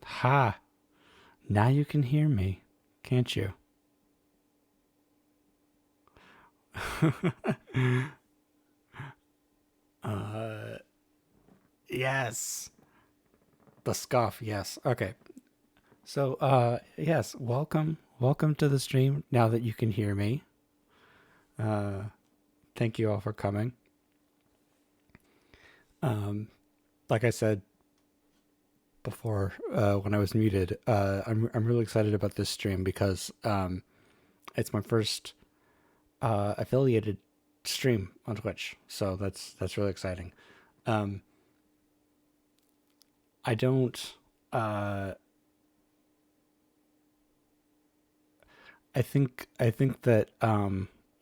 Ha! Now you can hear me, can't you? uh, yes. The scuff, yes. Okay. So, yes, welcome to the stream. Now that you can hear me, uh, thank you all for coming. Um, like I said before, when I was muted, I'm really excited about this stream because it's my first affiliated stream on Twitch, so that's really exciting. Um, I don't. Uh, I think that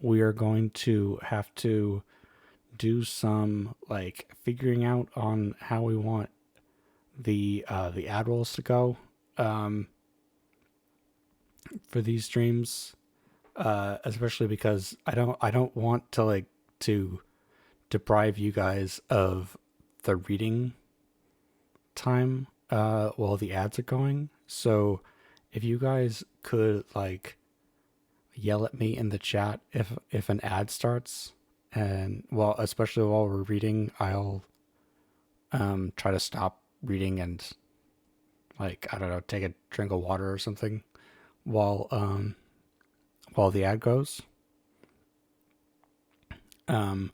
we are going to have to do some like figuring out on how we want the ad rolls to go um, for these streams, especially because I don't want to like to deprive you guys of the reading time while the ads are going. So if you guys could like yell at me in the chat if an ad starts, and well, especially while we're reading, I'll try to stop reading and like I don't know, take a drink of water or something while while the ad goes. Um,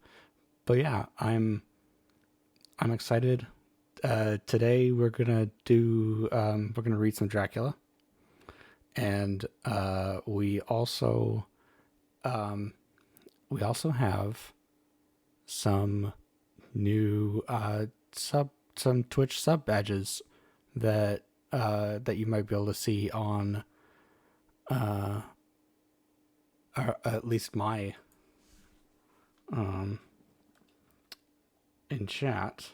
but yeah, I'm excited. Today we're gonna read some Dracula, and um, we also have some new some Twitch sub badges that that you might be able to see on uh, or at least my um, in chat.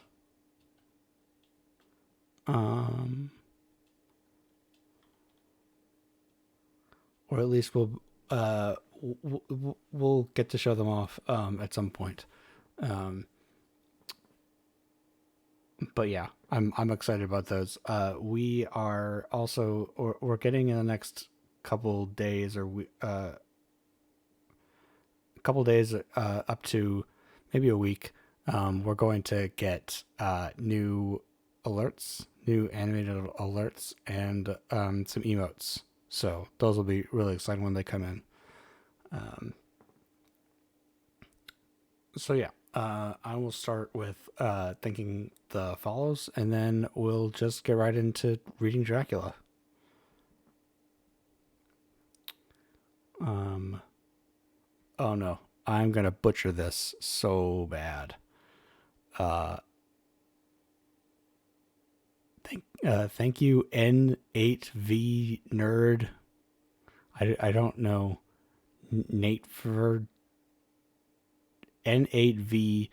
Um, or at least we'll get to show them off at some point. Um, but yeah, I'm excited about those. We are also or we're getting in the next couple days or a couple days up to maybe a week. We're going to get new alerts, new animated alerts, and some emotes. So those will be really exciting when they come in. Um, so yeah, I will start with thinking the follows, and then we'll just get right into reading Dracula. Um, oh no, I'm gonna butcher this so bad. Uh, thank you, N8V nerd. I don't know Nate for N8V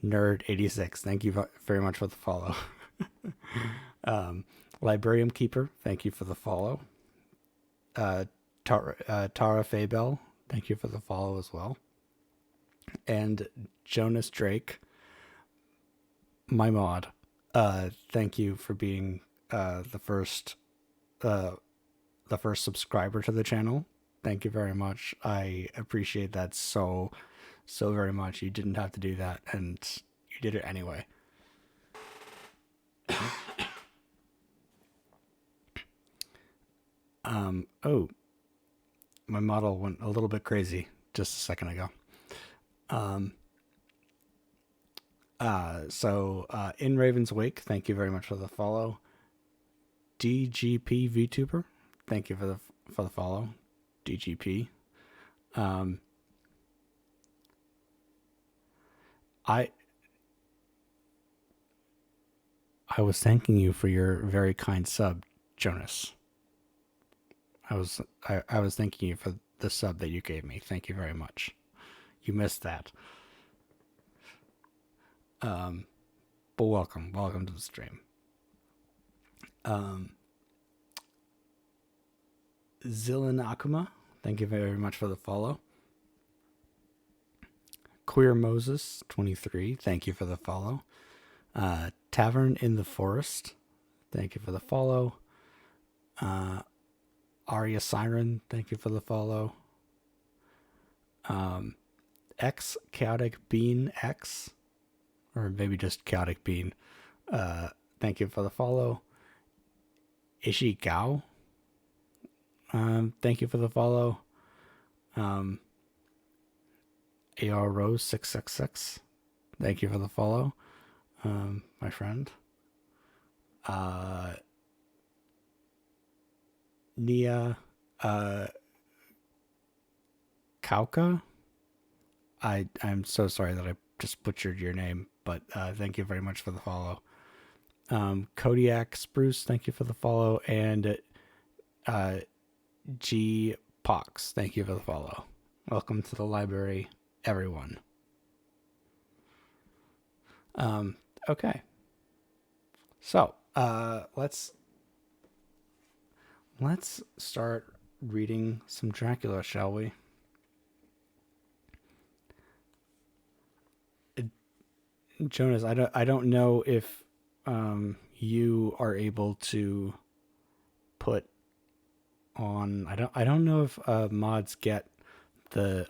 nerd 86. Thank you very much for the follow. um, Librarian Keeper, thank you for the follow. Tara Faybell, thank you for the follow as well. And Jonas Drake, my mod, thank you for being uh, the first subscriber to the channel. Thank you very much. I appreciate that so very much. You didn't have to do that, and you did it anyway. Oh, my model went a little bit crazy just a second ago. Um, in Raven's Wake, thank you very much for the follow. DGP VTuber, thank you for the follow. DGP. Um, I I was thanking you for your very kind sub, Jonas. I was thanking you for the sub that you gave me. Thank you very much. You missed that. Um, but welcome to the stream. Um, Zillan Akuma, thank you very much for the follow. Queer Moses 23, thank you for the follow. Tavern in the Forest, thank you for the follow. Arya Siren, thank you for the follow. X Chaotic Bean X, or maybe just Chaotic Bean. Thank you for the follow. Ishi Gao, thank you for the follow. AR Rose 666, thank you for the follow, my friend. Nia Kauka. I'm so sorry that I just butchered your name, but thank you very much for the follow. Kodiak Spruce, thank you for the follow, and G Pox, thank you for the follow. Welcome to the library, everyone. Okay. So, let's start reading some Dracula, shall we? Jonas, I don't know if you are able to put on. I don't know if mods get the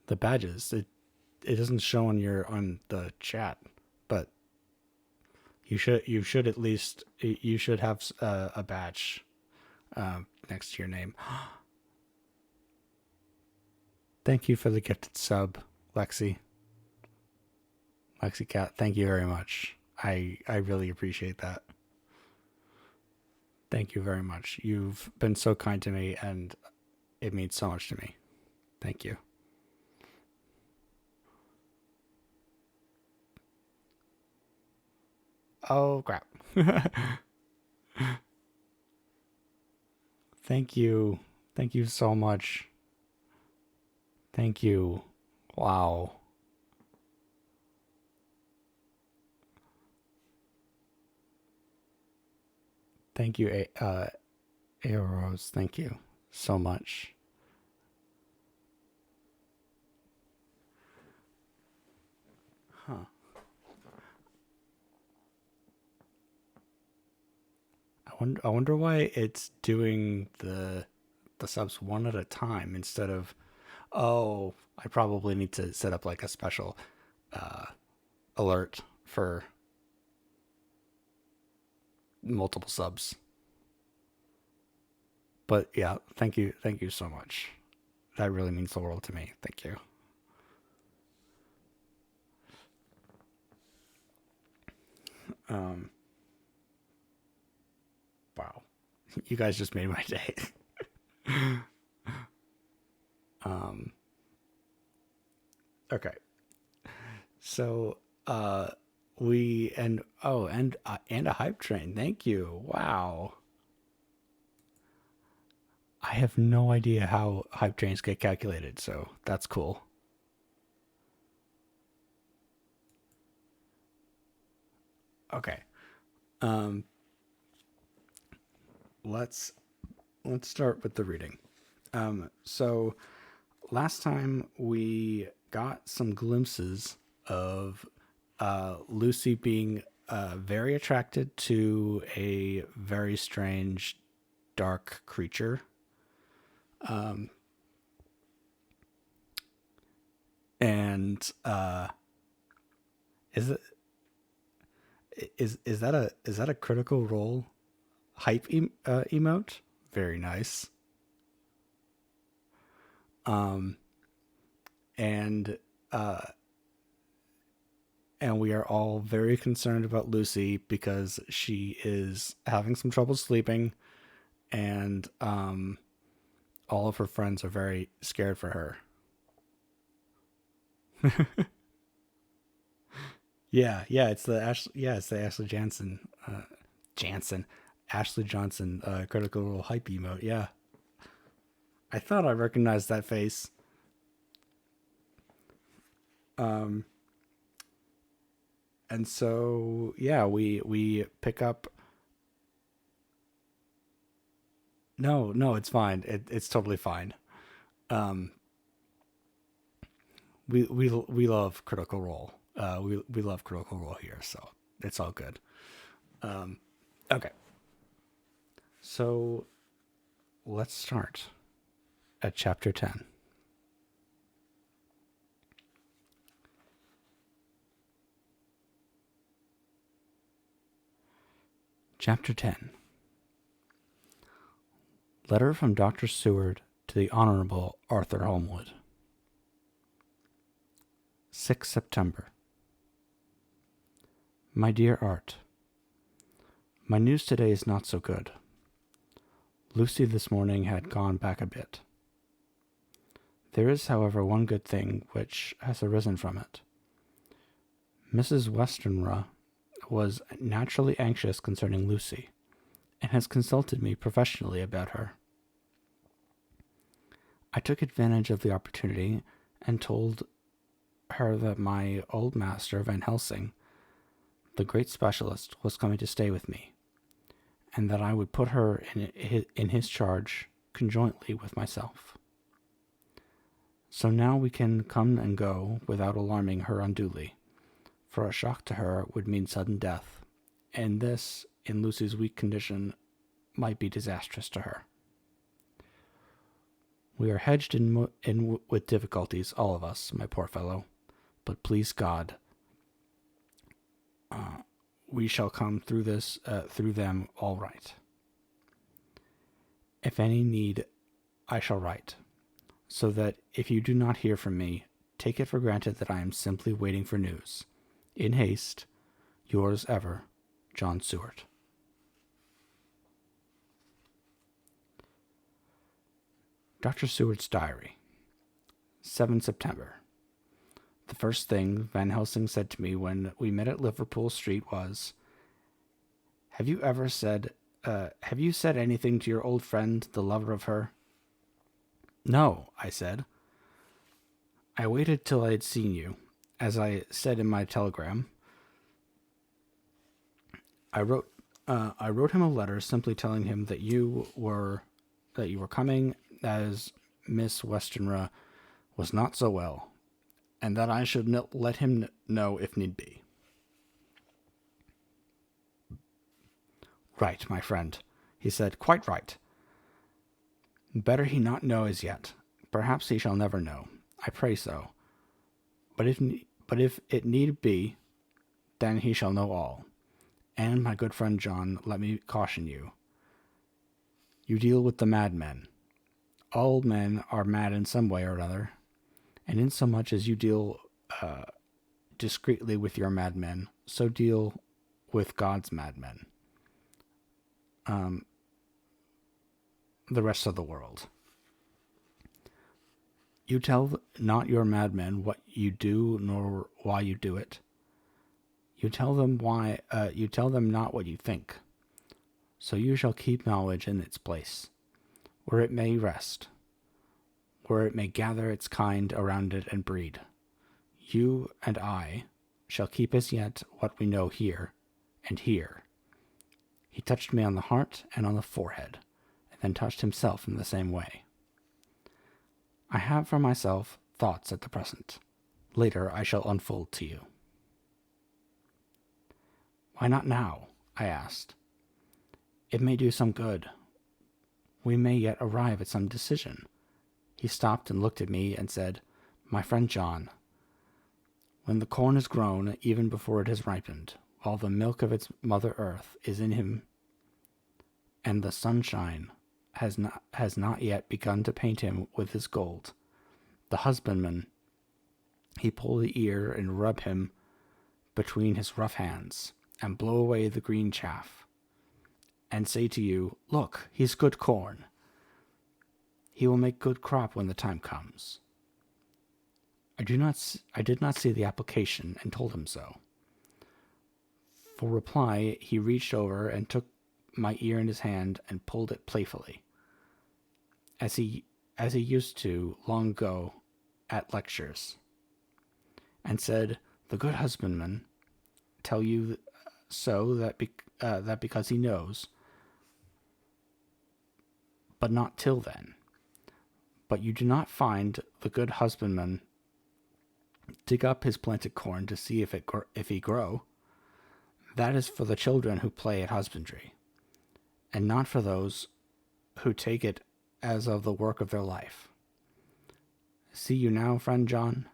badges. It doesn't show on the chat, but you should at least you should have a badge next to your name. Thank you for the gifted sub, Lexi Cat. Thank you very much. I really appreciate that. Thank you very much. You've been so kind to me, and it means so much to me. Thank you. Oh, crap. Thank you. Thank you so much. Thank you. Wow. Thank you, Aeros. Thank you so much. Huh. I wonder why it's doing the subs one at a time instead of. Oh, I probably need to set up like a special alert for multiple subs. But yeah, thank you so much. That really means the world to me. Thank you. Wow, you guys just made my day. Okay, so we and a hype train. Thank you. Wow. I have no idea how hype trains get calculated, so that's cool. Okay. Let's start with the reading. So last time we got some glimpses of Lucy being very attracted to a very strange dark creature. And is it is that a critical role hype emote? Very nice. And and we are all very concerned about Lucy because she is having some trouble sleeping, and all of her friends are very scared for her. Yeah, it's the Ashley Ashley Johnson critical role hype emote. Yeah, I thought I recognized that face. And so yeah, we pick up. No, it's fine. It's totally fine. We love critical role. We love critical role here, so it's all good. Okay. So let's start at chapter 10. Chapter 10. Letter from Dr. Seward to the Honorable Arthur Holmwood. 6 September. My dear Art, my news today is not so good. Lucy this morning had gone back a bit. There is, however, one good thing which has arisen from it. Mrs. Westenra was naturally anxious concerning Lucy, and has consulted me professionally about her. I took advantage of the opportunity and told her that my old master, Van Helsing, the great specialist, was coming to stay with me, and that I would put her in his charge conjointly with myself. So now we can come and go without alarming her unduly, for a shock to her would mean sudden death, and this, in Lucy's weak condition, might be disastrous to her. We are hedged in with difficulties, all of us, my poor fellow, but please God, we shall come through them all right. If any need, I shall write, so that if you do not hear from me, take it for granted that I am simply waiting for news. In haste, yours ever, John Seward. Dr. Seward's Diary, 7 September. The first thing Van Helsing said to me when we met at Liverpool Street was, Have you said anything to your old friend, the lover of her? No, I said. I waited till I had seen you, as I said in my telegram. I wrote him a letter simply telling him that you were coming, as Miss Westenra was not so well, and that I should let him know if need be. Right, my friend, he said, quite right. Better he not know as yet. Perhaps he shall never know. I pray so. But if it need be, then he shall know all. And, my good friend John, let me caution you. You deal with the madmen. All men are mad in some way or other, and insomuch as you deal discreetly with your madmen, so deal with God's madmen. The rest of the world. You tell not your madmen what you do, nor why you do it. You tell them not what you think. So you shall keep knowledge in its place, where it may rest, where it may gather its kind around it and breed. You and I shall keep as yet what we know here and here. He touched me on the heart and on the forehead, and then touched himself in the same way. I have for myself thoughts at the present. Later I shall unfold to you. Why not now? I asked. It may do some good. We may yet arrive at some decision. He stopped and looked at me and said, My friend John, when the corn is grown, even before it has ripened, while the milk of its mother earth is in him, and the sunshine has not yet begun to paint him with his gold, the husbandman, he pull the ear and rub him between his rough hands, and blow away the green chaff, and say to you, Look, he's good corn. He will make good crop when the time comes. I did not see the application, and told him so. For reply, he reached over and took my ear in his hand and pulled it playfully, as he used to long ago at lectures, and said, The good husbandman tell you so that because he knows, but not till then. But you do not find the good husbandman dig up his planted corn to see if he grow. That is for the children who play at husbandry. and not for those who take it as of the work of their life. See you now, friend John?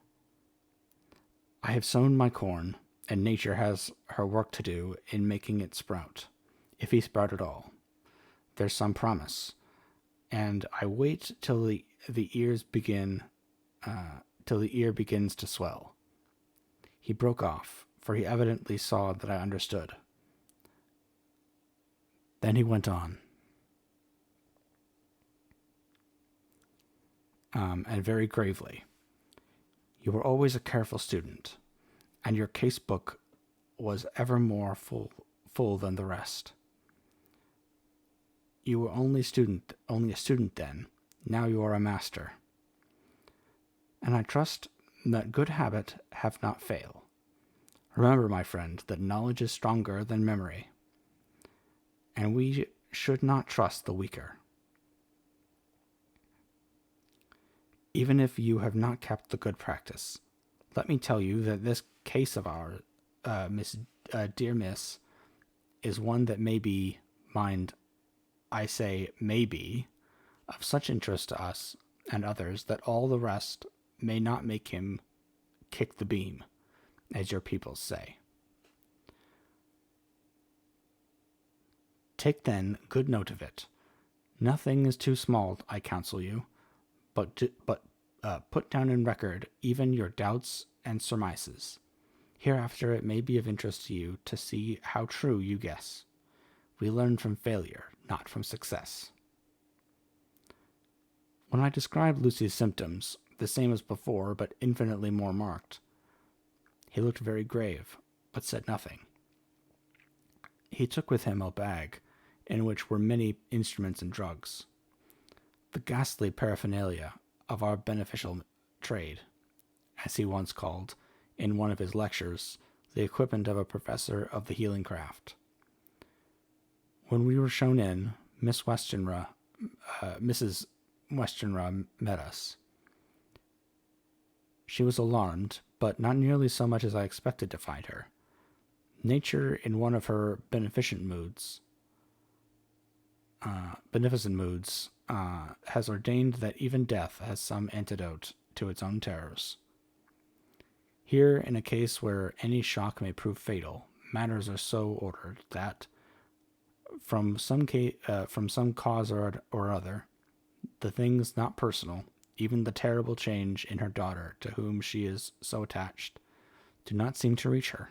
I have sown my corn, and nature has her work to do in making it sprout, if he sprout at all. There's some promise, and I wait till the ears begin, till the ear begins to swell. He broke off, for he evidently saw that I understood. Then he went on, and very gravely. You were always a careful student, and your casebook was ever more full than the rest. You were only a student then. Now you are a master. And I trust that good habit have not fail. Remember, my friend, that knowledge is stronger than memory, and we should not trust the weaker. Even if you have not kept the good practice, let me tell you that this case of our dear Miss, is one that may be, mind, I say may be, of such interest to us and others that all the rest may not make him kick the beam, as your people say. Take then good note of it. Nothing is too small, I counsel you, but put down in record even your doubts and surmises. Hereafter it may be of interest to you to see how true you guess. We learn from failure, not from success. When I described Lucy's symptoms, the same as before, but infinitely more marked, he looked very grave, but said nothing. He took with him a bag, in which were many instruments and drugs, the ghastly paraphernalia of our beneficial trade, as he once called, in one of his lectures, the equipment of a professor of the healing craft. When we were shown in, Mrs. Westenra met us. She was alarmed, but not nearly so much as I expected to find her. Nature, in one of her beneficent moods, has ordained that even death has some antidote to its own terrors. Here, in a case where any shock may prove fatal, matters are so ordered that, from some cause or other, the things not personal, even the terrible change in her daughter, to whom she is so attached, do not seem to reach her.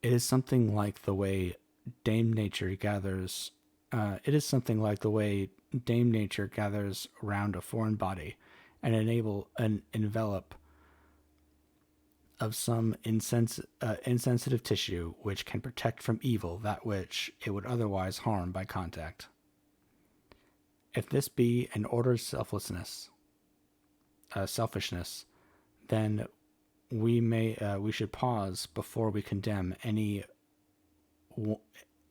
It is something like the way Dame Nature gathers. Round a foreign body an envelope of some insensitive tissue which can protect from evil that which it would otherwise harm by contact. If this be an ordered selfishness, then we should pause before we condemn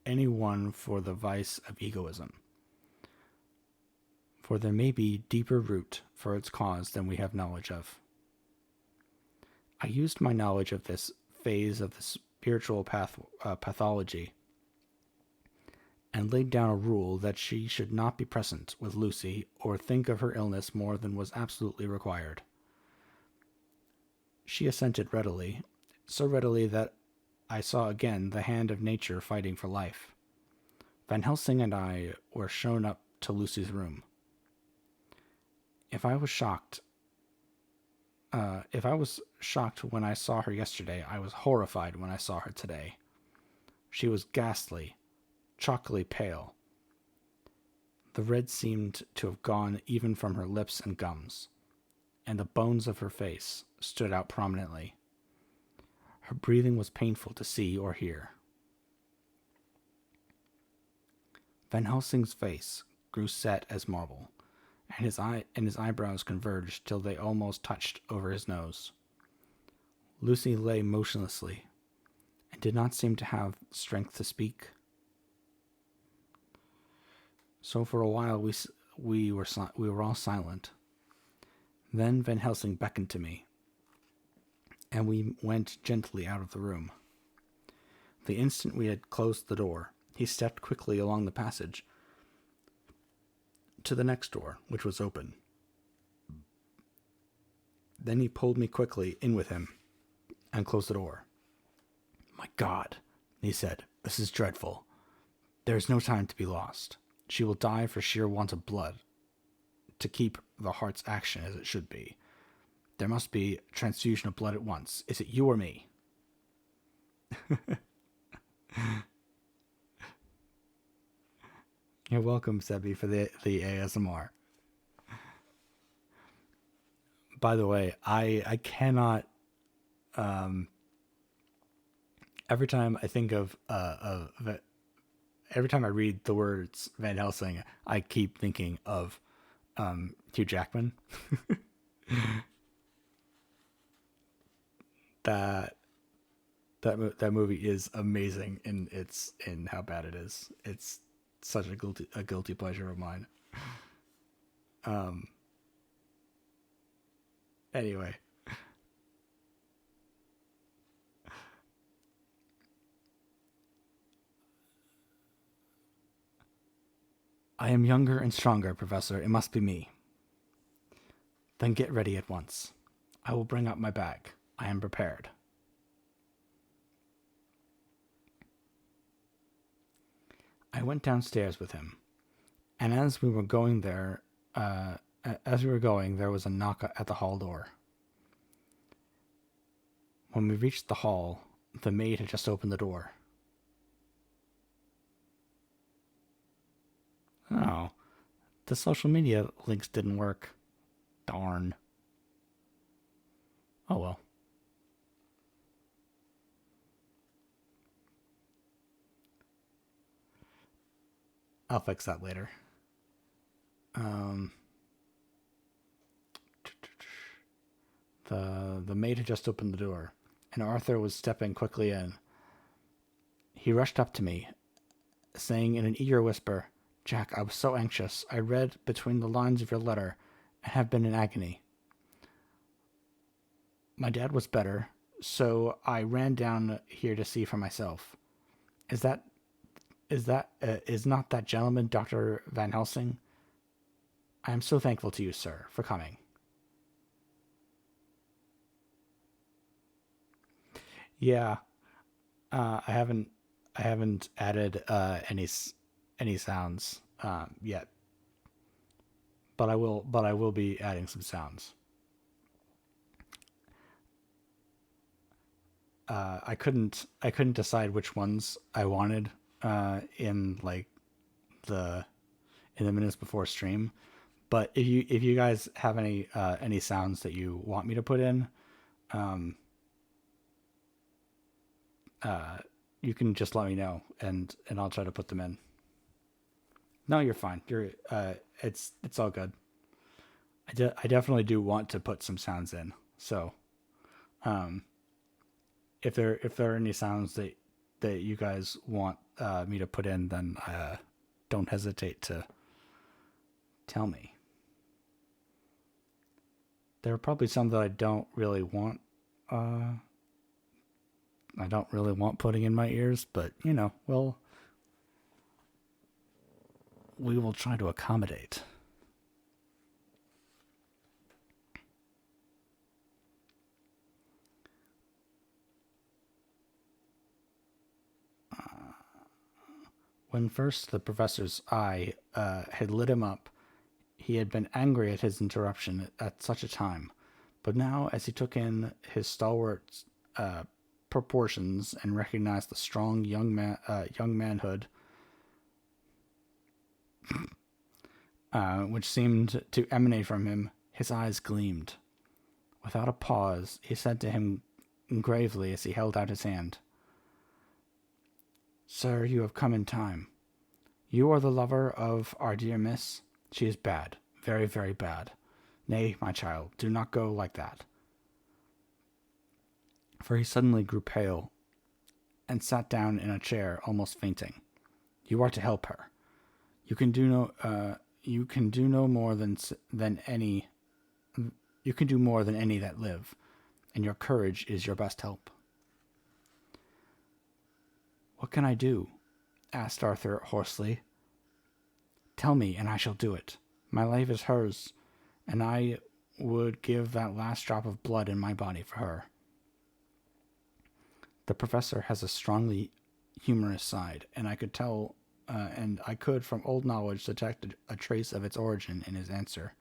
anyone for the vice of egoism, for there may be deeper root for its cause than we have knowledge of. I used my knowledge of this phase of the spiritual pathology and laid down a rule that she should not be present with Lucy or think of her illness more than was absolutely required. She assented readily, so readily that I saw again the hand of nature fighting for life. Van Helsing and I were shown up to Lucy's room. If I was shocked when I saw her yesterday, I was horrified when I saw her today. She was ghastly, chalkily pale. The red seemed to have gone even from her lips and gums, and the bones of her face stood out prominently. Her breathing was painful to see or hear. Van Helsing's face grew set as marble, and his eyebrows converged till they almost touched over his nose. Lucy lay motionlessly, and did not seem to have strength to speak. So for a while we were all silent. Then Van Helsing beckoned to me, and we went gently out of the room. The instant we had closed the door, He stepped quickly along the passage to the next door, which was open. Then he pulled me quickly in with him and closed the door. "My God," he said, "this is dreadful. There is no time to be lost. She will die for sheer want of blood, to keep the heart's action as it should be. There must be transfusion of blood at once. Is it you or me?" You're welcome, Sebi, for the ASMR. By the way, I cannot. Every time I think of every time I read the words Van Helsing, I keep thinking of Hugh Jackman. that movie is amazing in how bad it is. It's such a guilty pleasure of mine. Anyway. "I am younger and stronger, Professor. It must be me." "Then get ready at once. I will bring up my bag. I am prepared." I went downstairs with him, and as we were going, there was a knock at the hall door. When we reached the hall, the maid had just opened the door. "Oh, the social media links didn't work. Darn. Oh well." I'll fix that later. The maid had just opened the door, and Arthur was stepping quickly in. He rushed up to me, saying in an eager whisper, "Jack, I was so anxious. I read between the lines of your letter and have been in agony. My dad was better, so I ran down here to see for myself. Is not that gentleman Dr. Van Helsing? I am so thankful to you, sir, for coming." Yeah, I haven't added any sounds yet, but I will be adding some sounds. I couldn't decide which ones I wanted in like the minutes before stream, but if you guys have any sounds that you want me to put in, you can just let me know and I'll try to put them in. No, you're fine. You're it's all good. I definitely do want to put some sounds in. So, if there are any sounds that you guys want me to put in, then don't hesitate to tell me. There are probably some that I don't really want. I don't really want putting in my ears, but well, we will try to accommodate. When first the professor's eye had lit him up, he had been angry at his interruption at such a time, but now, as he took in his stalwart proportions and recognized the strong young manhood which seemed to emanate from him, his eyes gleamed. Without a pause, he said to him gravely as he held out his hand, "Sir, you have come in time. You are the lover of our dear miss. She is bad, very, very bad. Nay, my child, do not go like that." For he suddenly grew pale and sat down in a chair, almost fainting. "You are to help her. You can do no more than any. You can do more than any that live, and your courage is your best help." "What can I do?" asked Arthur hoarsely. Tell me, and I shall do it. My life is hers, and I would give that last drop of blood in my body for her. The professor has a strongly humorous side, and I could from old knowledge detect a trace of its origin in his answer.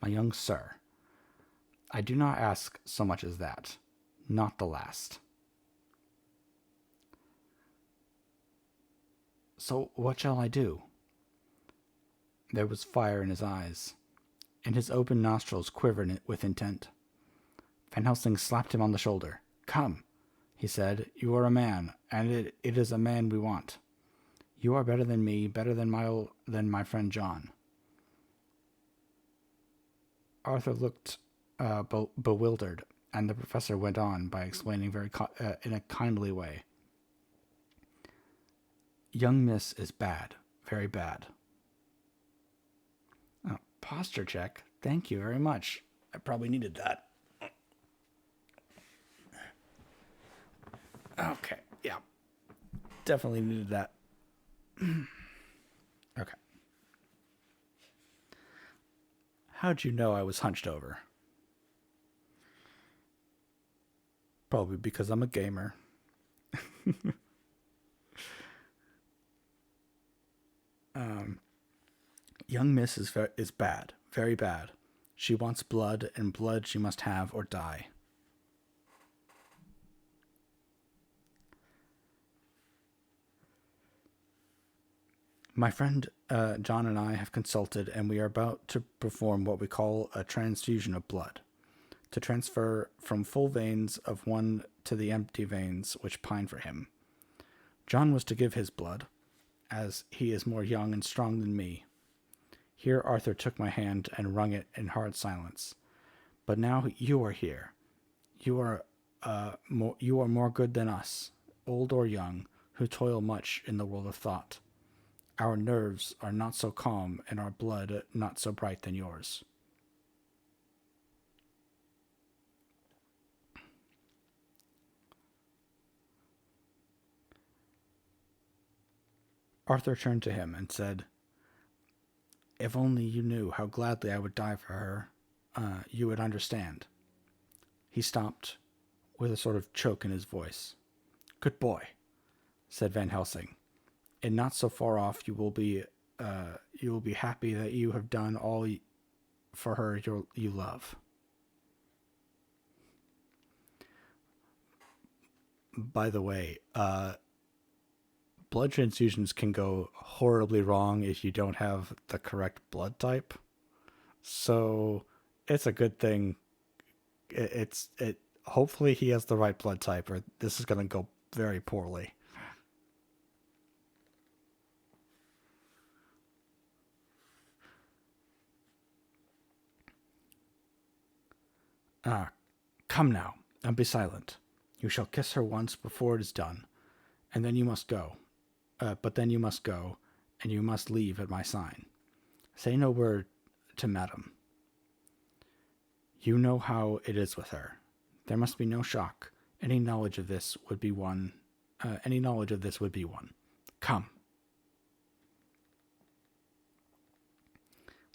My young sir, I do not ask so much as that. Not the last. So what shall I do? There was fire in his eyes, and his open nostrils quivered with intent. Van Helsing slapped him on the shoulder. Come, he said, you are a man, and it is a man we want. You are better than me, better than my friend John. Arthur looked bewildered, and the professor went on by explaining in a kindly way. Young Miss is bad, very bad. Oh, posture check. Thank you very much. I probably needed that. Okay, yeah. Definitely needed that. Okay. How'd you know I was hunched over? Probably because I'm a gamer. Young Miss is bad, very bad. She wants blood, and blood she must have or die. My friend John and I have consulted, and we are about to perform what we call a transfusion of blood, to transfer from full veins of one to the empty veins which pine for him. John was to give his blood, as he is more young and strong than me. Here Arthur took my hand and wrung it in hard silence. But now you are here. You are more good than us, old or young, who toil much in the world of thought. Our nerves are not so calm, and our blood not so bright than yours. Arthur turned to him and said, If only you knew how gladly I would die for her, you would understand. He stopped, with a sort of choke in his voice. Good boy, said Van Helsing. And not so far off you will be happy that you have done all for her you love. By the way, blood transfusions can go horribly wrong if you don't have the correct blood type. So it's a good thing. Hopefully he has the right blood type, or this is going to go very poorly. Come now, and be silent. You shall kiss her once before it is done, and then you must go. But then you must go, and you must leave at my sign. Say no word to madam. You know how it is with her. There must be no shock. Any knowledge of this would be one. Come.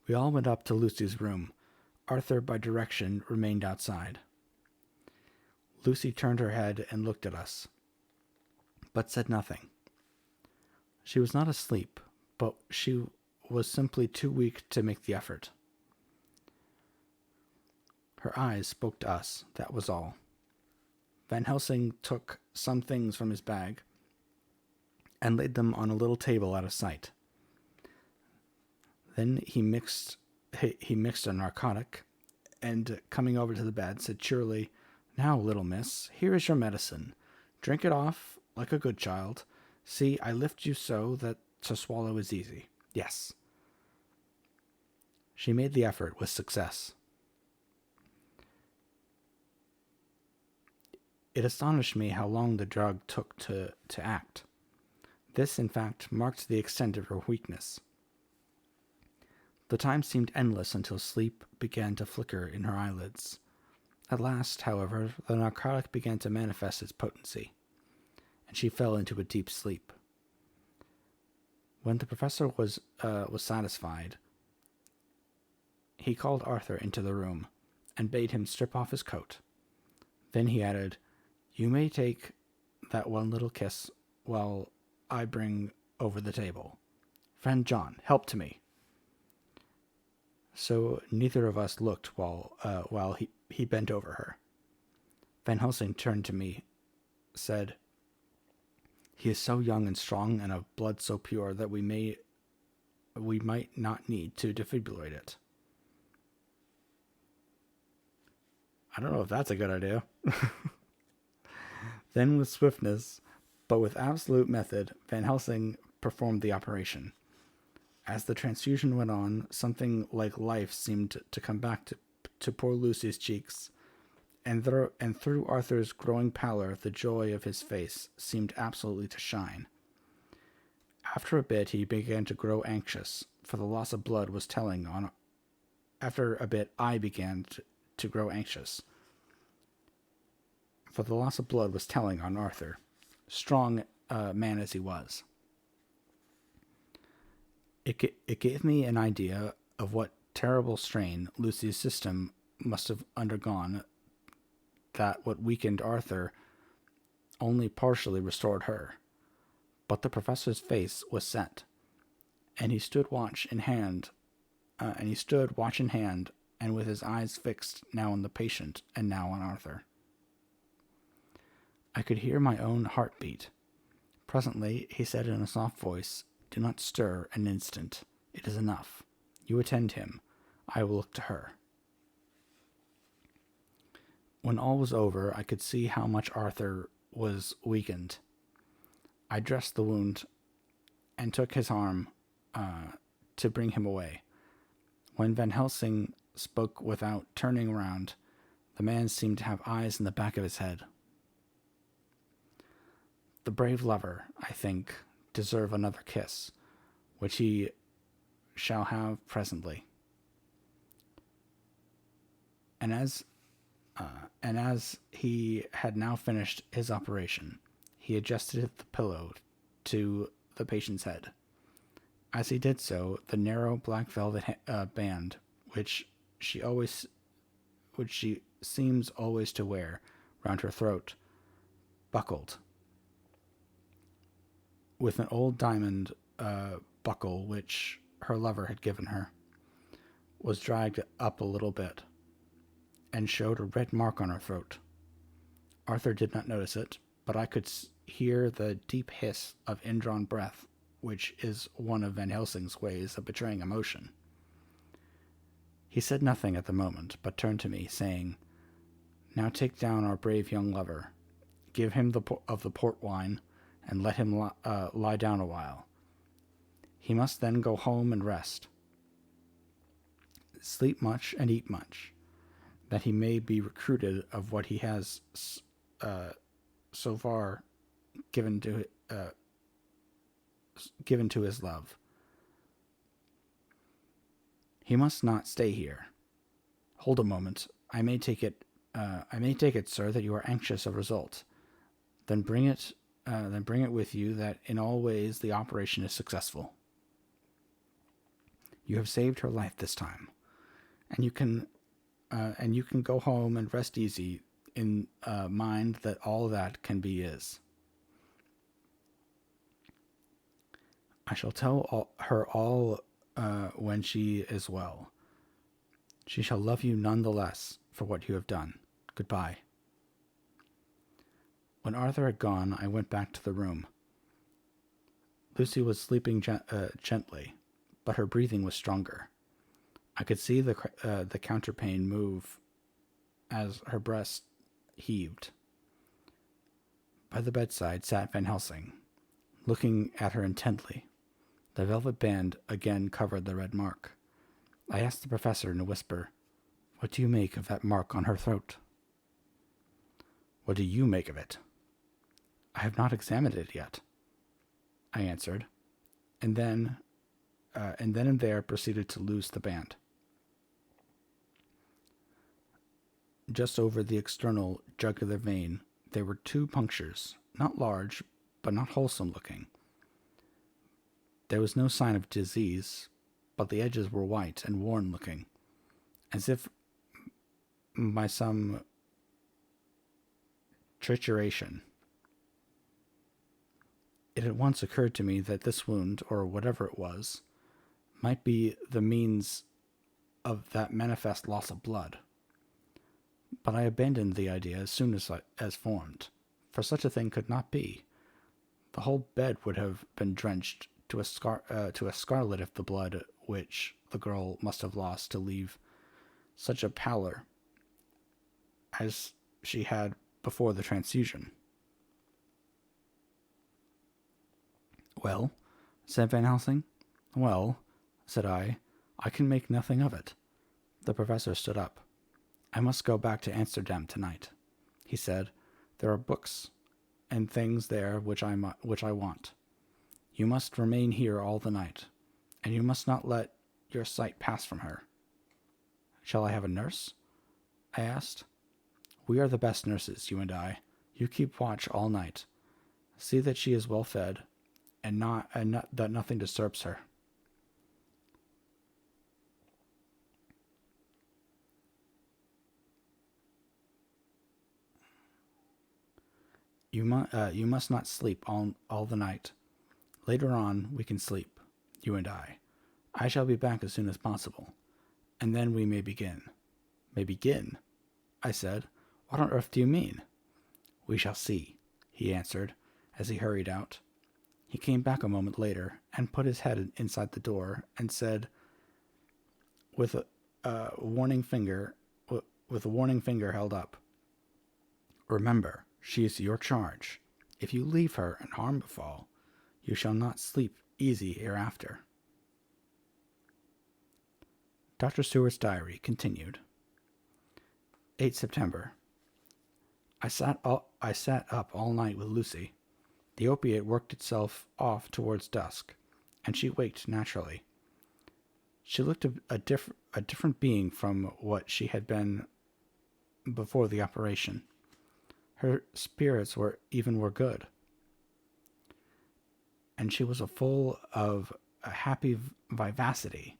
We all went up to Lucy's room. Arthur, by direction, remained outside. Lucy turned her head and looked at us, but said nothing. She was not asleep, but she was simply too weak to make the effort. Her eyes spoke to us, that was all. Van Helsing took some things from his bag and laid them on a little table out of sight. Then he mixed a narcotic, and coming over to the bed, said cheerily, Now, little miss, here is your medicine. Drink it off like a good child. See, I lift you so that to swallow is easy. Yes. She made the effort with success. It astonished me how long the drug took to act. This, in fact, marked the extent of her weakness. The time seemed endless until sleep began to flicker in her eyelids. At last, however, the narcotic began to manifest its potency, and she fell into a deep sleep. When the professor was satisfied, he called Arthur into the room and bade him strip off his coat. Then he added, "You may take that one little kiss while I bring over the table. Friend John, help to me." So neither of us looked while he bent over her. Van Helsing turned to me, said, "He is so young and strong and of blood so pure that we might not need to defibrillate it." I don't know if that's a good idea. Then with swiftness, but with absolute method, Van Helsing performed the operation. As the transfusion went on, something like life seemed to come back to poor Lucy's cheeks, and through Arthur's growing pallor, the joy of his face seemed absolutely to shine. After a bit, he began to grow anxious, for the loss of blood was telling on. After a bit, I began to grow anxious, for the loss of blood was telling on Arthur, strong man as he was. It gave me an idea of what terrible strain Lucy's system must have undergone, that what weakened Arthur only partially restored her. But the professor's face was set, and he stood watch in hand, and with his eyes fixed now on the patient and now on Arthur. I could hear my own heart beat. Presently he said in a soft voice, "Do not stir an instant. It is enough. You attend him. I will look to her." When all was over, I could see how much Arthur was weakened. I dressed the wound and took his arm to bring him away. When Van Helsing spoke without turning round, the man seemed to have eyes in the back of his head. "The brave lover, I think, deserve another kiss, which he shall have presently." And as he had now finished his operation, he adjusted the pillow to the patient's head. As he did so, the narrow black velvet band, which she seems always to wear round her throat, buckled with an old diamond buckle which her lover had given her, was dragged up a little bit, and showed a red mark on her throat. Arthur did not notice it, but I could hear the deep hiss of indrawn breath, which is one of Van Helsing's ways of betraying emotion. He said nothing at the moment, but turned to me, saying, "Now take down our brave young lover, give him of the port wine, and let him lie down a while. He must then go home and rest. Sleep much and eat much, that he may be recruited of what he has so far given to his love. He must not stay here. Hold a moment. I may take it, sir, that you are anxious of result. Then bring it with you that in all ways the operation is successful. You have saved her life this time, and you can go home and rest easy in mind that all that can be is. I shall tell her all when she is well. She shall love you none the less for what you have done. Goodbye." When Arthur had gone, I went back to the room. Lucy was sleeping gently, but her breathing was stronger. I could see the counterpane move as her breast heaved. By the bedside sat Van Helsing, looking at her intently. The velvet band again covered the red mark. I asked the professor in a whisper, "What do you make of that mark on her throat?" "What do you make of it?" "I have not examined it yet," I answered, and then and there proceeded to loose the band. Just over the external jugular vein there were 2 punctures, not large, but not wholesome looking. There was no sign of disease, but the edges were white and worn-looking, as if by some trituration. It at once occurred to me that this wound, or whatever it was, might be the means of that manifest loss of blood. But I abandoned the idea as soon as formed, for such a thing could not be. The whole bed would have been drenched to a scarlet if the blood which the girl must have lost to leave such a pallor as she had before the transfusion. "Well," said Van Helsing. "Well," said I can make nothing of it." The professor stood up. "I must go back to Amsterdam tonight," he said. "There are books and things there which I want. You must remain here all the night, and you must not let your sight pass from her." "Shall I have a nurse?" I asked. "We are the best nurses, you and I. You keep watch all night. See that she is well fed, and that nothing disturbs her." You must not sleep all the night. Later on we can sleep, you and I. I shall be back as soon as possible, and then we may begin." "May begin?" I said. "What on earth do you mean?" "We shall see," he answered, as he hurried out. He came back a moment later, and put his head inside the door, and said, with a warning finger held up, "Remember, she is your charge. If you leave her and harm befall, you shall not sleep easy hereafter." Dr. Stewart's diary continued. 8 September. I sat up all night with Lucy. The opiate worked itself off towards dusk, and she waked naturally. She looked a different being from what she had been before the operation. Her spirits were good, and she was full of a happy vivacity.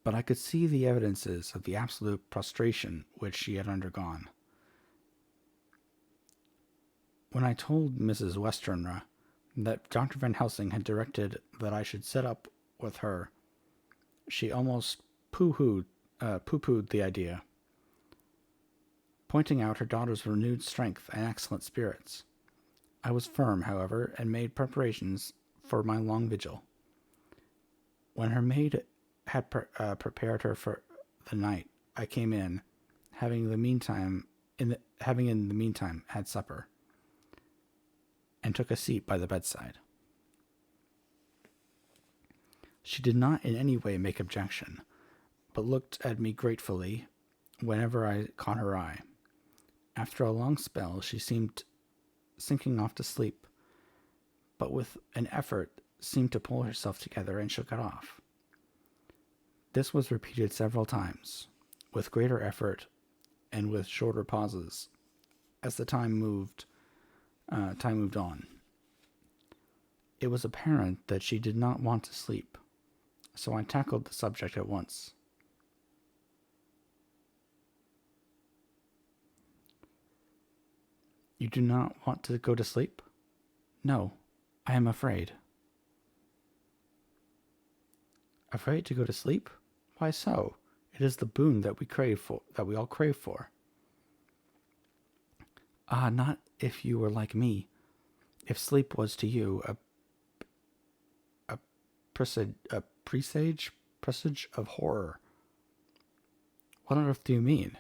But I could see the evidences of the absolute prostration which she had undergone. When I told Mrs. Westenra that Dr. Van Helsing had directed that I should sit up with her, she almost pooh-poohed the idea, pointing out her daughter's renewed strength and excellent spirits. I was firm, however, and made preparations for my long vigil. When her maid had prepared her for the night, I came in, having in the meantime had supper, and took a seat by the bedside. She did not in any way make objection, but looked at me gratefully whenever I caught her eye. After a long spell, she seemed sinking off to sleep, but with an effort seemed to pull herself together and shook it off. This was repeated several times, with greater effort and with shorter pauses, as the time moved on. It was apparent that she did not want to sleep, so I tackled the subject at once. "You do not want to go to sleep?" "No, I am afraid." "Afraid to go to sleep? Why so? It is the boon that we all crave for." "Ah, not if you were like me. If sleep was to you a presage of horror." "What on earth do you mean?"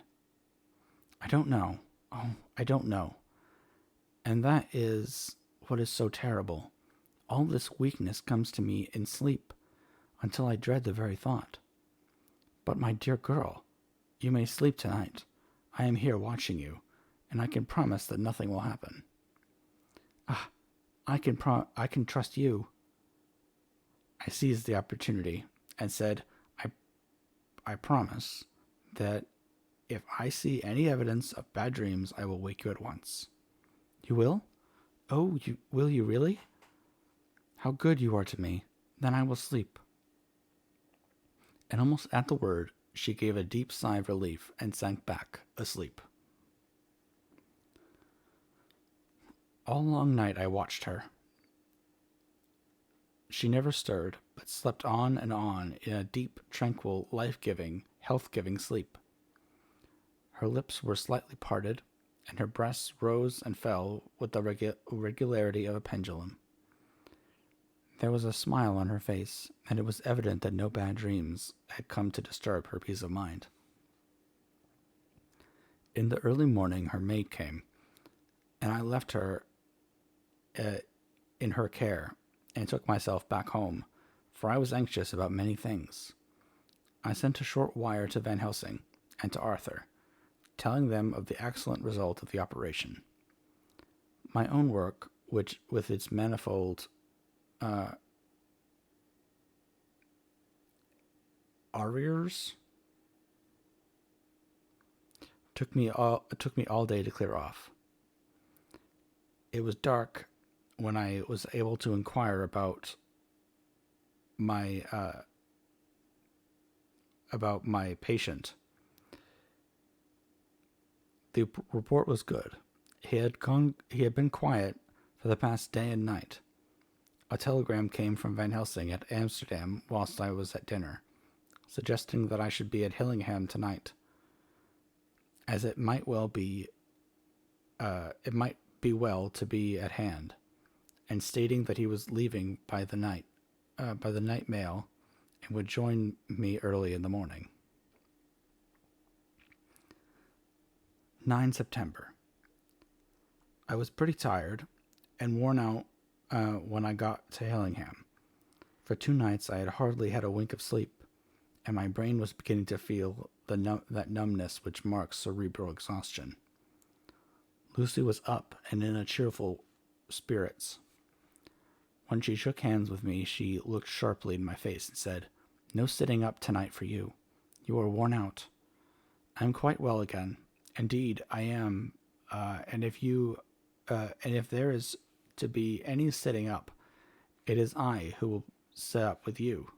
"I don't know. Oh, I don't know. And that is what is so terrible. All this weakness comes to me in sleep, until I dread the very thought. But, my dear girl, you may sleep tonight. I am here watching you, and I can promise that nothing will happen." "Ah, I can trust you." I seized the opportunity and said, I promise that if I see any evidence of bad dreams, I will wake you at once." "You will? Oh, will you really? How good you are to me. Then I will sleep." And almost at the word, she gave a deep sigh of relief and sank back, asleep. All long night I watched her. She never stirred, but slept on and on in a deep, tranquil, life-giving, health-giving sleep. Her lips were slightly parted, and her breasts rose and fell with the regularity of a pendulum. There was a smile on her face, and it was evident that no bad dreams had come to disturb her peace of mind. In the early morning her maid came, and I left her in her care and took myself back home, for I was anxious about many things. I sent a short wire to Van Helsing and to Arthur, telling them of the excellent result of the operation. My own work, which with its manifold arrears, took me all day to clear off. It was dark when I was able to inquire about my patient. The report was good. He had been quiet for the past day and night. A telegram came from Van Helsing at Amsterdam whilst I was at dinner, suggesting that I should be at Hillingham tonight, as it might be well to be at hand, and stating that he was leaving by the night mail, and would join me early in the morning. 9 September. I was pretty tired and worn out when I got to Hillingham. For 2 nights I had hardly had a wink of sleep, and my brain was beginning to feel that numbness which marks cerebral exhaustion. Lucy was up and in a cheerful spirits. When she shook hands with me, she looked sharply in my face and said, "No sitting up tonight for you. You are worn out." "I am quite well again. Indeed, I am. And if there is to be any sitting up, it is I who will sit up with you."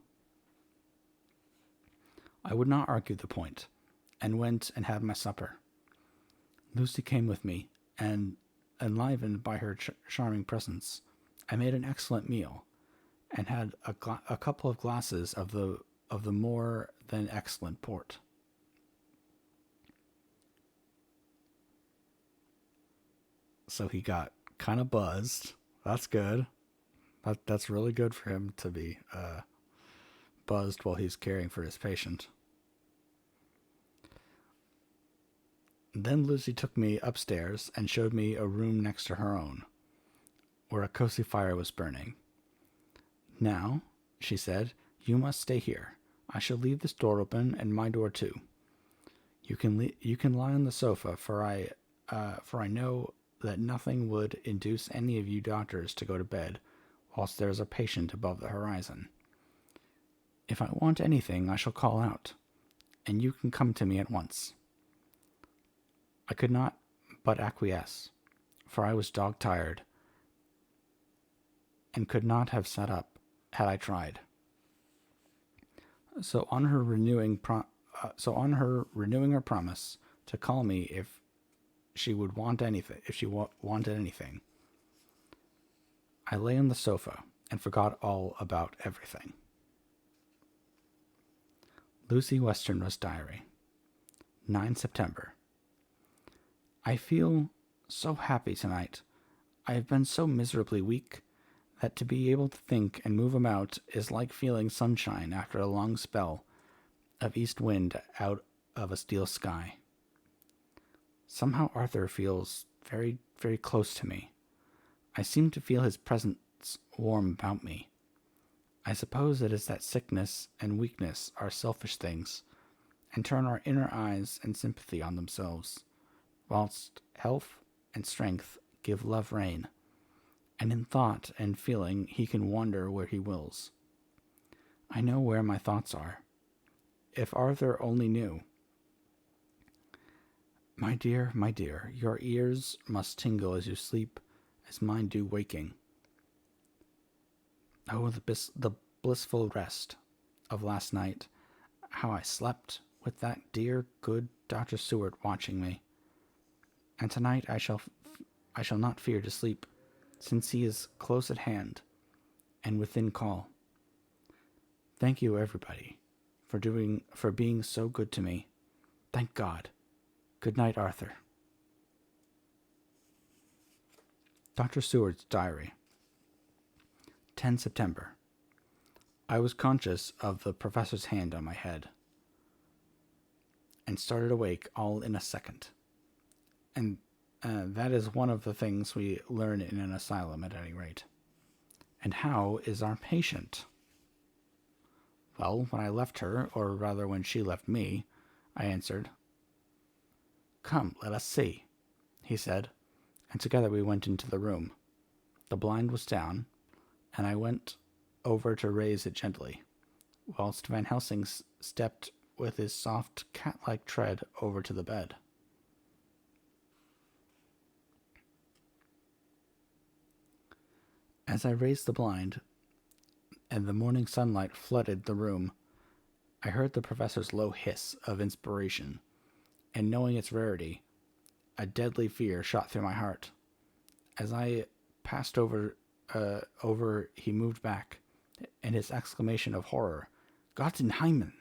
I would not argue the point, and went and had my supper. Lucy came with me, and, enlivened by her charming presence, I made an excellent meal, and had a couple of glasses of the more than excellent port. So he got kind of buzzed. That's good. That's really good for him to be buzzed while he's caring for his patient. Then Lucy took me upstairs and showed me a room next to her own, where a cozy fire was burning. "Now," she said, "you must stay here. I shall leave this door open, and my door too. You can lie on the sofa, for I know that nothing would induce any of you doctors to go to bed whilst there is a patient above the horizon. If I want anything, I shall call out, and you can come to me at once." I could not but acquiesce, for I was dog-tired, and could not have sat up had I tried. So on her renewing her promise to call me if she wanted anything, I lay on the sofa and forgot all about everything. Lucy Westenra's diary. 9 September. I feel so happy tonight. I have been so miserably weak that to be able to think and move about is like feeling sunshine after a long spell of east wind out of a steel sky. Somehow Arthur feels very, very close to me. I seem to feel his presence warm about me. I suppose it is that sickness and weakness are selfish things, and turn our inner eyes and sympathy on themselves, whilst health and strength give love rein, and in thought and feeling he can wander where he wills. I know where my thoughts are. If Arthur only knew. My dear, your ears must tingle as you sleep, as mine do waking. Oh, the blissful rest of last night. How I slept with that dear, good Dr. Seward watching me. And tonight I shall not fear to sleep, since he is close at hand and within call. Thank you, everybody, for being so good to me. Thank God. Good night, Arthur. Dr. Seward's Diary. 10 September. I was conscious of the professor's hand on my head, and started awake all in a second. And that is one of the things we learn in an asylum, at any rate. And how is our patient? Well, when I left her, or rather when she left me, I answered. Come, let us see, he said, and together we went into the room. The blind was down, and I went over to raise it gently, whilst Van Helsing stepped with his soft cat-like tread over to the bed. As I raised the blind, and the morning sunlight flooded the room, I heard the professor's low hiss of inspiration, and knowing its rarity, a deadly fear shot through my heart. As I passed over, he moved back, and his exclamation of horror, "Gott in Himmel!"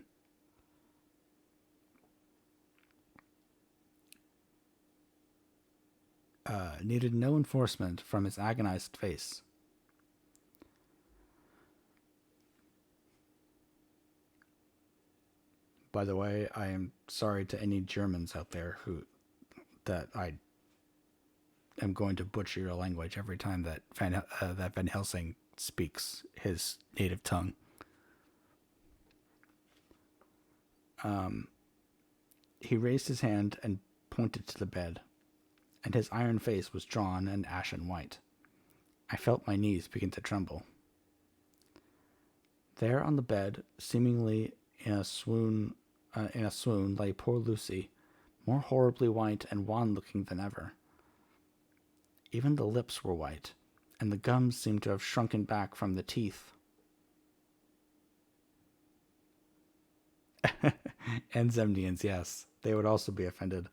Needed no enforcement from his agonized face. By the way, I am sorry to any Germans out there that I am going to butcher your language every time that Van Helsing speaks his native tongue. He raised his hand and pointed to the bed, and his iron face was drawn and ashen white. I felt my knees begin to tremble. There on the bed, seemingly in a swoon, lay poor Lucy, more horribly white and wan-looking than ever. Even the lips were white, and the gums seemed to have shrunken back from the teeth. And Zemnians, yes, they would also be offended.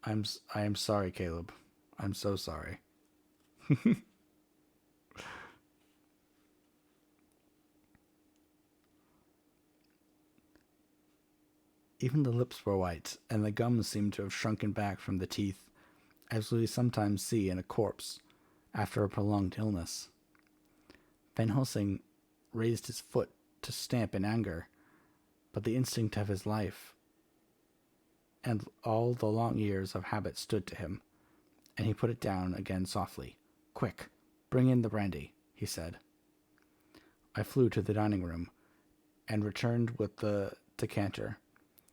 I am sorry, Caleb. I'm so sorry. Even the lips were white, and the gums seemed to have shrunken back from the teeth, as we sometimes see in a corpse after a prolonged illness. Van Helsing raised his foot to stamp in anger, but the instinct of his life and all the long years of habit stood to him, and he put it down again softly. "Quick, bring in the brandy," he said. I flew to the dining room, and returned with the decanter.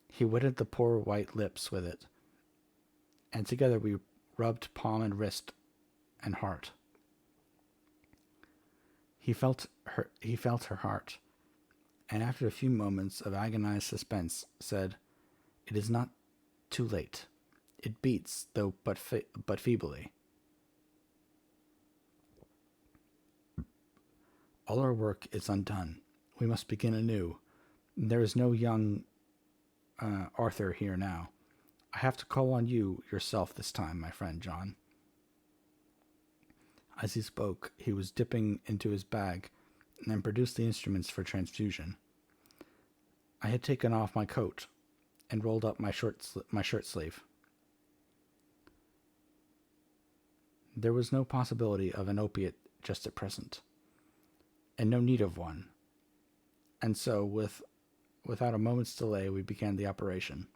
He wetted the poor white lips with it, and together we rubbed palm and wrist and heart. He felt her heart, and after a few moments of agonized suspense, said, "It is not too late. It beats, though but feebly. All our work is undone. We must begin anew. There is no young Arthur here now. I have to call on you yourself this time, my friend John." As he spoke, he was dipping into his bag and produced the instruments for transfusion. I had taken off my coat and rolled up my shirt sleeve. There was no possibility of an opiate just at present, and no need of one, and so without a moment's delay we began the operation.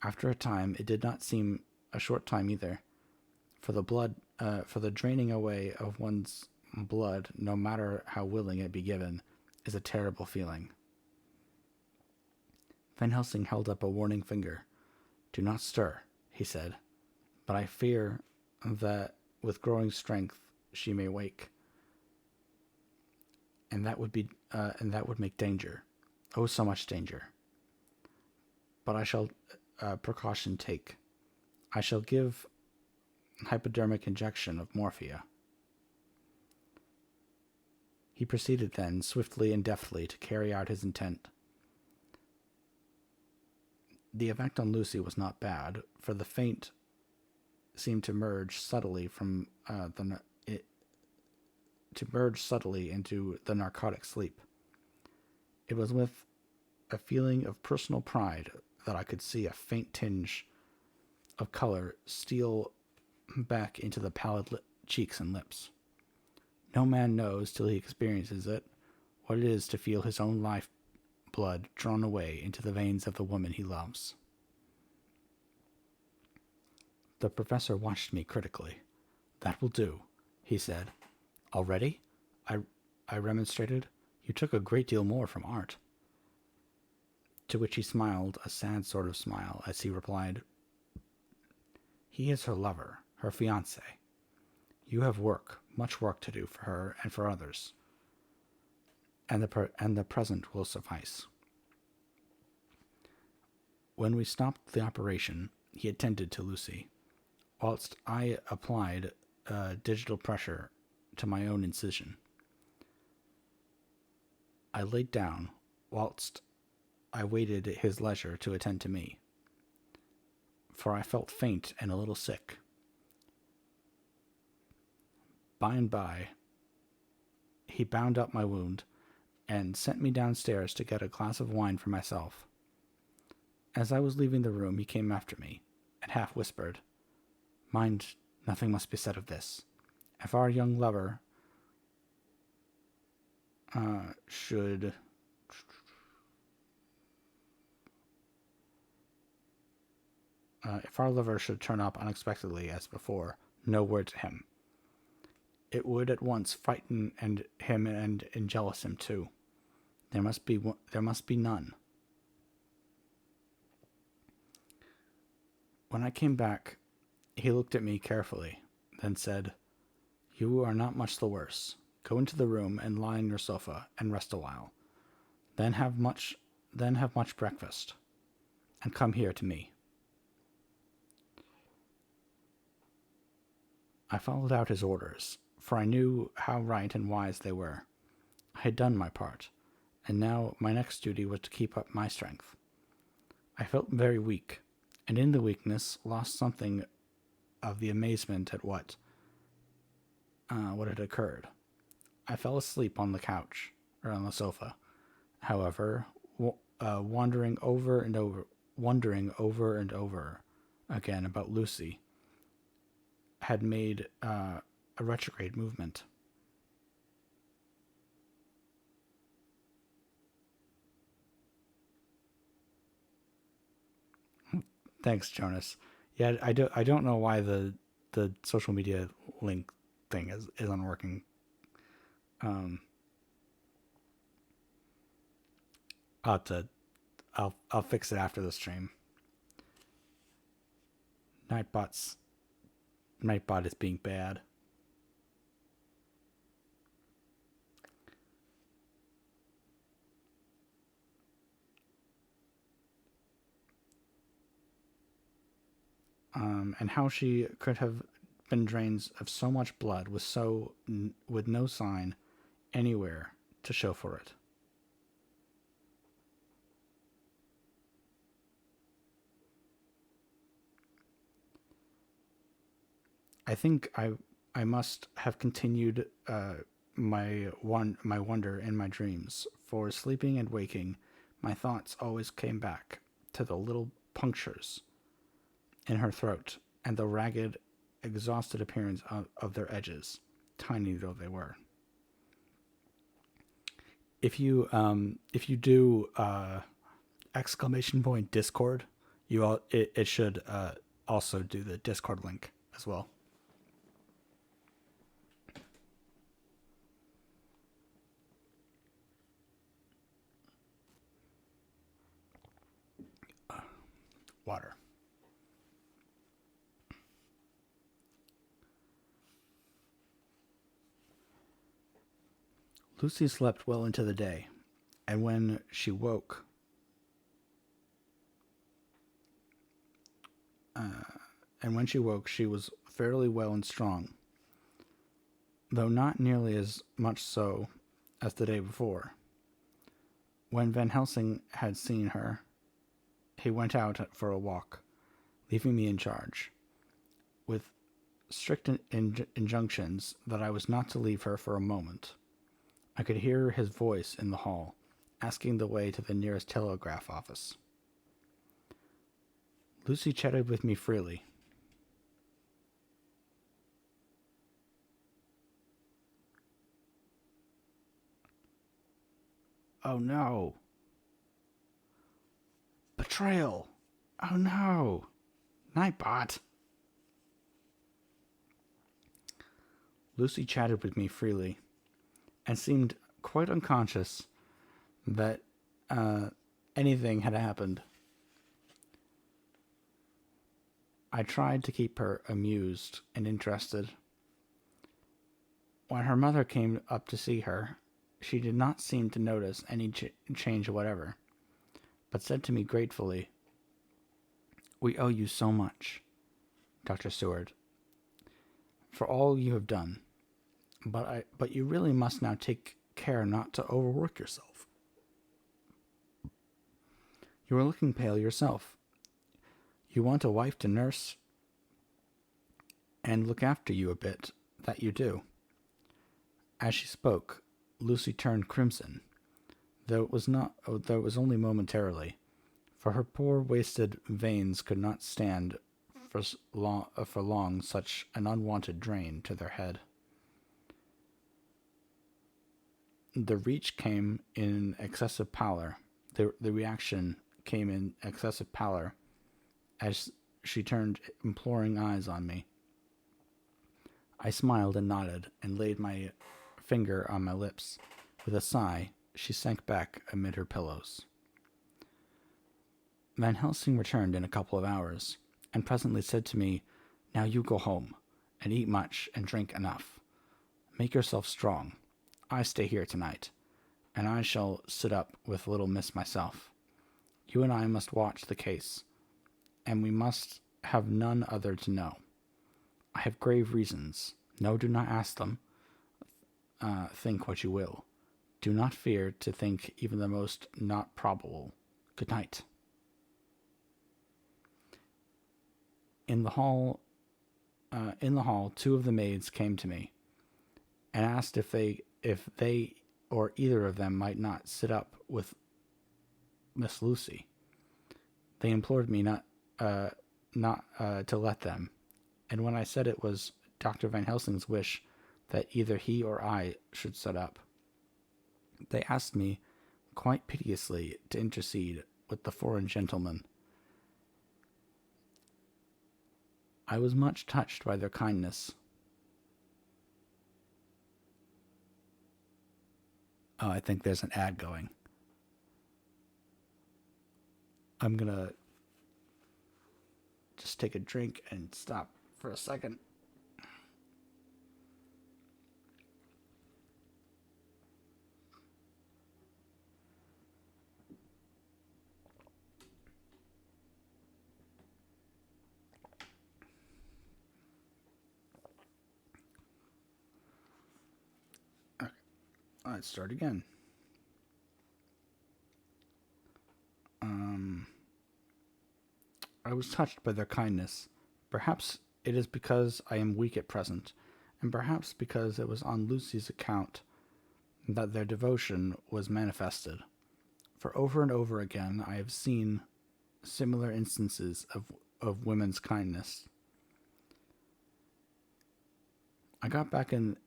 After a time, it did not seem a short time either, for the draining away of one's blood, no matter how willing it be given, is a terrible feeling. Van Helsing held up a warning finger. "Do not stir," he said, "but I fear that with growing strength she may wake, and that would make danger. Oh, so much danger. But I shall precaution take. I shall give hypodermic injection of morphia." He proceeded then, swiftly and deftly, to carry out his intent. The effect on Lucy was not bad, for the faint seemed to merge subtly into the narcotic sleep. It was with a feeling of personal pride that I could see a faint tinge of color steal back into the pallid cheeks and lips. No man knows till he experiences it what it is to feel his own life blood drawn away into the veins of the woman he loves. The professor watched me critically. "That will do," he said. "Already?" I remonstrated. "You took a great deal more from art." To which he smiled a sad sort of smile as he replied, "He is her lover, her fiancé. You have much work to do for her and for others, and the present will suffice." When we stopped the operation, he attended to Lucy, whilst I applied digital pressure to my own incision. I laid down, whilst I waited his leisure to attend to me, for I felt faint and a little sick. By and by, he bound up my wound and sent me downstairs to get a glass of wine for myself. As I was leaving the room, he came after me and half whispered, "Mind, nothing must be said of this. If our young lover should turn up unexpectedly as before, no word to him. It would at once frighten him and jealous him too. There must be none." When I came back, he looked at me carefully, then said, "You are not much the worse. Go into the room and lie on your sofa and rest a while. Then have much breakfast, and come here to me." I followed out his orders, for I knew how right and wise they were. I had done my part, and now my next duty was to keep up my strength. I felt very weak, and in the weakness lost something of the amazement at what had occurred. I fell asleep on the couch, or on the sofa, however, wondering over and over again about Lucy, had made a retrograde movement. Thanks, Jonas. Yeah, I don't know why the social media link thing isn't working. I'll fix it after the stream. Nightbot is being bad. And how she could have been drained of so much blood with no sign anywhere to show for it. I think I must have continued my wonder in my dreams, for sleeping and waking, my thoughts always came back to the little punctures in her throat and the ragged, exhausted appearance of their edges, tiny though they were. If you do !Discord, it should also do the Discord link as well. Water. Lucy slept well into the day, and when she woke, she was fairly well and strong, though not nearly as much so as the day before. When Van Helsing had seen her, he went out for a walk, leaving me in charge, with strict injunctions that I was not to leave her for a moment. I could hear his voice in the hall, asking the way to the nearest telegraph office. Lucy chatted with me freely. Oh no. Betrayal. Oh no. Nightbot. Lucy chatted with me freely and seemed quite unconscious that anything had happened. I tried to keep her amused and interested. When her mother came up to see her, she did not seem to notice any change whatever, but said to me gratefully, "We owe you so much, Dr. Seward, for all you have done. But you really must now take care not to overwork yourself. You are looking pale yourself. You want a wife to nurse and look after you a bit, that you do." As she spoke, Lucy turned crimson, though it was only momentarily, for her poor wasted veins could not stand for long such an unwanted drain to their head. The reach came in excessive pallor. The reaction came in excessive pallor as she turned imploring eyes on me. I smiled and nodded and laid my finger on my lips. With a sigh, she sank back amid her pillows. Van Helsing returned in a couple of hours, and presently said to me, "Now you go home, and eat much and drink enough. Make yourself strong. I stay here tonight, and I shall sit up with little miss myself. You and I must watch the case, and we must have none other to know. I have grave reasons. No, do not ask them. Think what you will. Do not fear to think even the most not probable. Good night." In the hall, two of the maids came to me and asked if they or either of them might not sit up with Miss Lucy. They implored me not to let them, and when I said it was Dr. Van Helsing's wish that either he or I should sit up, they asked me quite piteously to intercede with the foreign gentleman. I was much touched by their kindness. Oh, I think there's an ad going. I'm gonna just take a drink and stop for a second. Okay, let's start again. I was touched by their kindness. Perhaps it is because I am weak at present, and perhaps because it was on Lucy's account that their devotion was manifested. For over and over again I have seen similar instances of women's kindness. I got back in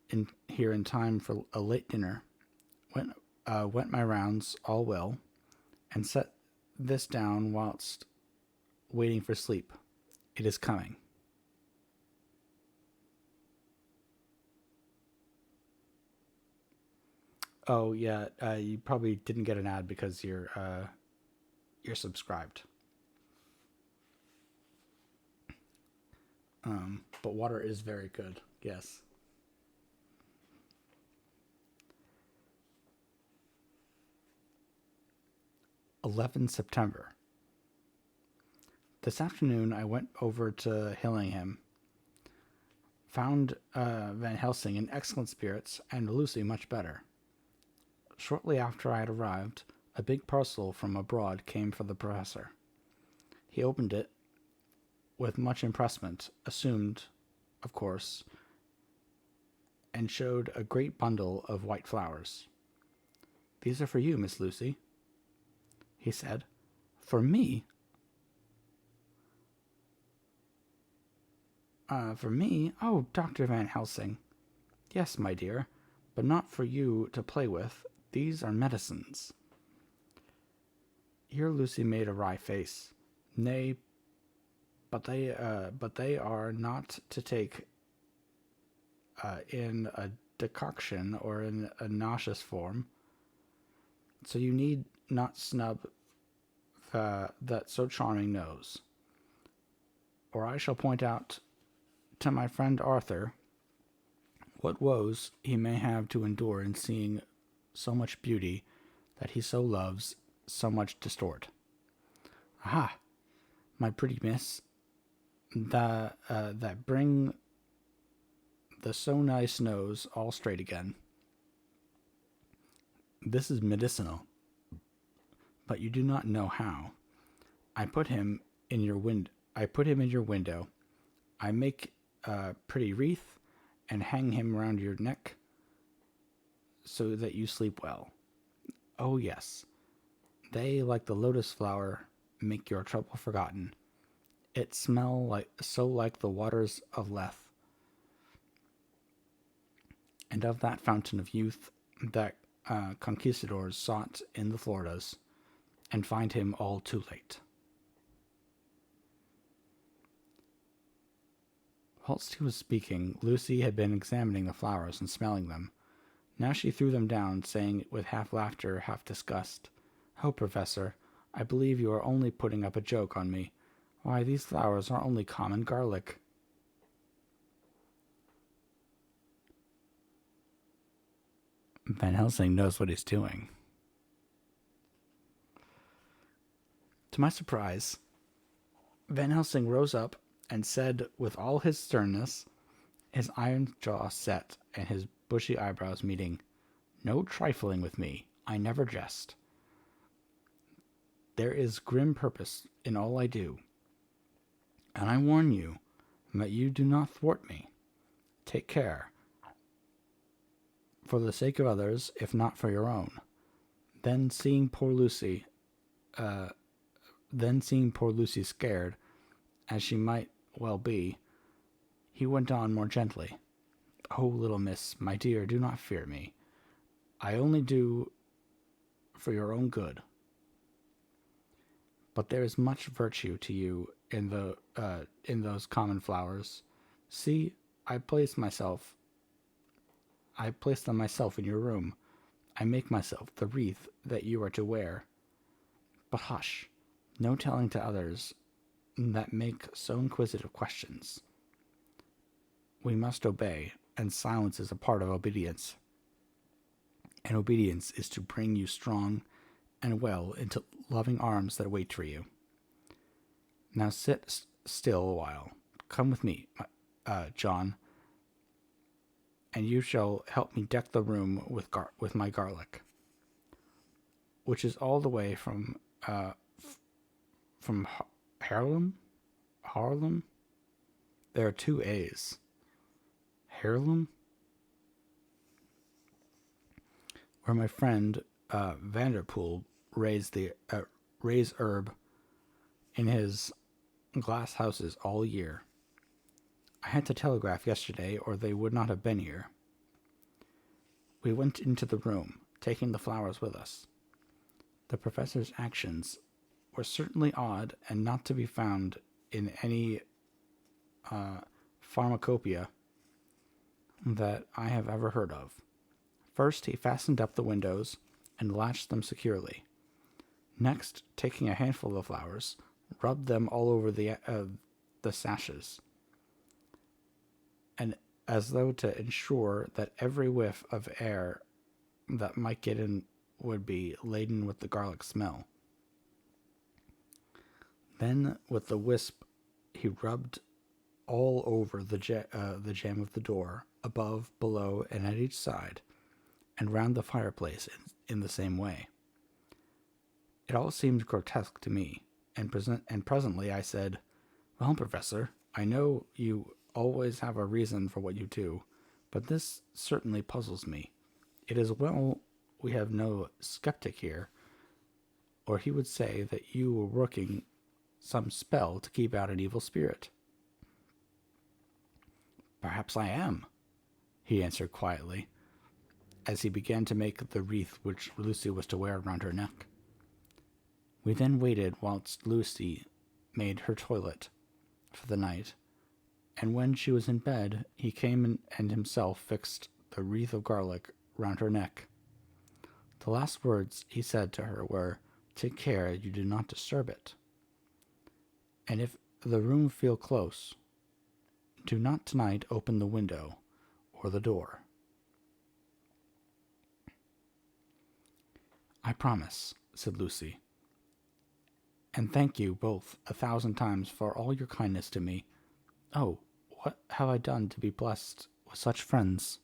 here in time for a late dinner, went my rounds all well, and set this down whilst waiting for sleep. It is coming. Oh yeah, you probably didn't get an ad because you're subscribed. But water is very good. Yes. 11 September. This afternoon I went over to Hillingham, found Van Helsing in excellent spirits and Lucy much better. Shortly after I had arrived, a big parcel from abroad came for the professor. He opened it with much impressment, assumed, of course, and showed a great bundle of white flowers. "These are for you, Miss Lucy," he said. "For me?" For me? Oh, Dr. Van Helsing. Yes, my dear, but not for you to play with. These are medicines. Here Lucy made a wry face. Nay, but they are not to take in a decoction or in a nauseous form. So you need not snub that so charming nose. Or I shall point out to my friend Arthur what woes he may have to endure in seeing so much beauty that he so loves so much distort. Aha, my pretty miss, that bring the so nice nose all straight again. This is medicinal, but you do not know how. I put him in your window. I make a pretty wreath and hang him round your neck so that you sleep well. Oh yes, they, like the lotus flower, make your trouble forgotten. It smell like the waters of Lethe, and of that fountain of youth that conquistadors sought in the Floridas, and find him all too late. Whilst he was speaking, Lucy had been examining the flowers and smelling them. Now she threw them down, saying with half laughter, half disgust, "Oh, Professor, I believe you are only putting up a joke on me. Why, these flowers are only common garlic." Van Helsing knows what he's doing. To my surprise, Van Helsing rose up and said with all his sternness, his iron jaw set and his bushy eyebrows meeting, "No trifling with me. I never jest. There is grim purpose in all I do, and I warn you that you do not thwart me. Take care, for the sake of others, if not for your own." Then seeing poor Lucy scared, as she might well be, he went on more gently. "Oh, little miss, my dear, do not fear me. I only do for your own good. But there is much virtue to you in those common flowers. See, I place them myself in your room. I make myself the wreath that you are to wear. But hush, no telling to others that make so inquisitive questions. We must obey, and silence is a part of obedience. And obedience is to bring you strong and well into loving arms that wait for you. Now sit still a while. Come with me, John, and you shall help me deck the room with my garlic, which is all the way from Harlem. Harlem. There are two A's. Harlem, where my friend Vanderpool raised herb in his glass houses all year. I had to telegraph yesterday, or they would not have been here. We went into the room, taking the flowers with us. The professor's actions were certainly odd, and not to be found in any pharmacopoeia that I have ever heard of. First, he fastened up the windows and latched them securely. Next, taking a handful of the flowers, rubbed them all over the sashes, and as though to ensure that every whiff of air that might get in would be laden with the garlic smell. Then, with the wisp, he rubbed all over the jamb of the door, above, below, and at each side, and round the fireplace in the same way. It all seemed grotesque to me, and presently I said, "Well, Professor, I know you always have a reason for what you do, but this certainly puzzles me. It is well we have no skeptic here, or he would say that you were working some spell to keep out an evil spirit." "Perhaps I am," he answered quietly, as he began to make the wreath which Lucy was to wear around her neck. We then waited whilst Lucy made her toilet for the night, and when she was in bed, he came and himself fixed the wreath of garlic round her neck. The last words he said to her were, "Take care you do not disturb it. And if the room feel close, do not tonight open the window or the door." "I promise," said Lucy. "And thank you both 1,000 times for all your kindness to me. Oh, what have I done to be blessed with such friends?"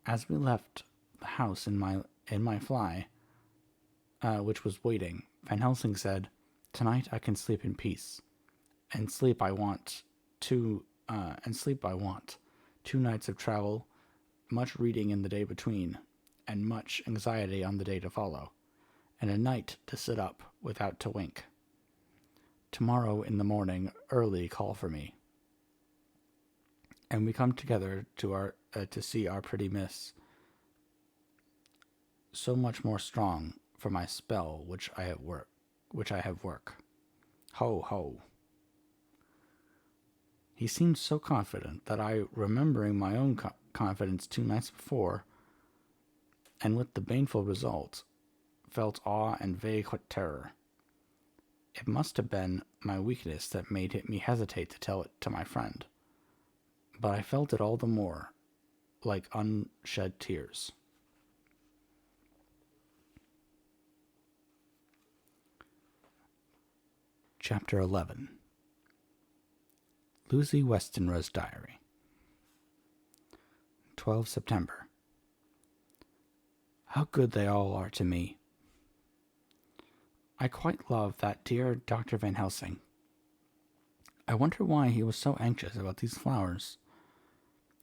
As we left the house in my fly, which was waiting, Van Helsing said, "Tonight I can sleep in peace, and sleep I want. 2 nights of travel, much reading in the day between, and much anxiety on the day to follow, and a night to sit up without to wink. Tomorrow in the morning early call for me, and we come together to see our pretty miss, so much more strong for my spell which I have work. Ho, ho." He seemed so confident that I, remembering my own confidence 2 nights before, and with the baneful result, felt awe and vague terror. It must have been my weakness that made me hesitate to tell it to my friend, but I felt it all the more, like unshed tears. Chapter 11. Lucy Westenra's Diary. 12 September. How good they all are to me. I quite love that dear Dr. Van Helsing. I wonder why he was so anxious about these flowers.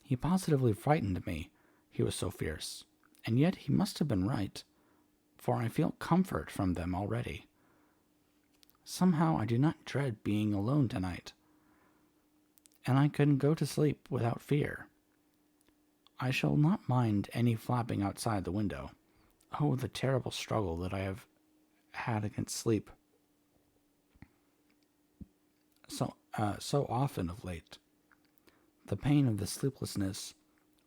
He positively frightened me, he was so fierce, and yet he must have been right, for I feel comfort from them already. Somehow I do not dread being alone tonight, and I can go to sleep without fear. I shall not mind any flapping outside the window. Oh, the terrible struggle that I have had against sleep so often of late. The pain of the sleeplessness,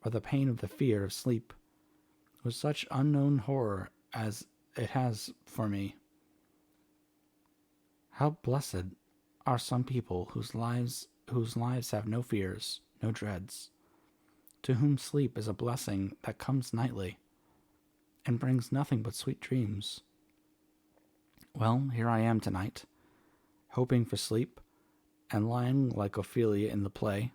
or the pain of the fear of sleep, with such unknown horror as it has for me. How blessed are some people whose lives have no fears, no dreads, to whom sleep is a blessing that comes nightly, and brings nothing but sweet dreams. Well, here I am tonight, hoping for sleep, and lying like Ophelia in the play.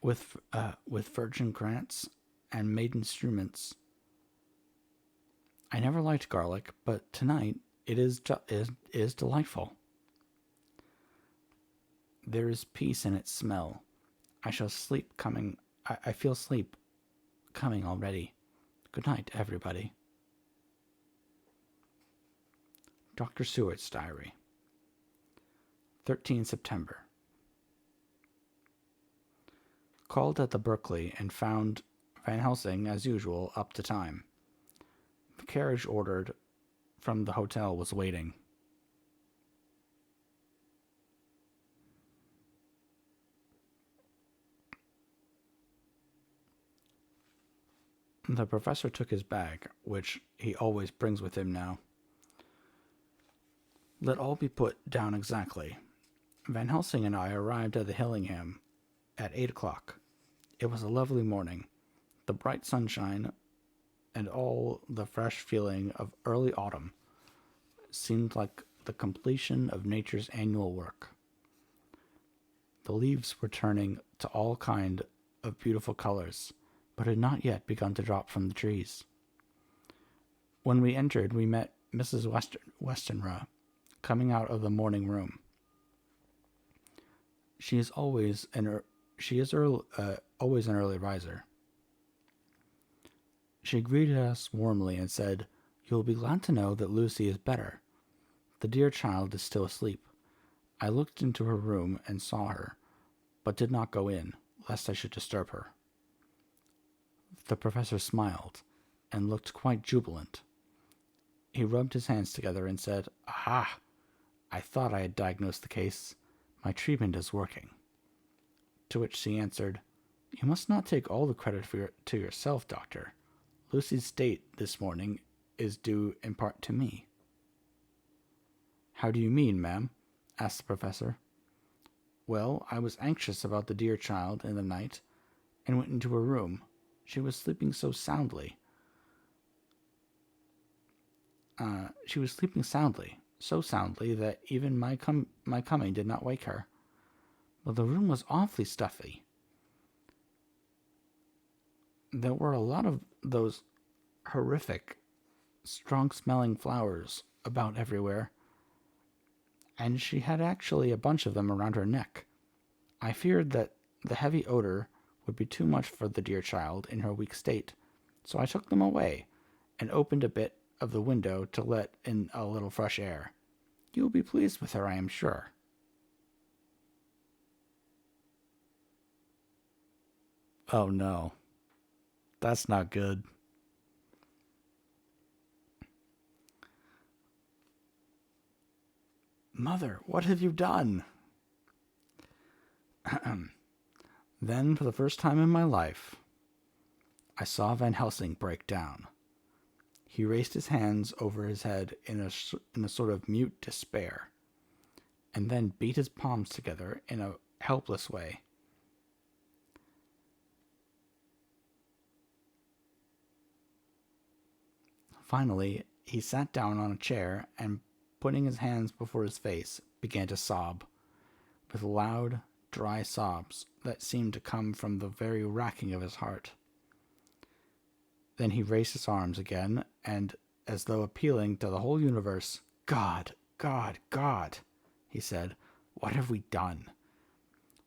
With virgin grants and maiden instruments. I never liked garlic, but tonight it is delightful. There is peace in its smell. I feel sleep coming already. Good night, everybody. Dr. Seward's Diary. 13 September. Called at the Berkeley and found Van Helsing, as usual, up to time. The carriage ordered from the hotel was waiting. The professor took his bag, which he always brings with him now. Let all be put down exactly. Van Helsing and I arrived at the Hillingham at 8 o'clock. It was a lovely morning, the bright sunshine and all the fresh feeling of early autumn seemed like the completion of nature's annual work. The leaves were turning to all kind of beautiful colors, but had not yet begun to drop from the trees. When we entered, we met Mrs. Westenra coming out of the morning room. She is always an early riser. She greeted us warmly and said, "You will be glad to know that Lucy is better. The dear child is still asleep. I looked into her room and saw her, but did not go in, lest I should disturb her." The professor smiled and looked quite jubilant. He rubbed his hands together and said, "Aha! I thought I had diagnosed the case. My treatment is working." To which she answered, "You must not take all the credit to yourself, doctor. Lucy's state this morning is due in part to me." "How do you mean, ma'am?" asked the professor. "Well, I was anxious about the dear child in the night, and went into her room. She was sleeping so soundly. So soundly that even my coming did not wake her. But the room was awfully stuffy. There were a lot of those horrific, strong-smelling flowers about everywhere, and she had actually a bunch of them around her neck. I feared that the heavy odor would be too much for the dear child in her weak state, so I took them away and opened a bit of the window to let in a little fresh air. You will be pleased with her, I am sure." "Oh no, that's not good." "Mother, what have you done?" Then, for the first time in my life, I saw Van Helsing break down. He raised his hands over his head in a sort of mute despair, and then beat his palms together in a helpless way. Finally, he sat down on a chair and, putting his hands before his face, began to sob, with loud, dry sobs that seemed to come from the very racking of his heart. Then he raised his arms again, and, as though appealing to the whole universe, "God, God, God," he said, "what have we done?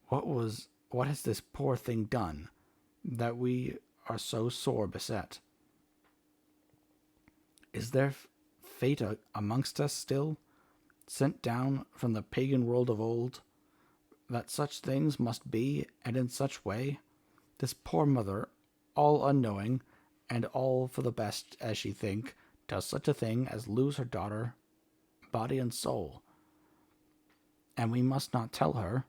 What has this poor thing done, that we are so sore beset? Is there fate amongst us still, sent down from the pagan world of old, that such things must be, and in such way? This poor mother, all unknowing, and all for the best as she think, does such a thing as lose her daughter, body and soul. And we must not tell her.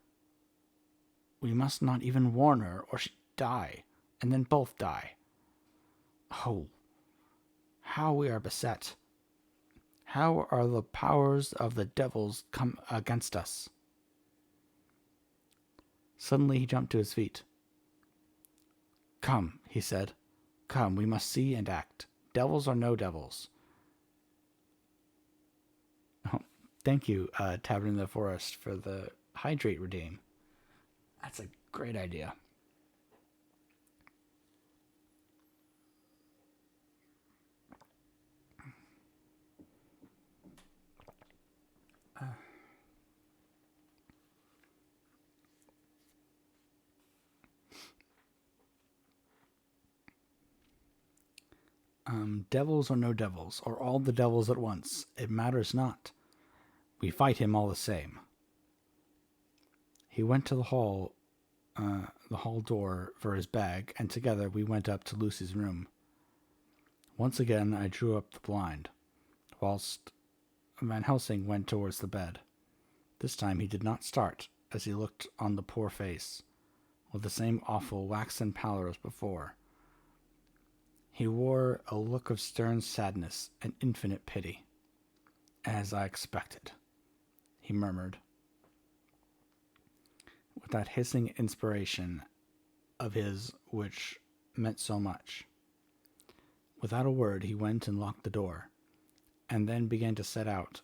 We must not even warn her, or she'd die, and then both die. Oh, how we are beset! How are the powers of the devils come against us?" Suddenly he jumped to his feet. "Come," he said. "Come, we must see and act. Devils or no devils." Oh, thank you, Tavern in the Forest, for the Hydrate Redeem. That's a great idea. Devils or no devils, or all the devils at once, it matters not. We fight him all the same. He went to the hall door for his bag, and together we went up to Lucy's room. Once again I drew up the blind, whilst Van Helsing went towards the bed. This time he did not start as he looked on the poor face, with the same awful waxen pallor as before. He wore a look of stern sadness and infinite pity. "As I expected," he murmured, with that hissing inspiration of his which meant so much. Without a word he went and locked the door, and then began to set out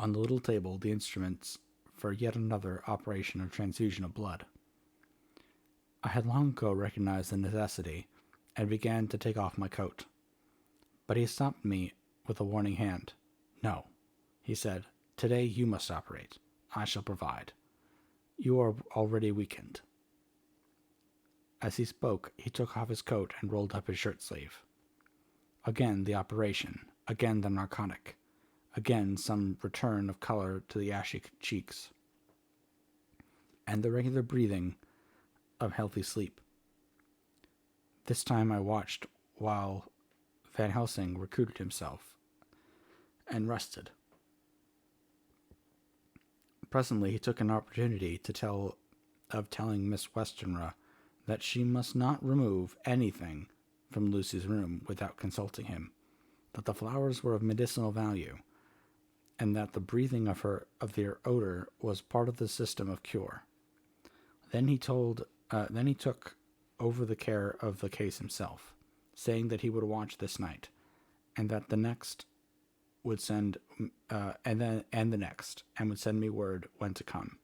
On the little table, the instruments for yet another operation of transfusion of blood. I had long ago recognized the necessity and began to take off my coat. But he stopped me with a warning hand. "No," he said. "Today you must operate. I shall provide. You are already weakened." As he spoke, he took off his coat and rolled up his shirt sleeve. Again the operation, again the narcotic, again some return of color to the ashy cheeks, and the regular breathing of healthy sleep. This time I watched while Van Helsing recruited himself and rested. Presently he took an opportunity telling Miss Westenra that she must not remove anything from Lucy's room without consulting him, that the flowers were of medicinal value, and that the breathing of their odor was part of the system of cure. Then he took over the care of the case himself, saying that he would watch this night, and that the next would send the next, and would send me word when to come.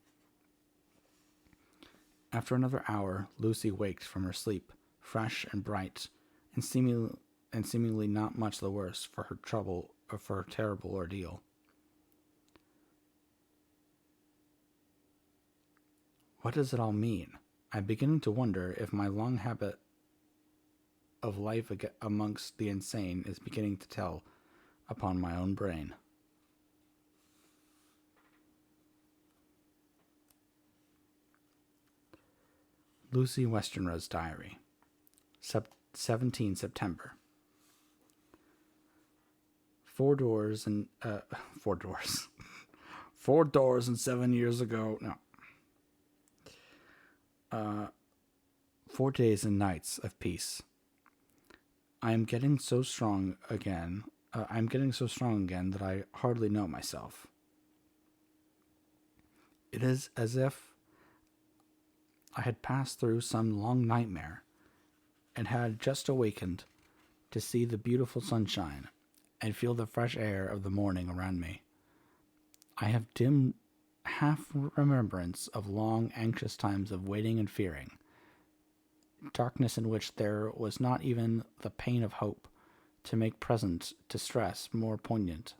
After another hour, Lucy waked from her sleep, fresh and bright, and seemingly not much the worse for her terrible ordeal. What does it all mean? I'm beginning to wonder if my long habit of life amongst the insane is beginning to tell upon my own brain. Lucy Westenra's diary. 17 September. 4 doors and 7 years ago. No. 4 days and nights of peace. I am getting so strong again that I hardly know myself. It is as if I had passed through some long nightmare and had just awakened to see the beautiful sunshine and feel the fresh air of the morning around me. I have dim half remembrance of long, anxious times of waiting and fearing, darkness in which there was not even the pain of hope to make present distress more poignant,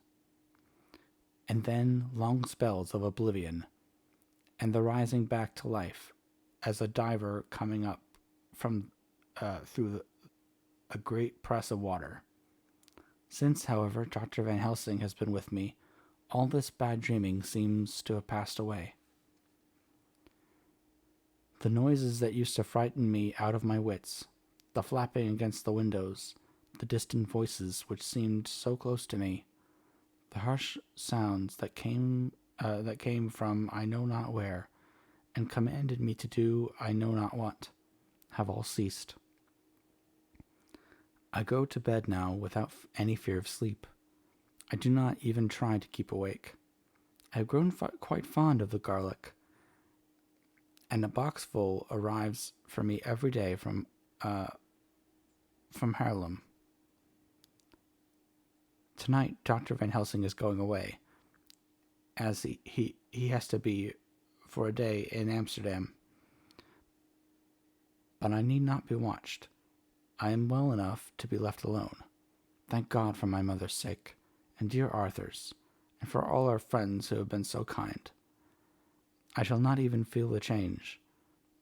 and then long spells of oblivion, and the rising back to life as a diver coming up from through a great press of water. Since, however, Dr. Van Helsing has been with me, all this bad dreaming seems to have passed away. The noises that used to frighten me out of my wits, the flapping against the windows, the distant voices which seemed so close to me, the harsh sounds that came from I know not where, and commanded me to do I know not what, have all ceased. I go to bed now without any fear of sleep. I do not even try to keep awake. I have grown quite fond of the garlic, and a boxful arrives for me every day from Haarlem. Tonight, Dr. Van Helsing is going away, as he has to be for a day in Amsterdam. But I need not be watched. I am well enough to be left alone. Thank God for my mother's sake, and dear Arthur's, and for all our friends who have been so kind. I shall not even feel the change,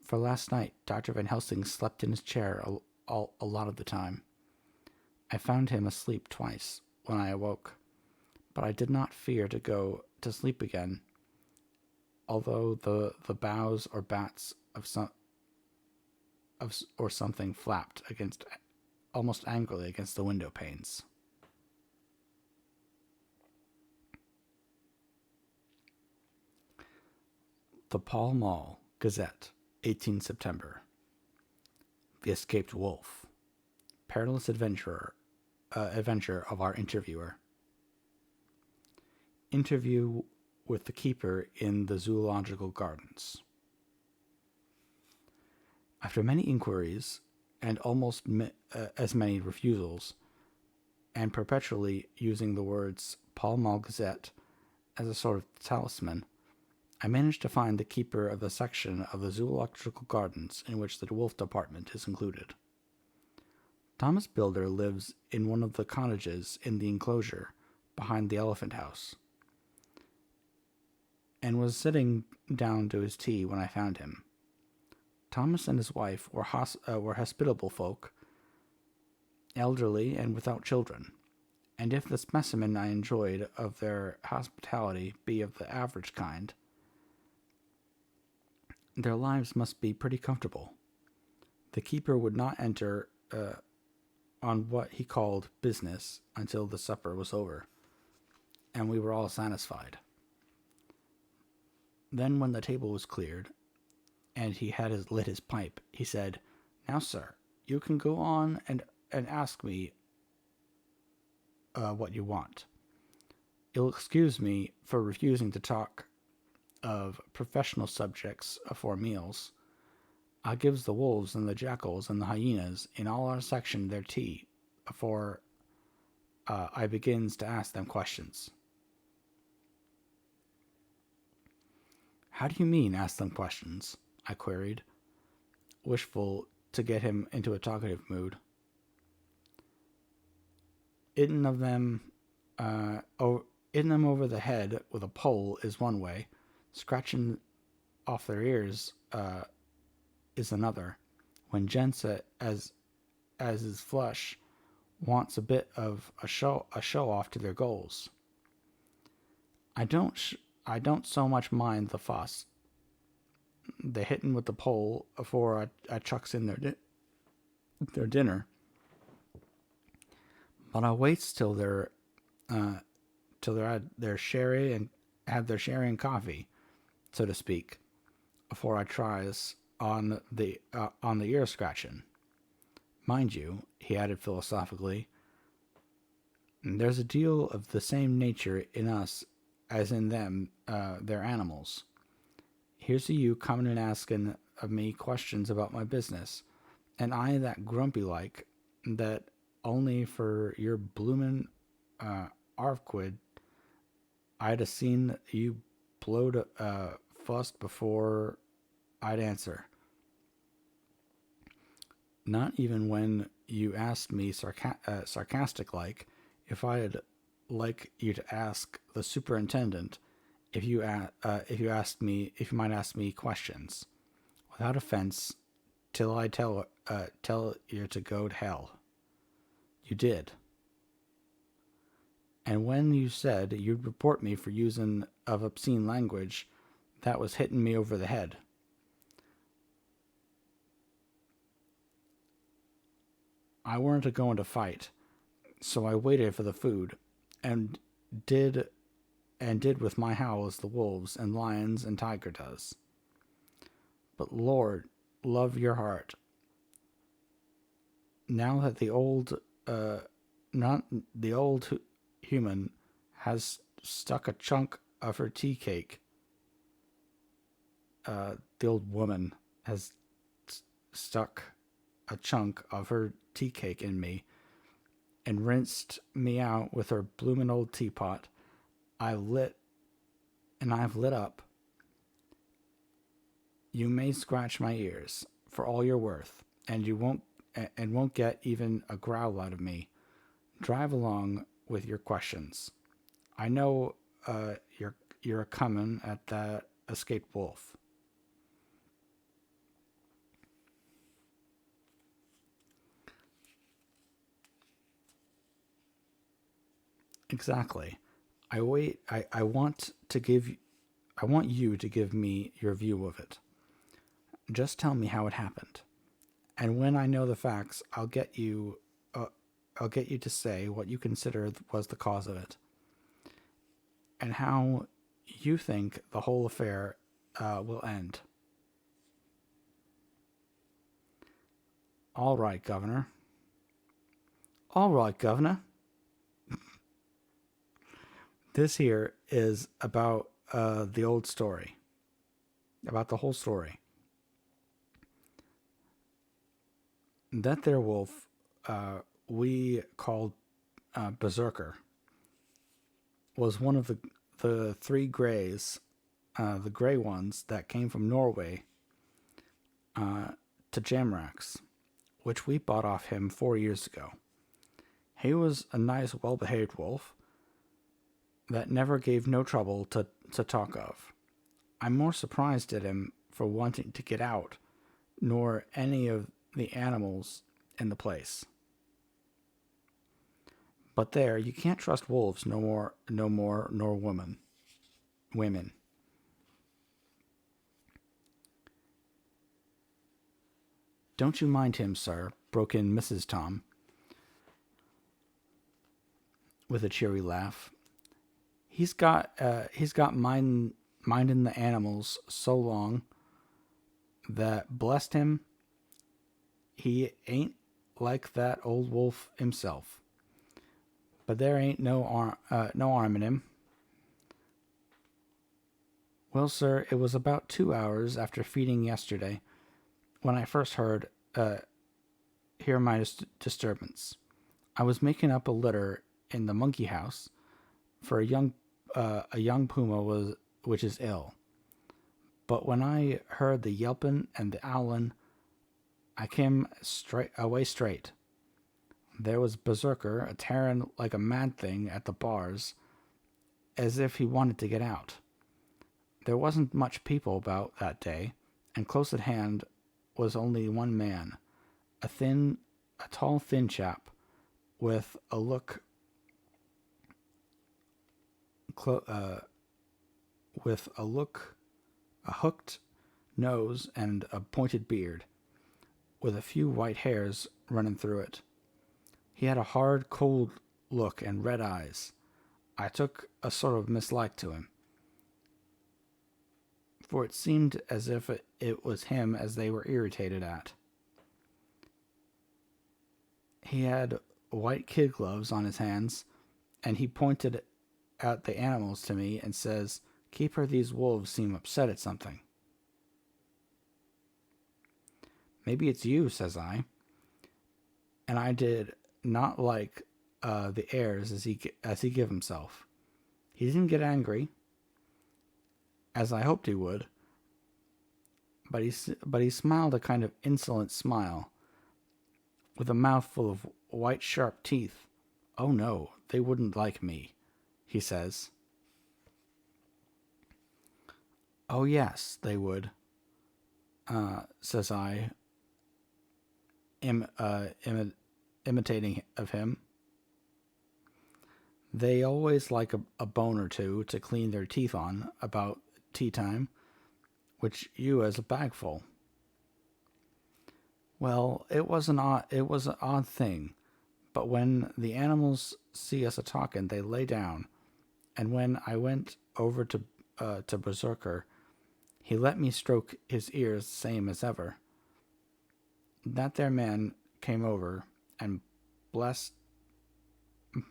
for last night Dr. Van Helsing slept in his chair a lot of the time. I found him asleep twice when I awoke, but I did not fear to go to sleep again, although the boughs or bats or something flapped almost angrily against the window panes. The Pall Mall Gazette, 18 September. The Escaped Wolf. Perilous adventure of our interviewer. Interview with the keeper in the zoological gardens. After many inquiries and almost as many refusals, and perpetually using the words Pall Mall Gazette as a sort of talisman, I managed to find the keeper of the section of the zoological gardens in which the wolf department is included. Thomas Builder lives in one of the cottages in the enclosure behind the elephant house, and was sitting down to his tea when I found him. Thomas and his wife were hospitable folk, elderly and without children, and if the specimen I enjoyed of their hospitality be of the average kind, their lives must be pretty comfortable. The keeper would not enter on what he called business until the supper was over, and we were all satisfied. Then when the table was cleared, and he had lit his pipe, he said, "Now, sir, you can go on and ask me what you want. You'll excuse me for refusing to talk of professional subjects afore meals. I gives the wolves and the jackals and the hyenas in all our section their tea afore I begins to ask them questions." "How do you mean, ask them questions?" I queried, wishful to get him into a talkative mood. Hitting them over the head with a pole is one way. Scratching off their ears is another. When gents as is flush wants a bit of a show off to their goals. I don't so much mind the fuss, the hitting with the pole afore I chucks in their dinner, but I waits till they're had their sherry and coffee, so to speak, afore I tries on the ear scratching. Mind you," he added philosophically, "there's a deal of the same nature in us as in them, their animals. Here's you coming and asking of me questions about my business, and I that grumpy like that only for your bloomin' arfquid I'd a seen you blowed fuss before I'd answer. Not even when you asked me sarcastic like if I'd like you to ask the superintendent if you might ask me questions without offense till I tell you to go to hell. You did. And when you said you'd report me for using of obscene language, that was hitting me over the head. I weren't a-going to fight, so I waited for the food, and did with my howl as the wolves and lions and tiger does. But Lord, love your heart. Now that the old human has stuck a chunk of her tea cake, the old woman has stuck a chunk of her tea cake in me and rinsed me out with her bloomin' old teapot. I've lit up. You may scratch my ears for all you're worth, and you won't get even a growl out of me. Drive along with your questions. I know you're a comin' at that escaped wolf." "Exactly. I want you to give me your view of it. Just tell me how it happened, and when I know the facts, I'll get you to say what you consider was the cause of it, and how you think the whole affair will end." All right, Governor. All right, Governor. This here is about the old story, about the whole story. That there wolf we called Berserker was one of the three greys, the gray ones that came from Norway, to Jamrax, which we bought off him 4 years ago. He was a nice, well-behaved wolf that never gave no trouble to talk of. I'm more surprised at him for wanting to get out, nor any of the animals in the place. But there, you can't trust wolves no more, nor women. Don't you mind him, sir, broke in Mrs. Tom, with a cheery laugh. He's got minding the animals so long that, blessed him, he ain't like that old wolf himself. But there ain't no arm in him. Well, sir, it was about 2 hours after feeding yesterday when I first hear my disturbance. I was making up a litter in the monkey house for a young puma which is ill. But when I heard the yelping and the owling, I came straight. There was Berserker a tearing like a mad thing at the bars, as if he wanted to get out. There wasn't much people about that day, and close at hand was only one man, a tall, thin chap, with a hooked nose and a pointed beard, with a few white hairs running through it. He had a hard, cold look and red eyes. I took a sort of mislike to him, for it seemed as if it was him as they were irritated at. He had white kid gloves on his hands, and he pointed out the animals to me and says, "Keeper, these wolves seem upset at something." "Maybe it's you," says I. And I did not like the airs as he give himself. He didn't get angry, as I hoped he would, but he smiled a kind of insolent smile, with a mouth full of white sharp teeth. "Oh no, they wouldn't like me," he says. "Oh yes, they would," says I, imitating of him. "They always like a bone or two to clean their teeth on about tea time, which you has a bagful." Well, it was an odd thing, but when the animals see us a-talking, they lay down, and when I went over to Berserker, he let me stroke his ears same as ever. That there man came over, and blessed,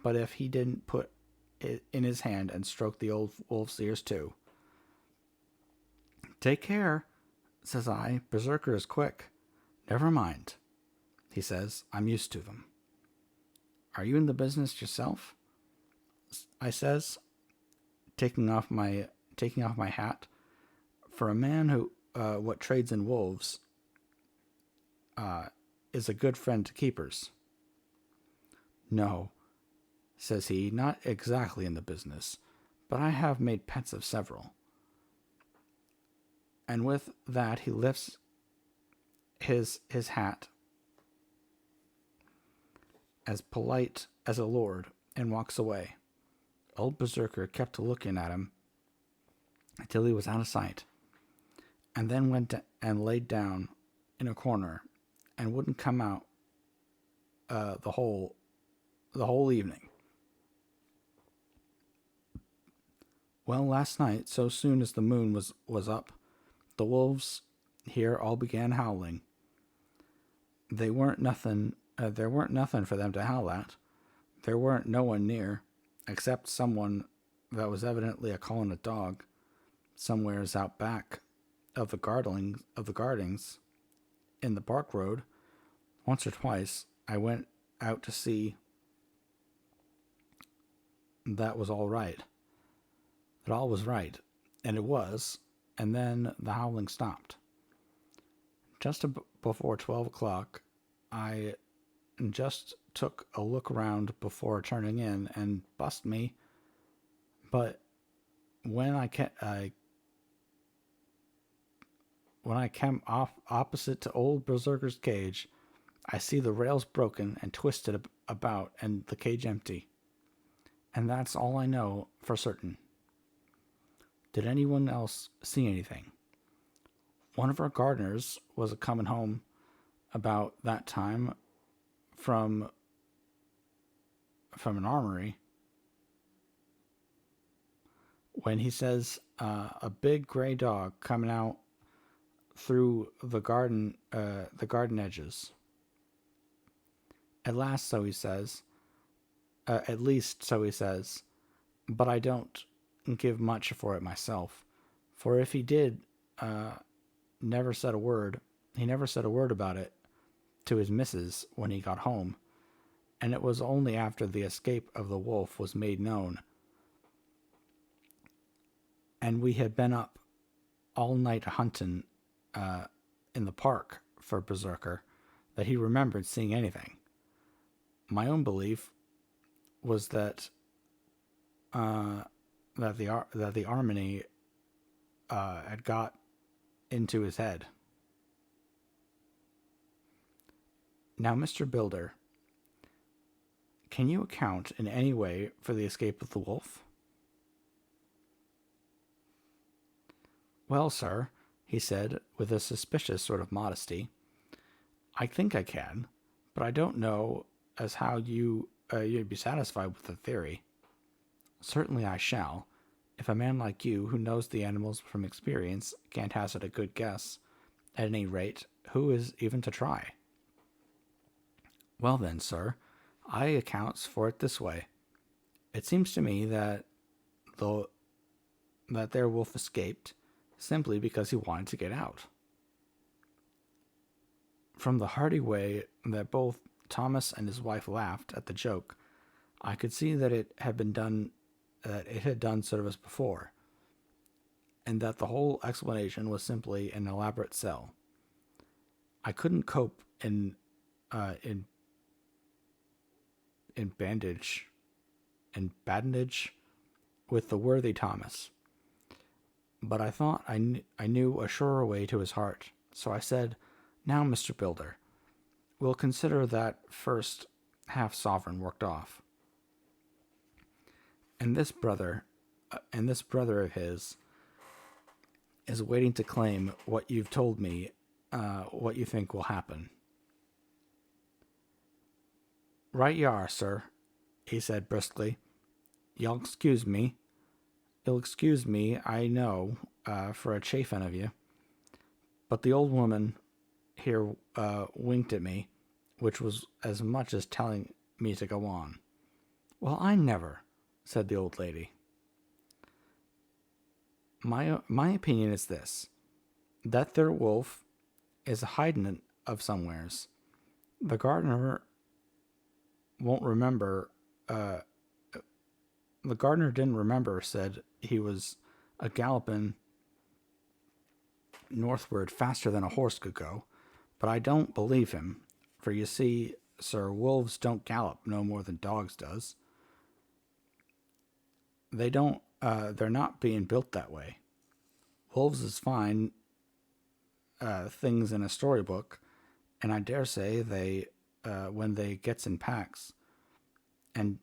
but if he didn't put it in his hand and stroke the old wolf's ears too. "Take care," says I. "Berserker is quick." "Never mind," he says. "I'm used to them." "Are you in the business yourself?" I says, taking off my hat. For a man who what trades in wolves is a good friend to keepers. "No," says he, "not exactly in the business, but I have made pets of several." And with that he lifts his hat, as polite as a lord, and walks away. Old Berserker kept looking at him until he was out of sight, and then went and laid down in a corner, and wouldn't come out the whole evening. Well, last night, so soon as the moon was up, the wolves here all began howling. There weren't nothing for them to howl at. There weren't no one near, except someone that was evidently a calling a dog, somewheres out back of the gardings in the park road. Once or twice I went out to see that was all right. that all was right, and it was, and then the howling stopped. Just before 12 o'clock, I just took a look around before turning in, and bust me, but when I came off opposite to old Berserker's cage, I see the rails broken and twisted about and the cage empty. And that's all I know for certain. Did anyone else see anything? One of our gardeners was a coming home about that time from an armory when he says a big gray dog coming out through the garden edges. At last, so he says. At least, so he says. But I don't give much for it myself. For if he did, never said a word. He never said a word about it to his missus when he got home. And it was only after the escape of the wolf was made known, and we had been up all night hunting in the park for Berserker, that he remembered seeing anything. My own belief was that the harmony had got into his head. Now, Mr. Builder, can you account in any way for the escape of the wolf? Well, sir, he said with a suspicious sort of modesty, I think I can, but I don't know as how you'd be satisfied with the theory. Certainly I shall, if a man like you, who knows the animals from experience, can't hazard a good guess. At any rate, who is even to try? Well then, sir, I accounts for it this way. It seems to me that their wolf escaped simply because he wanted to get out. From the hearty way that both Thomas and his wife laughed at the joke, I could see that it had done service before, and that the whole explanation was simply an elaborate sell. I couldn't cope in badinage with the worthy Thomas, but I thought I knew a surer way to his heart, so I said, Now, Mr. Builder, we'll consider that first half sovereign worked off. And this brother of his is waiting to claim what you've told me, what you think will happen. Right you are, sir, he said briskly. You'll excuse me, I know, for a chaffing of you. But the old woman here winked at me, which was as much as telling me to go on. Well, I never, said the old lady. My opinion is this, that their wolf is a hiding of somewheres. The gardener won't remember, the gardener didn't remember, said he was a galloping northward faster than a horse could go, but I don't believe him, for you see, sir, wolves don't gallop no more than dogs does. They're not being built that way. Wolves is fine things in a storybook, and I dare say they, when they gets in packs and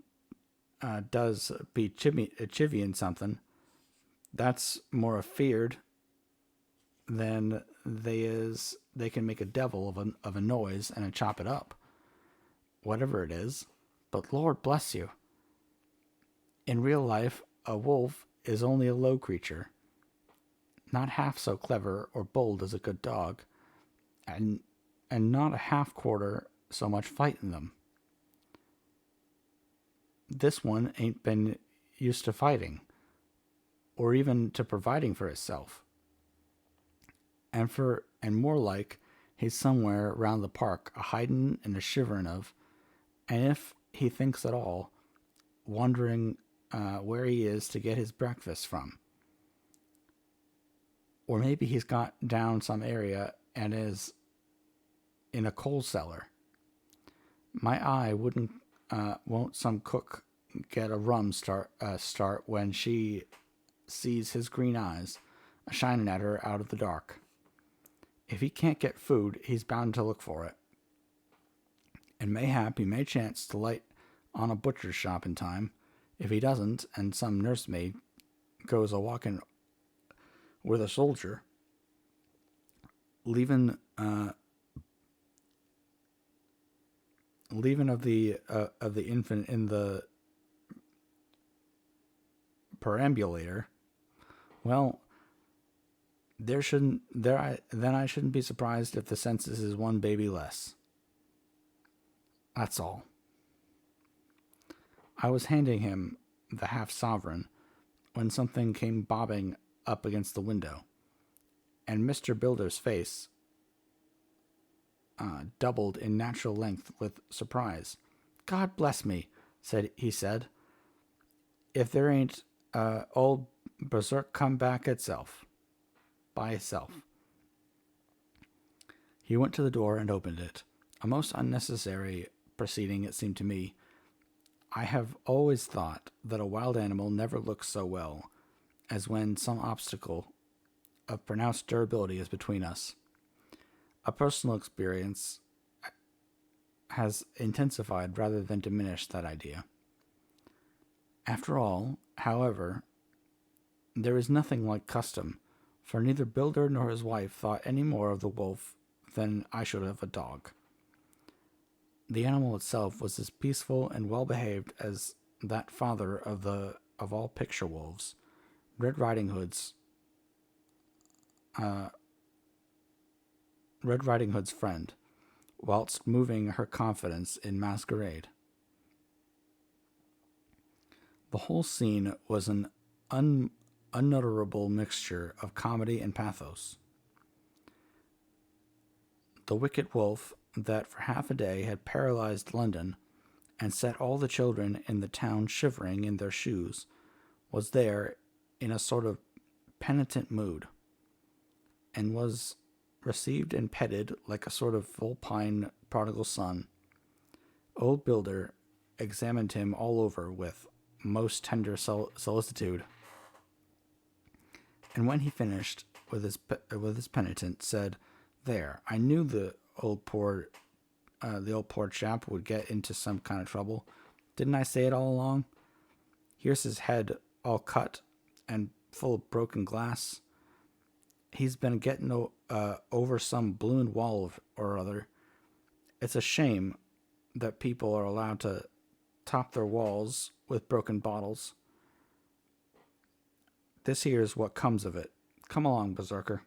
does be chivvying something, that's more afeared than they can make a devil of a noise and chop it up, whatever it is. But Lord bless you, in real life, a wolf is only a low creature, not half so clever or bold as a good dog, and not a half quarter so much fighting them. This one ain't been used to fighting, or even to providing for itself. And more like he's somewhere round the park, a hiding and a shivering of, and if he thinks at all, wandering where he is to get his breakfast from. Or maybe he's got down some area and is in a coal cellar. My eye won't some cook get a rum start when she sees his green eyes shining at her out of the dark. If he can't get food, he's bound to look for it. And mayhap he may chance to light on a butcher's shop in time. If he doesn't, and some nursemaid goes a walking with a soldier, leaving of the infant in the perambulator, well, I shouldn't be surprised if the census is one baby less. That's all. I was handing him the half-sovereign when something came bobbing up against the window, and Mr. Builder's face doubled in natural length with surprise. "God bless me," he said. "If there ain't old Berserk come back by itself." He went to the door and opened it. A most unnecessary proceeding, it seemed to me. I have always thought that a wild animal never looks so well as when some obstacle of pronounced durability is between us. A personal experience has intensified rather than diminished that idea. After all, however, there is nothing like custom, for neither Builder nor his wife thought any more of the wolf than I should of a dog. The animal itself was as peaceful and well-behaved as that father of all picture wolves, Red Riding Hood's friend, whilst moving her confidence in masquerade. The whole scene was an unutterable mixture of comedy and pathos. The wicked wolf that for half a day had paralyzed London and set all the children in the town shivering in their shoes was there in a sort of penitent mood, and was received and petted like a sort of vulpine prodigal son. Old Builder examined him all over with most tender solicitude, and when he finished with his penitent, said, "There, I knew the old poor chap would get into some kind of trouble. Didn't I say it all along? Here's his head all cut and full of broken glass. He's been getting over some balloon wall or other. It's a shame that people are allowed to top their walls with broken bottles. This here's what comes of it. Come along, Berserker."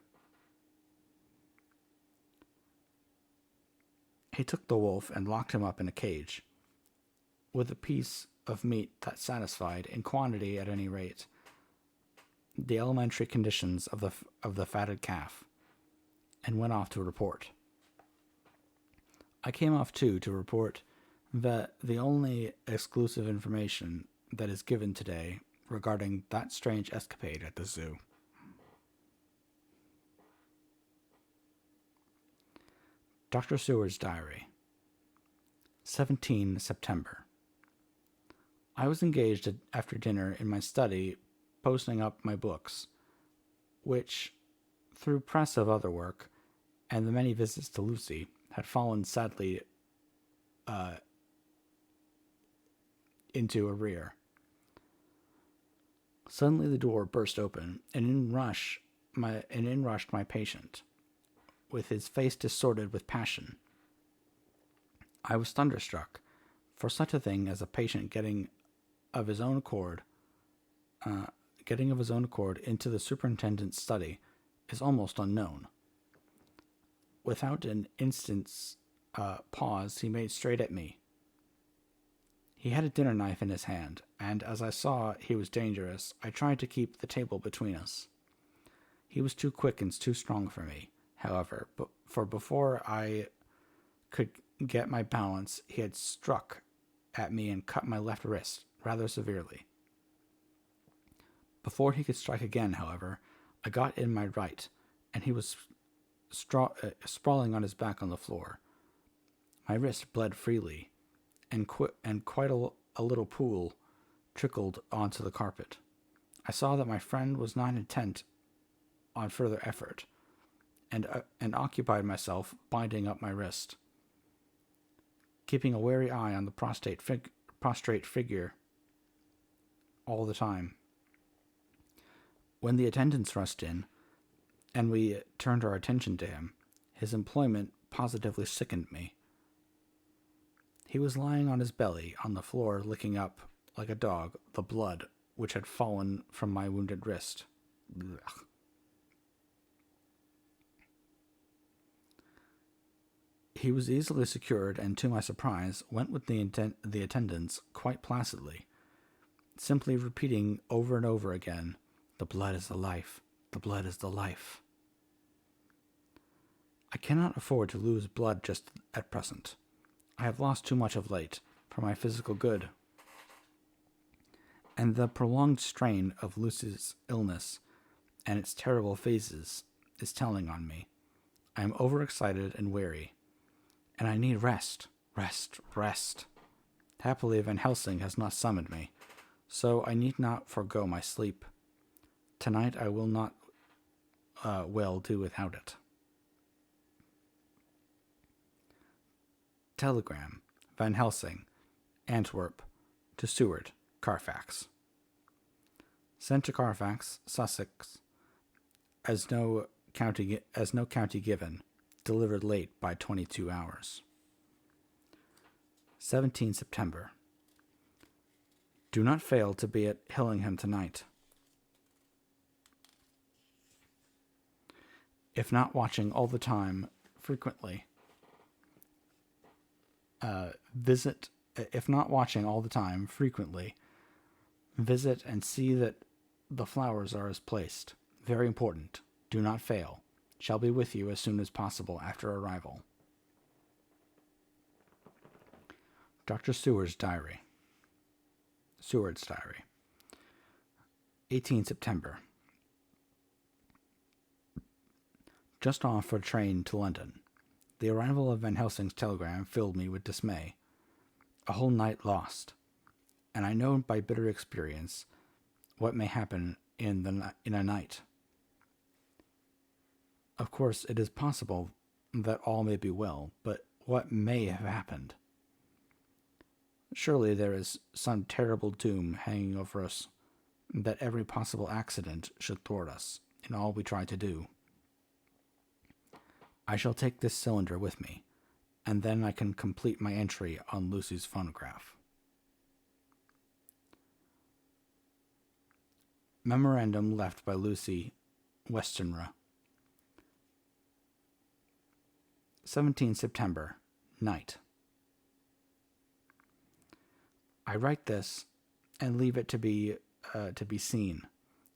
He took the wolf and locked him up in a cage, with a piece of meat that satisfied, in quantity at any rate, the elementary conditions of the fatted calf, and went off to report. I came off too to report that the only exclusive information that is given today regarding that strange escapade at the zoo. Dr. Seward's Diary. 17 September. I was engaged after dinner in my study posting up my books, which, through press of other work and the many visits to Lucy, had fallen sadly into arrear. Suddenly the door burst open, and in rushed my patient, with his face distorted with passion. I was thunderstruck, for such a thing as a patient getting of his own accord into the superintendent's study is almost unknown. Without an instant's pause, he made straight at me. He had a dinner knife in his hand, and as I saw he was dangerous, I tried to keep the table between us. He was too quick and too strong for me, however, for before I could get my balance, he had struck at me and cut my left wrist rather severely. Before he could strike again, however, I got in my right, and he was sprawling on his back on the floor. My wrist bled freely, and quite a little pool trickled onto the carpet. I saw that my friend was not intent on further effort, and occupied myself binding up my wrist, keeping a wary eye on the prostrate figure all the time. When the attendants rushed in, and we turned our attention to him, his employment positively sickened me. He was lying on his belly on the floor, licking up, like a dog, the blood which had fallen from my wounded wrist. Blech. He was easily secured, and to my surprise, went with the attendants quite placidly, simply repeating over and over again, "The blood is the life, the blood is the life." I cannot afford to lose blood just at present. I have lost too much of late for my physical good, and the prolonged strain of Lucy's illness and its terrible phases is telling on me. I am overexcited and weary, and I need rest, rest, rest. Happily, Van Helsing has not summoned me, so I need not forego my sleep. Tonight I will not well do without it. Telegram, Van Helsing, Antwerp, to Seward, Carfax. Sent to Carfax, Sussex, as no county given, delivered late by 22 hours. 17 September. Do not fail to be at Hillingham tonight. If not watching all the time, frequently, visit and see that the flowers are as placed. Very important. Do not fail. Shall be with you as soon as possible after arrival. Dr. Seward's Diary. 18 September. Just off for a train to London. The arrival of Van Helsing's telegram filled me with dismay. A whole night lost, and I know by bitter experience what may happen in a night. Of course, it is possible that all may be well, but what may have happened? Surely there is some terrible doom hanging over us, that every possible accident should thwart us in all we try to do. I shall take this cylinder with me, and then I can complete my entry on Lucy's phonograph. Memorandum left by Lucy Westenra. 17 September, night. I write this and leave it to be seen,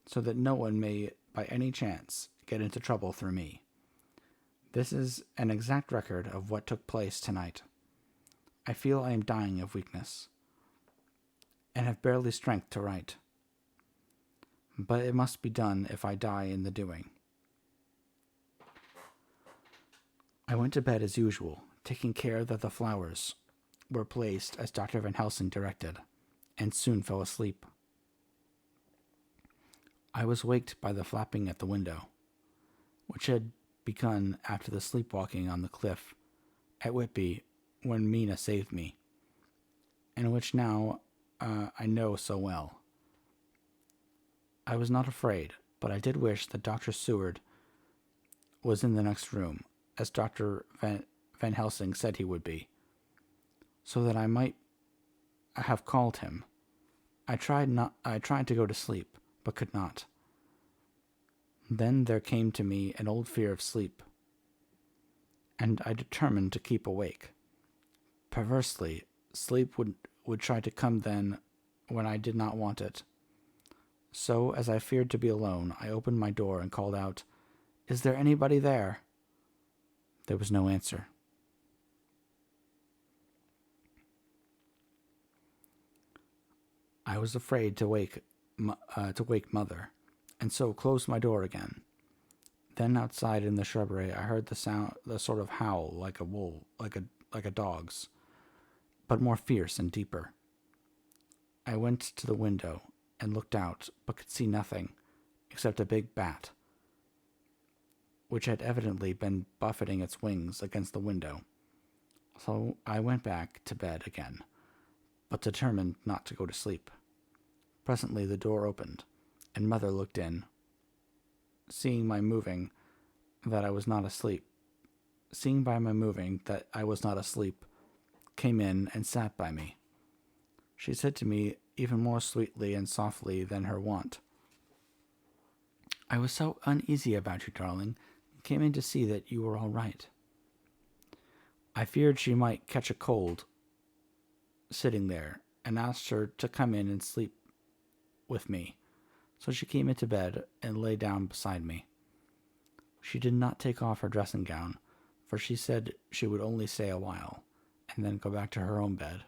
so that no one may by any chance get into trouble through me. This is an exact record of what took place tonight. I feel I am dying of weakness, and have barely strength to write. But it must be done if I die in the doing. I went to bed as usual, taking care that the flowers were placed as Dr. Van Helsing directed, and soon fell asleep. I was waked by the flapping at the window, which had begun after the sleepwalking on the cliff at Whitby when Mina saved me, and which now I know so well. I was not afraid, but I did wish that Dr. Seward was in the next room, as Dr. Van Helsing said he would be, so that I might have called him. I tried to go to sleep, but could not. Then there came to me an old fear of sleep, and I determined to keep awake. Perversely, sleep would try to come then when I did not want it. So, as I feared to be alone, I opened my door and called out, "Is there anybody there?" There was no answer. I was afraid to wake Mother, and so closed my door again. Then outside in the shrubbery, I heard the sort of howl like a wolf, like a dog's, but more fierce and deeper. I went to the window and looked out, but could see nothing except a big bat, which had evidently been buffeting its wings against the window. So I went back to bed again, but determined not to go to sleep. Presently the door opened, and Mother looked in. Seeing by my moving that I was not asleep, came in and sat by me. She said to me even more sweetly and softly than her wont, "I was so uneasy about you, darling, came in to see that you were all right." I feared she might catch a cold sitting there, and asked her to come in and sleep with me. So she came into bed and lay down beside me. She did not take off her dressing gown, for she said she would only stay a while, and then go back to her own bed.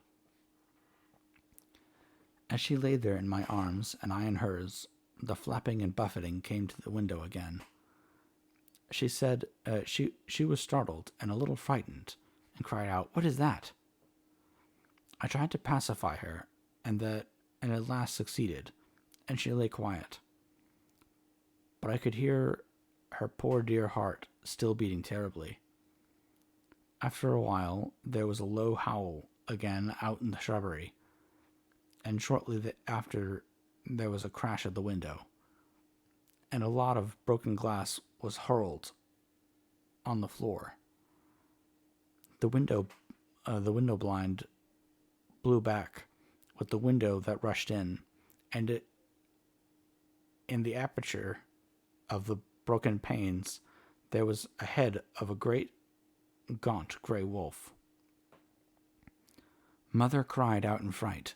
As she lay there in my arms, and I in hers, the flapping and buffeting came to the window again. She said she was startled and a little frightened, and cried out, "What is that?" I tried to pacify her, and at last succeeded, and she lay quiet. But I could hear her poor dear heart still beating terribly. After a while, there was a low howl again out in the shrubbery, and shortly after there was a crash at the window, and a lot of broken glass was hurled on the floor. The window blind blew back with the window that rushed in, and in the aperture of the broken panes there was a head of a great gaunt grey wolf. Mother cried out in fright,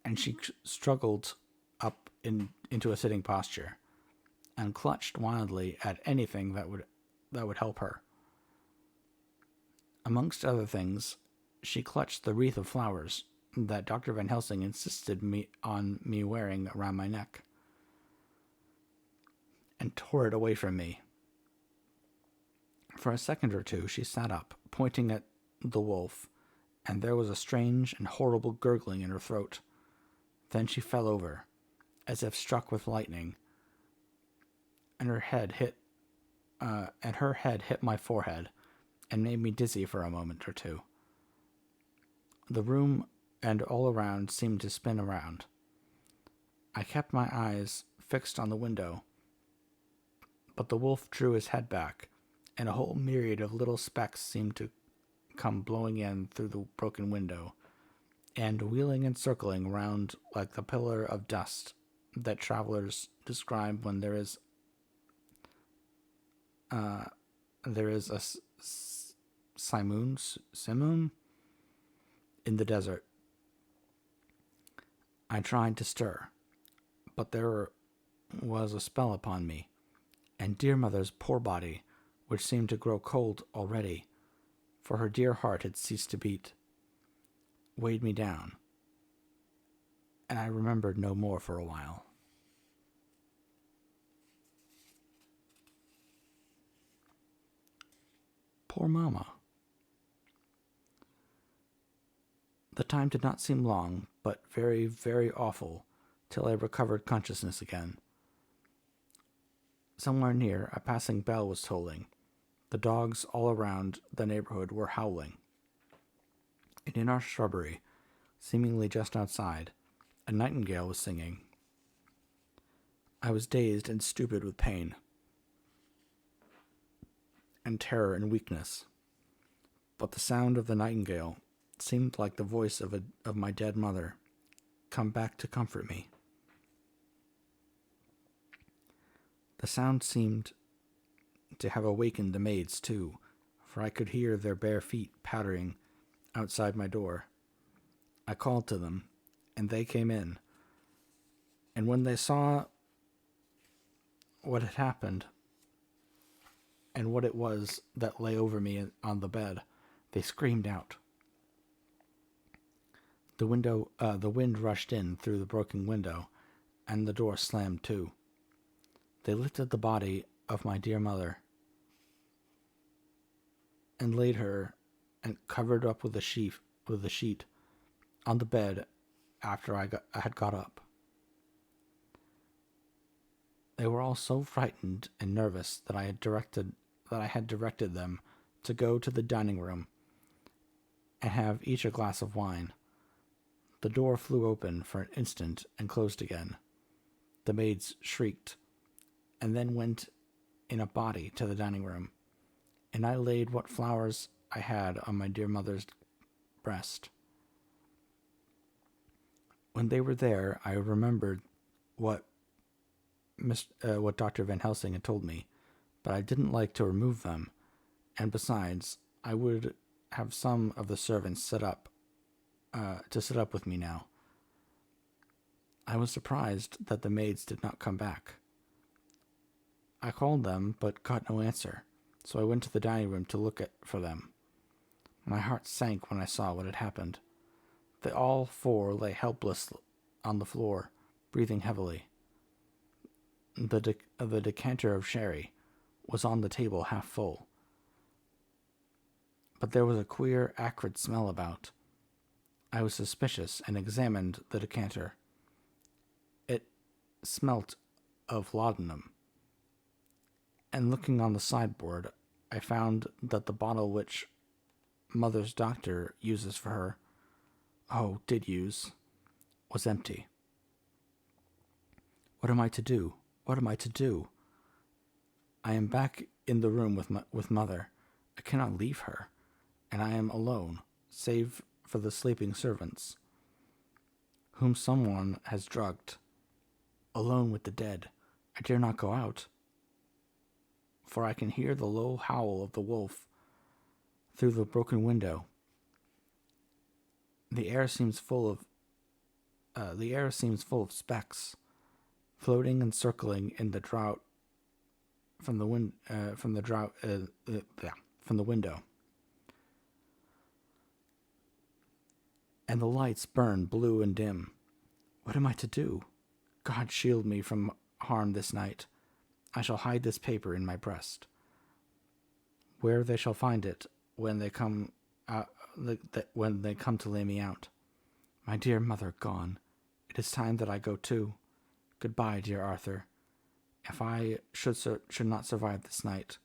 and she struggled up into a sitting posture, and clutched wildly at anything that would help her. Amongst other things, she clutched the wreath of flowers that Dr. Van Helsing insisted on me wearing around my neck, and tore it away from me. For a second or two she sat up, pointing at the wolf, and there was a strange and horrible gurgling in her throat. Then she fell over, as if struck with lightning, and her head hit my forehead, and made me dizzy for a moment or two. The room and all around seemed to spin around. I kept my eyes fixed on the window, but the wolf drew his head back, and a whole myriad of little specks seemed to come blowing in through the broken window, and wheeling and circling round like the pillar of dust that travelers describe when there is a simoon in the desert. I tried to stir, but there was a spell upon me, and dear Mother's poor body, which seemed to grow cold already, for her dear heart had ceased to beat, weighed me down, and I remembered no more for a while. Poor Mama. The time did not seem long, but very, very awful, till I recovered consciousness again. Somewhere near, a passing bell was tolling. The dogs all around the neighborhood were howling. And in our shrubbery, seemingly just outside, a nightingale was singing. I was dazed and stupid with pain, and terror and weakness, but the sound of the nightingale seemed like the voice of my dead mother, come back to comfort me. The sound seemed to have awakened the maids too, for I could hear their bare feet pattering outside my door. I called to them, and they came in, and when they saw what had happened, and what it was that lay over me on the bed, they screamed out. The wind rushed in through the broken window, and the door slammed to. They lifted the body of my dear mother and laid her and covered up with a sheet on the bed after I had got up. They were all so frightened and nervous that I had directed them to go to the dining room and have each a glass of wine. The door flew open for an instant and closed again. The maids shrieked, and then went in a body to the dining room, and I laid what flowers I had on my dear mother's breast. When they were there, I remembered what Dr. Van Helsing had told me, but I didn't like to remove them, and besides, I would have some of the servants sit up with me now. I was surprised that the maids did not come back. I called them, but got no answer, so I went to the dining room to look for them. My heart sank when I saw what had happened. They all four lay helpless on the floor, breathing heavily. The decanter of sherry was on the table half full, but there was a queer, acrid smell about. I was suspicious and examined the decanter. It smelt of laudanum, and looking on the sideboard, I found that the bottle which Mother's doctor uses for her, did use, was empty. What am I to do? What am I to do? I am back in the room with Mother. I cannot leave her, and I am alone, save for the sleeping servants, whom someone has drugged. Alone with the dead, I dare not go out, for I can hear the low howl of the wolf through the broken window. The air seems full of specks, floating and circling in the draught from the window. And the lights burn blue and dim. What am I to do? God shield me from harm this night. I shall hide this paper in my breast, where they shall find it when they come to lay me out. My dear mother gone. It is time that I go too. Goodbye, dear Arthur. If I should not survive this night,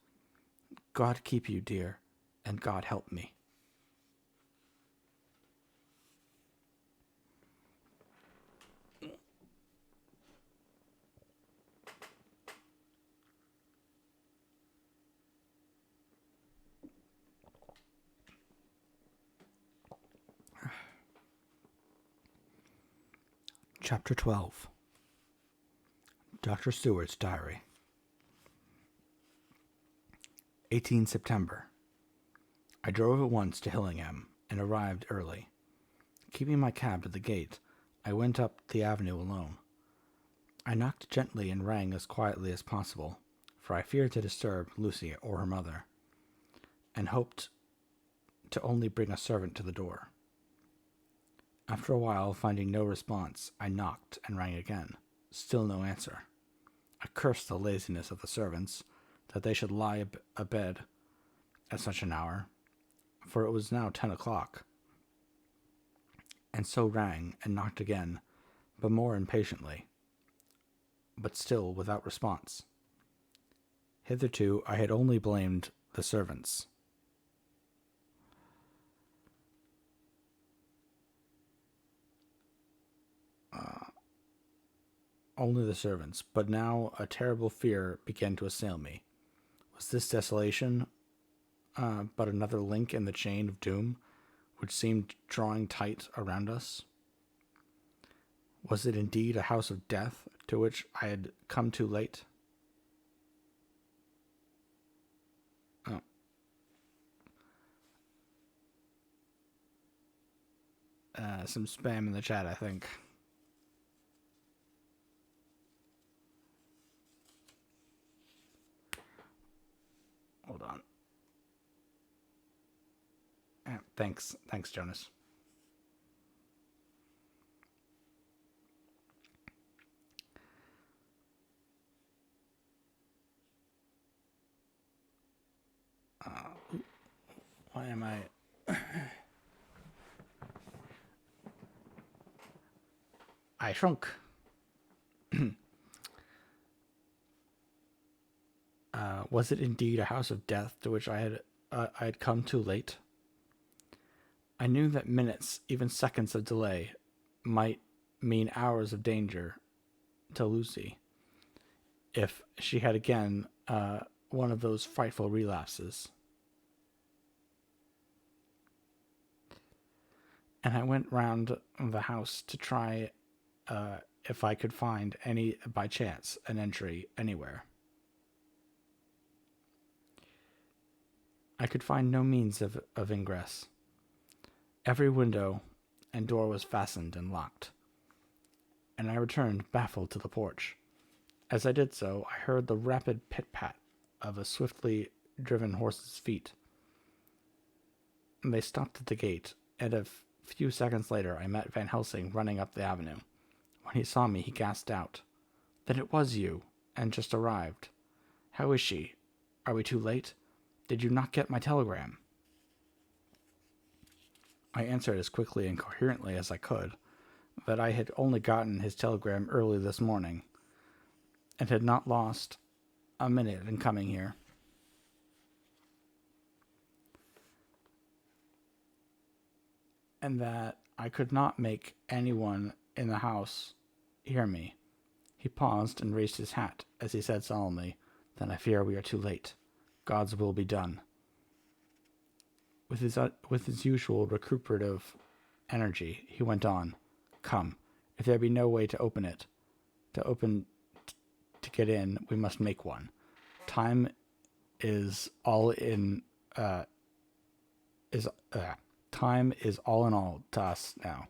God keep you, dear, and God help me. Chapter 12. Dr. Stewart's Diary. 18 September. I drove at once to Hillingham and arrived early. Keeping my cab at the gate, I went up the avenue alone. I knocked gently and rang as quietly as possible, for I feared to disturb Lucy or her mother, and hoped to only bring a servant to the door. After a while, finding no response, I knocked and rang again. Still no answer. I cursed the laziness of the servants, that they should lie abed at such an hour, for it was now 10 o'clock, and so rang and knocked again, but more impatiently, but still without response. Hitherto I had only blamed the servants. Only the servants, but now a terrible fear began to assail me. Was this desolation but another link in the chain of doom which seemed drawing tight around us? Was it indeed a house of death to which I had come too late? Some spam in the chat, I think. Hold on. Thanks, Jonas. Why am I... I shrunk. Was it indeed a house of death to which I had come too late? I knew that minutes, even seconds of delay, might mean hours of danger to Lucy if she had again one of those frightful relapses. And I went round the house to try if I could find any, by chance, an entry anywhere. I could find no means of ingress. Every window and door was fastened and locked, and I returned baffled to the porch. As I did so, I heard the rapid pit-pat of a swiftly driven horse's feet. They stopped at the gate, and a few seconds later I met Van Helsing running up the avenue. When he saw me, he gasped out, "Then it was you, and just arrived. How is she? Are we too late? Did you not get my telegram?" I answered as quickly and coherently as I could that I had only gotten his telegram early this morning, and had not lost a minute in coming here. And that I could not make anyone in the house hear me. He paused and raised his hat as he said solemnly, "Then I fear we are too late. God's will be done." With his usual recuperative energy, he went on, "Come, if there be no way to open it, to get in, we must make one. Time is all in time is all in all to us now."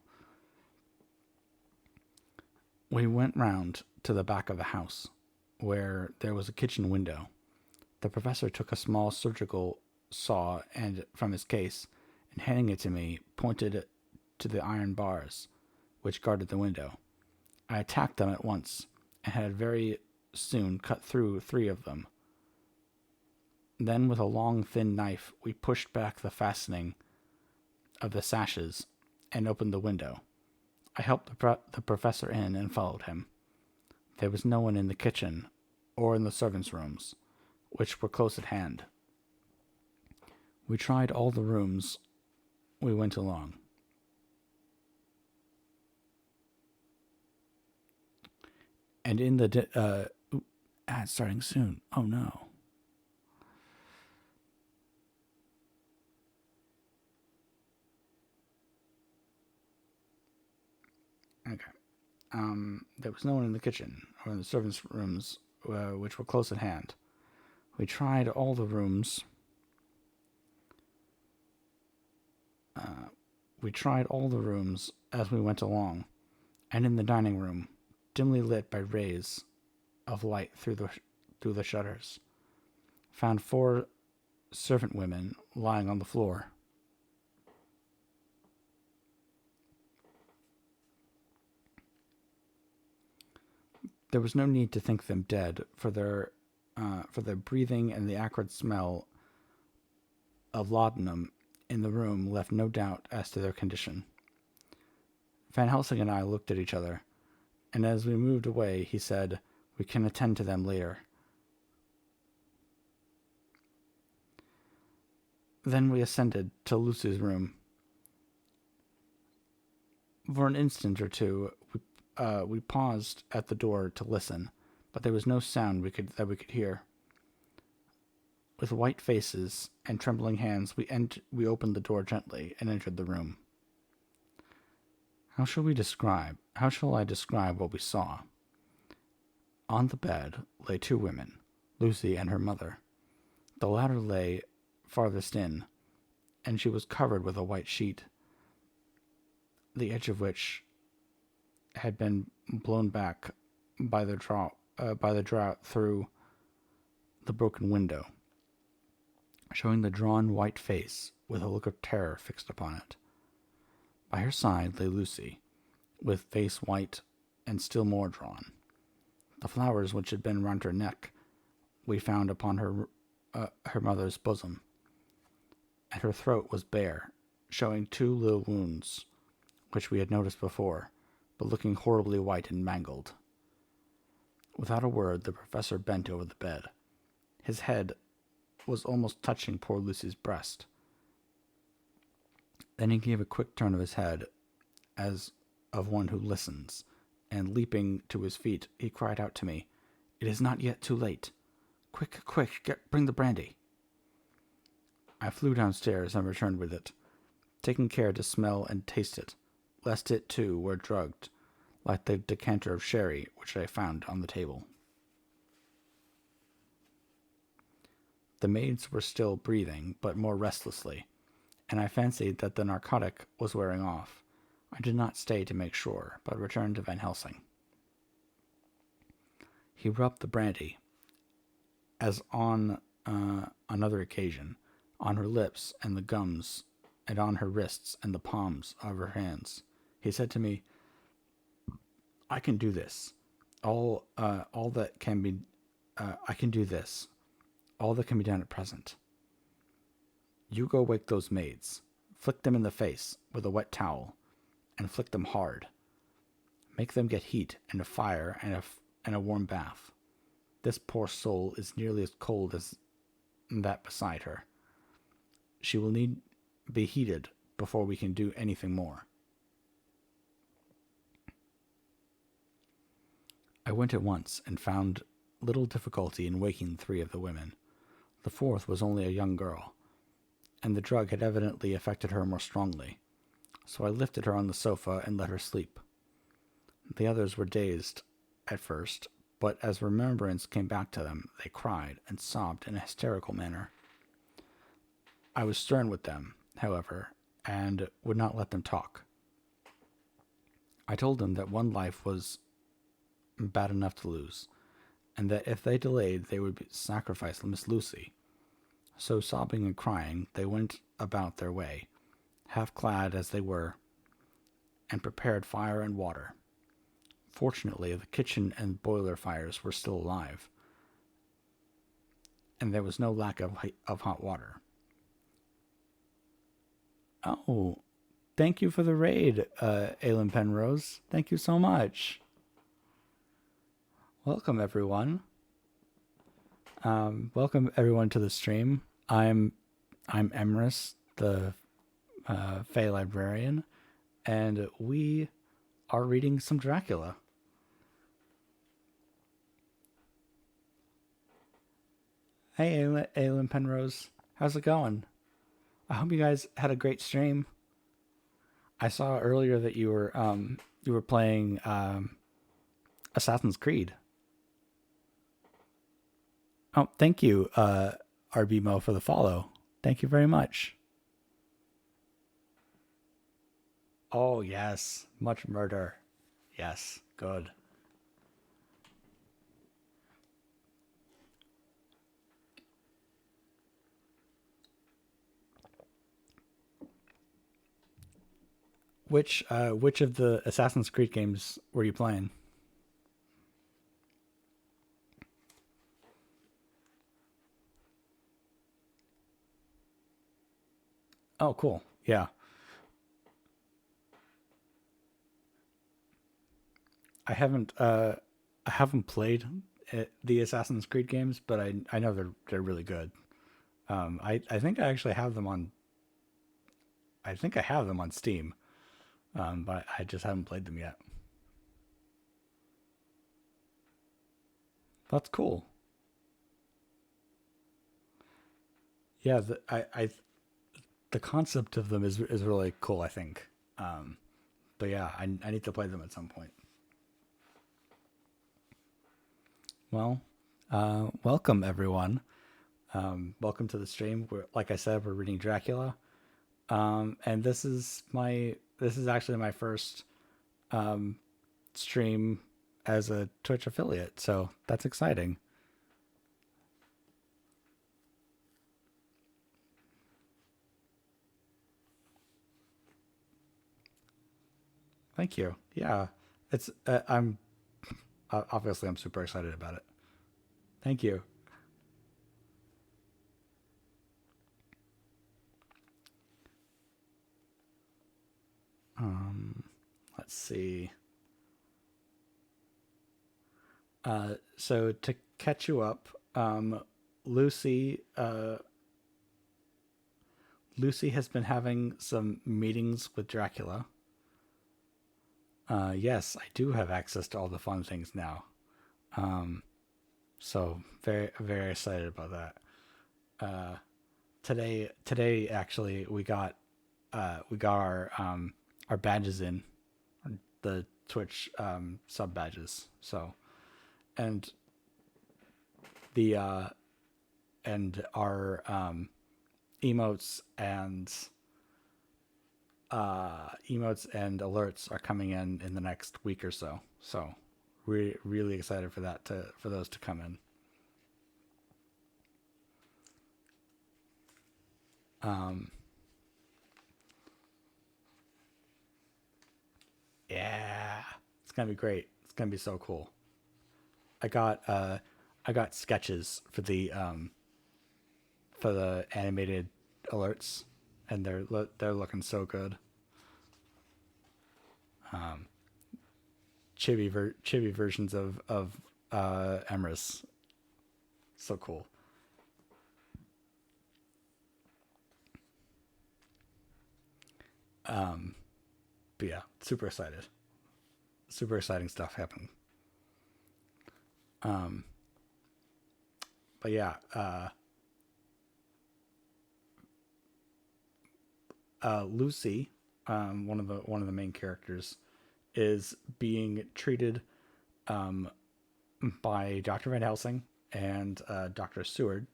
We went round to the back of the house, where there was a kitchen window. The professor took a small surgical saw from his case, and handing it to me, pointed to the iron bars which guarded the window. I attacked them at once, and had very soon cut through 3 of them. Then, with a long, thin knife, we pushed back the fastening of the sashes and opened the window. I helped the professor in and followed him. There was no one in the kitchen or in the servants' rooms, which were close at hand. We tried all the rooms we went along. And in the ad starting soon. Oh no. Okay. There was no one in the kitchen or in the servants' rooms, which were close at hand. We tried all the rooms. As we went along, and in the dining room, dimly lit by rays of light through the shutters, found 4 servant women lying on the floor. There was no need to think them dead, for their breathing and the acrid smell of laudanum in the room left no doubt as to their condition. Van Helsing and I looked at each other, and as we moved away, he said, "We can attend to them later." Then we ascended to Lucy's room. For an instant or two, we paused at the door to listen, but there was no sound that we could hear. With white faces and trembling hands, we opened the door gently and entered the room. How shall I describe what we saw? On the bed lay 2 women, Lucy and her mother. The latter lay farthest in, and she was covered with a white sheet, the edge of which had been blown back by the draught through the broken window, showing the drawn white face with a look of terror fixed upon it. By her side lay Lucy, with face white and still more drawn. The flowers which had been round her neck we found upon her mother's bosom, and her throat was bare, showing two little wounds, which we had noticed before, but looking horribly white and mangled. Without a word, the professor bent over the bed. His head was almost touching poor Lucy's breast. Then he gave a quick turn of his head, as of one who listens, and leaping to his feet, he cried out to me, "It is not yet too late. Quick, quick, bring the brandy." I flew downstairs and returned with it, taking care to smell and taste it, lest it too were drugged, like the decanter of sherry which I found on the table. The maids were still breathing, but more restlessly, and I fancied that the narcotic was wearing off. I did not stay to make sure, but returned to Van Helsing. He rubbed the brandy, as on another occasion, on her lips and the gums, and on her wrists and the palms of her hands. He said to me, "I can do this. All that can be, I can do this. All that can be done at present. You go wake those maids. Flick them in the face with a wet towel, and flick them hard. Make them get heat and a fire and a warm bath. This poor soul is nearly as cold as that beside her. She will need be heated before we can do anything more." I went at once and found little difficulty in waking 3 of the women. The 4th was only a young girl, and the drug had evidently affected her more strongly, so I lifted her on the sofa and let her sleep. The others were dazed at first, but as remembrance came back to them, they cried and sobbed in a hysterical manner. I was stern with them, however, and would not let them talk. I told them that one life was bad enough to lose, and that if they delayed, they would sacrifice Miss Lucy. So, sobbing and crying, they went about their way, half clad as they were, and prepared fire and water. Fortunately, the kitchen and boiler fires were still alive, and there was no lack of hot water. "Oh, thank you for the raid, Aylin Penrose. Thank you so much. Welcome, everyone. Welcome, everyone, to the stream. I'm Emrys, the Fae Librarian, and we are reading some Dracula. Hey, Aylin Penrose. How's it going? I hope you guys had a great stream. I saw earlier that you were playing Assassin's Creed. Oh, thank you, RBMO, for the follow. Thank you very much. Oh, yes. Much murder. Yes. Good. Which of the Assassin's Creed games were you playing? Oh, cool. Yeah. I haven't played the Assassin's Creed games, but I know they're really good. I think I actually have them on. I think I have them on Steam, but I just haven't played them yet. That's cool. Yeah, the concept of them is really cool, I think. But yeah, I need to play them at some point. Well, welcome everyone. Welcome to the stream. Like I said, we're reading Dracula, and this is actually my first stream as a Twitch affiliate, so that's exciting. Thank you. Yeah, it's I'm obviously I'm super excited about it. Thank you. let's see. So to catch you up, Lucy Lucy has been having some meetings with Dracula. Yes, I do have access to all the fun things now. So very very excited about that. Today actually we got our badges in, the Twitch sub badges. So and the and our emotes and alerts are coming in the next week or so. So we're really excited for that for those to come in. Yeah, it's gonna be great. It's gonna be so cool. I got I got sketches for the animated alerts, and they're looking so good. Chibi versions of Emrys, so cool. But yeah, super excited. Super exciting stuff happening. But yeah, Lucy, one of the main characters, is being treated by Dr. Van Helsing and Dr. Seward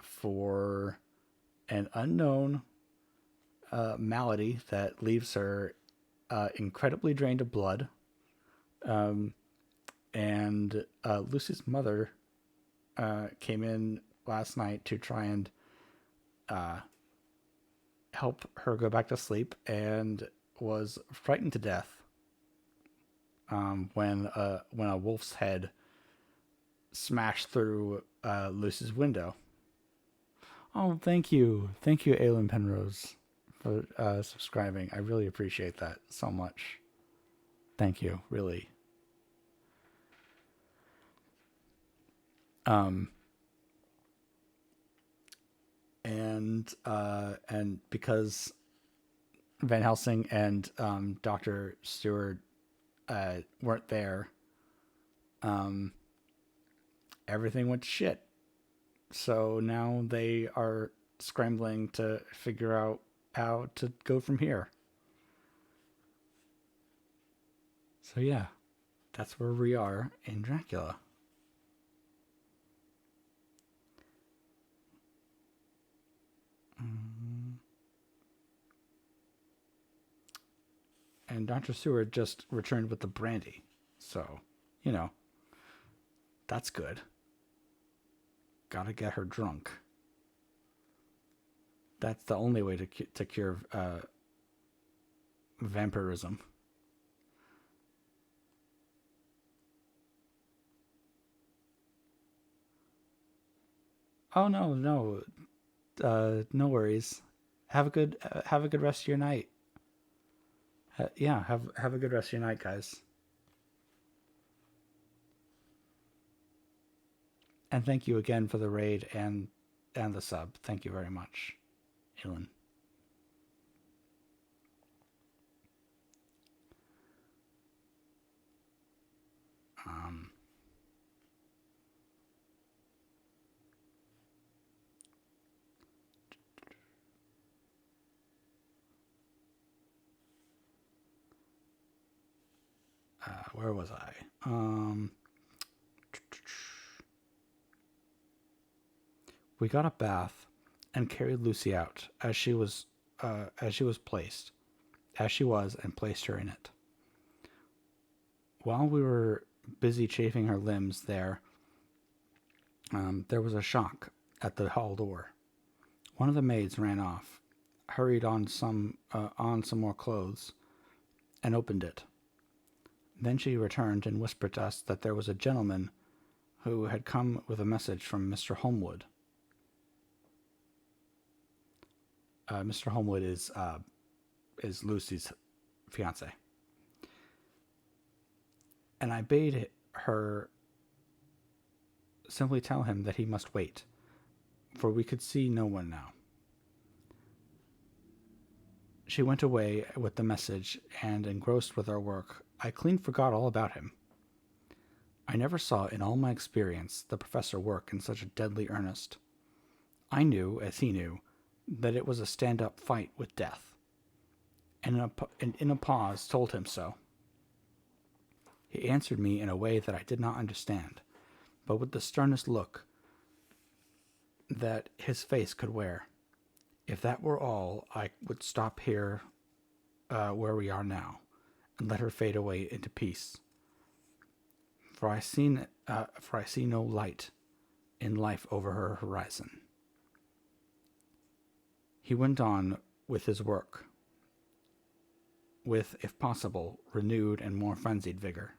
for an unknown malady that leaves her incredibly drained of blood. And Lucy's mother came in last night to try and help her go back to sleep, and was frightened to death when a wolf's head smashed through Lucy's window. Oh, thank you, Aylin Penrose, for subscribing. I really appreciate that so much. Thank you, really. And because Van Helsing and Dr. Stewart weren't there, everything went to shit. So now they are scrambling to figure out how to go from here. So yeah, that's where we are in Dracula. And Dr. Seward just returned with the brandy. So, you know, that's good. Gotta get her drunk. That's the only way to cure vampirism. Oh no, no, no worries. Have a good rest of your night. Yeah, have a good rest of your night, guys. And thank you again for the raid and the sub. Thank you very much, Ilan. Um, where was I? We got a bath and carried Lucy out as she was placed, as she was, and placed her in it. While we were busy chafing her limbs there was a shock at the hall door. One of the maids ran off, hurried on some more clothes, and opened it. Then she returned and whispered to us that there was a gentleman who had come with a message from Mr. Holmwood. Mr. Holmwood is Lucy's fiance. and I bade her simply tell him that he must wait, for we could see no one now. She went away with the message, and engrossed with our work, I clean forgot all about him. I never saw in all my experience the professor work in such a deadly earnest. I knew, as he knew, that it was a stand-up fight with death, and in a pause told him so. He answered me in a way that I did not understand, but with the sternest look that his face could wear. If that were all, I would stop here where we are now, and let her fade away into peace. For I see no light in life over her horizon. He went on with his work, with, if possible, renewed and more frenzied vigor.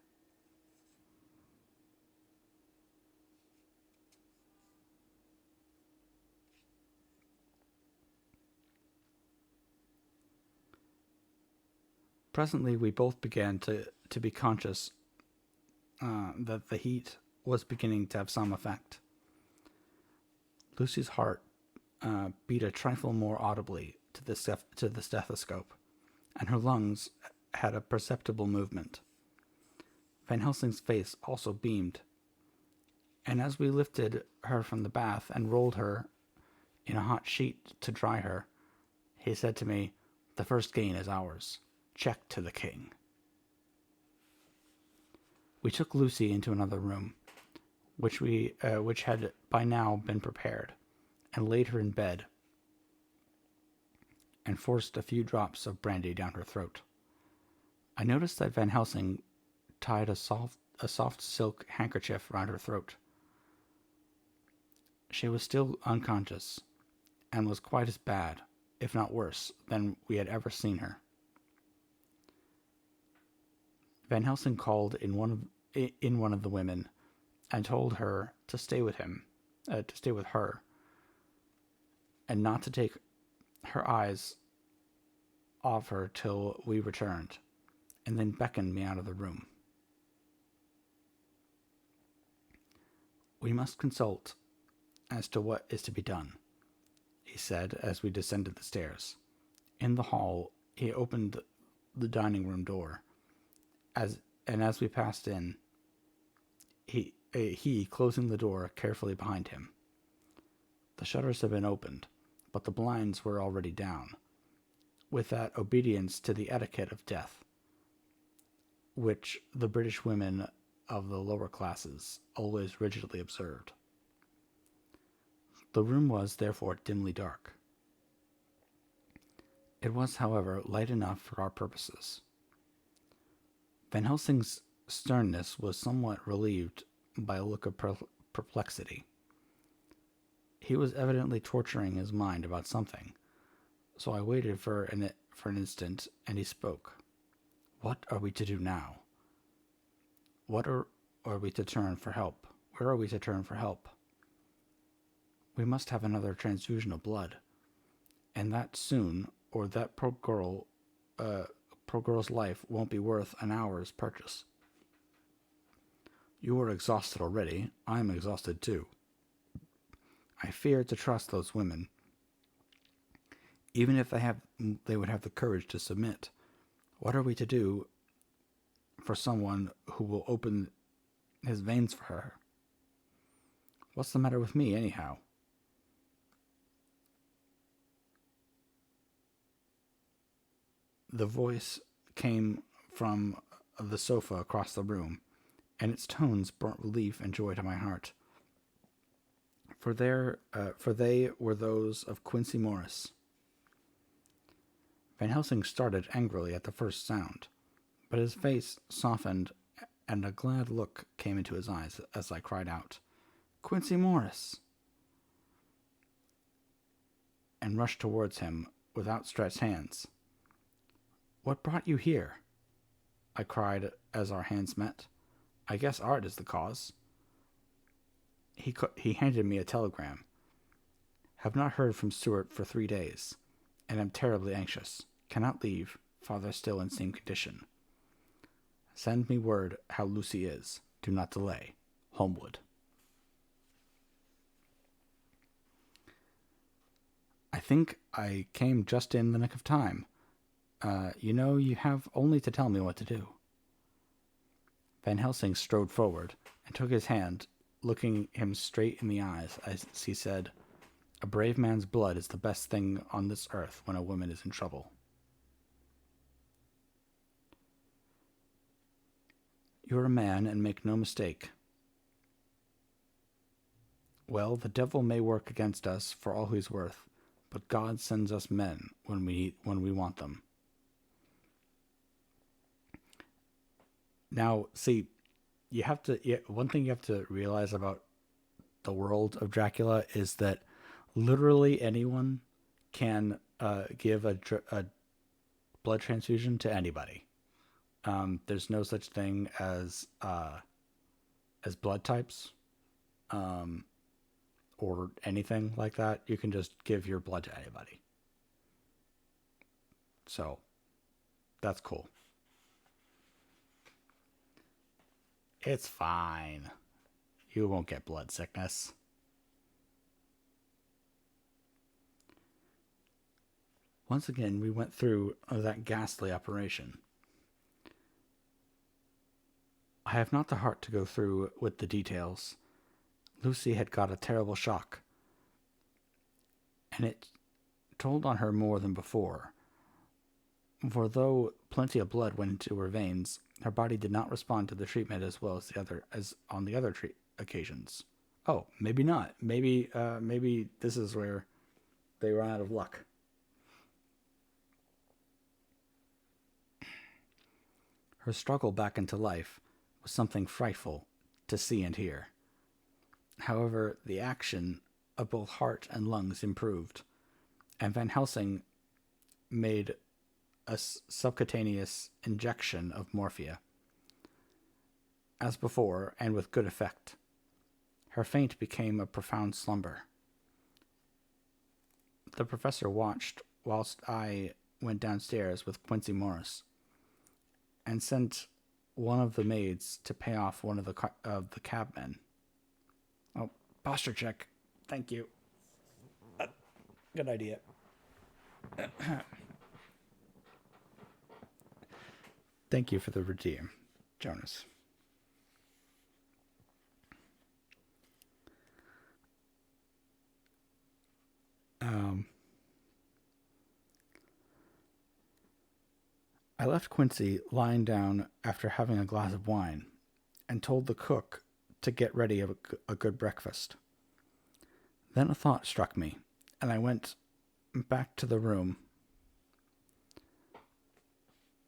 Presently we both began to be conscious that the heat was beginning to have some effect. Lucy's heart beat a trifle more audibly to the stethoscope, and her lungs had a perceptible movement. Van Helsing's face also beamed, and as we lifted her from the bath and rolled her in a hot sheet to dry her, he said to me, "The first gain is ours. Check to the king." We took Lucy into another room, which had by now been prepared, and laid her in bed, and forced a few drops of brandy down her throat. I noticed that Van Helsing tied a soft silk handkerchief round her throat. She was still unconscious, and was quite as bad, if not worse, than we had ever seen her. Van Helsing called in one of the women, and told her to stay with her, and not to take her eyes off her till we returned, and then beckoned me out of the room. "We must consult as to what is to be done," he said as we descended the stairs. In the hall, he opened the dining room door, as we passed in, he closing the door carefully behind him. The shutters had been opened, but the blinds were already down, with that obedience to the etiquette of death, which the British women of the lower classes always rigidly observed. The room was, therefore, dimly dark. It was, however, light enough for our purposes. Van Helsing's sternness was somewhat relieved by a look of perplexity. He was evidently torturing his mind about something, so I waited for an instant, and he spoke. "What are we to do now? What are we to turn for help? Where are we to turn for help? We must have another transfusion of blood, and that soon, or that poor girl's life won't be worth an hour's purchase." "You are exhausted already. I am exhausted too. I fear to trust those women. Even if they would have the courage to submit. What are we to do for someone who will open his veins for her? What's the matter with me, anyhow?" The voice came from the sofa across the room, and its tones brought relief and joy to my heart. For they were those of Quincy Morris. Van Helsing started angrily at the first sound, but his face softened, and a glad look came into his eyes as I cried out, "Quincy Morris!" and rushed towards him with outstretched hands. "What brought you here?" I cried as our hands met. "I guess art is the cause." He handed me a telegram. "Have not heard from Stuart for 3 days, and am terribly anxious. Cannot leave. Father still in same condition. Send me word how Lucy is. Do not delay. Homewood. I think I came just in the nick of time. You have only to tell me what to do. Van Helsing strode forward and took his hand, looking him straight in the eyes as he said, "A brave man's blood is the best thing on this earth when a woman is in trouble." "You're a man, and make no mistake. Well, the devil may work against us for all he's worth, but God sends us men when we want them." Now, see, one thing you have to realize about the world of Dracula is that literally anyone can give a blood transfusion to anybody. There's no such thing as blood types, or anything like that. You can just give your blood to anybody. So, that's cool. It's fine. You won't get blood sickness. Once again, we went through that ghastly operation. I have not the heart to go through with the details. Lucy had got a terrible shock, and it told on her more than before. For though plenty of blood went into her veins, her body did not respond to the treatment as well as on the other occasions. Oh, maybe not. Maybe this is where they run out of luck. Her struggle back into life was something frightful to see and hear. However, the action of both heart and lungs improved, and Van Helsing made a subcutaneous injection of morphia. As before, and with good effect, her faint became a profound slumber. The professor watched whilst I went downstairs with Quincy Morris, and sent one of the maids to pay off one of the cabmen. Oh, posture check. Thank you. Good idea. Thank you for the redeem, Jonas. I left Quincy lying down after having a glass of wine, and told the cook to get ready a good breakfast. Then a thought struck me, and I went back to the room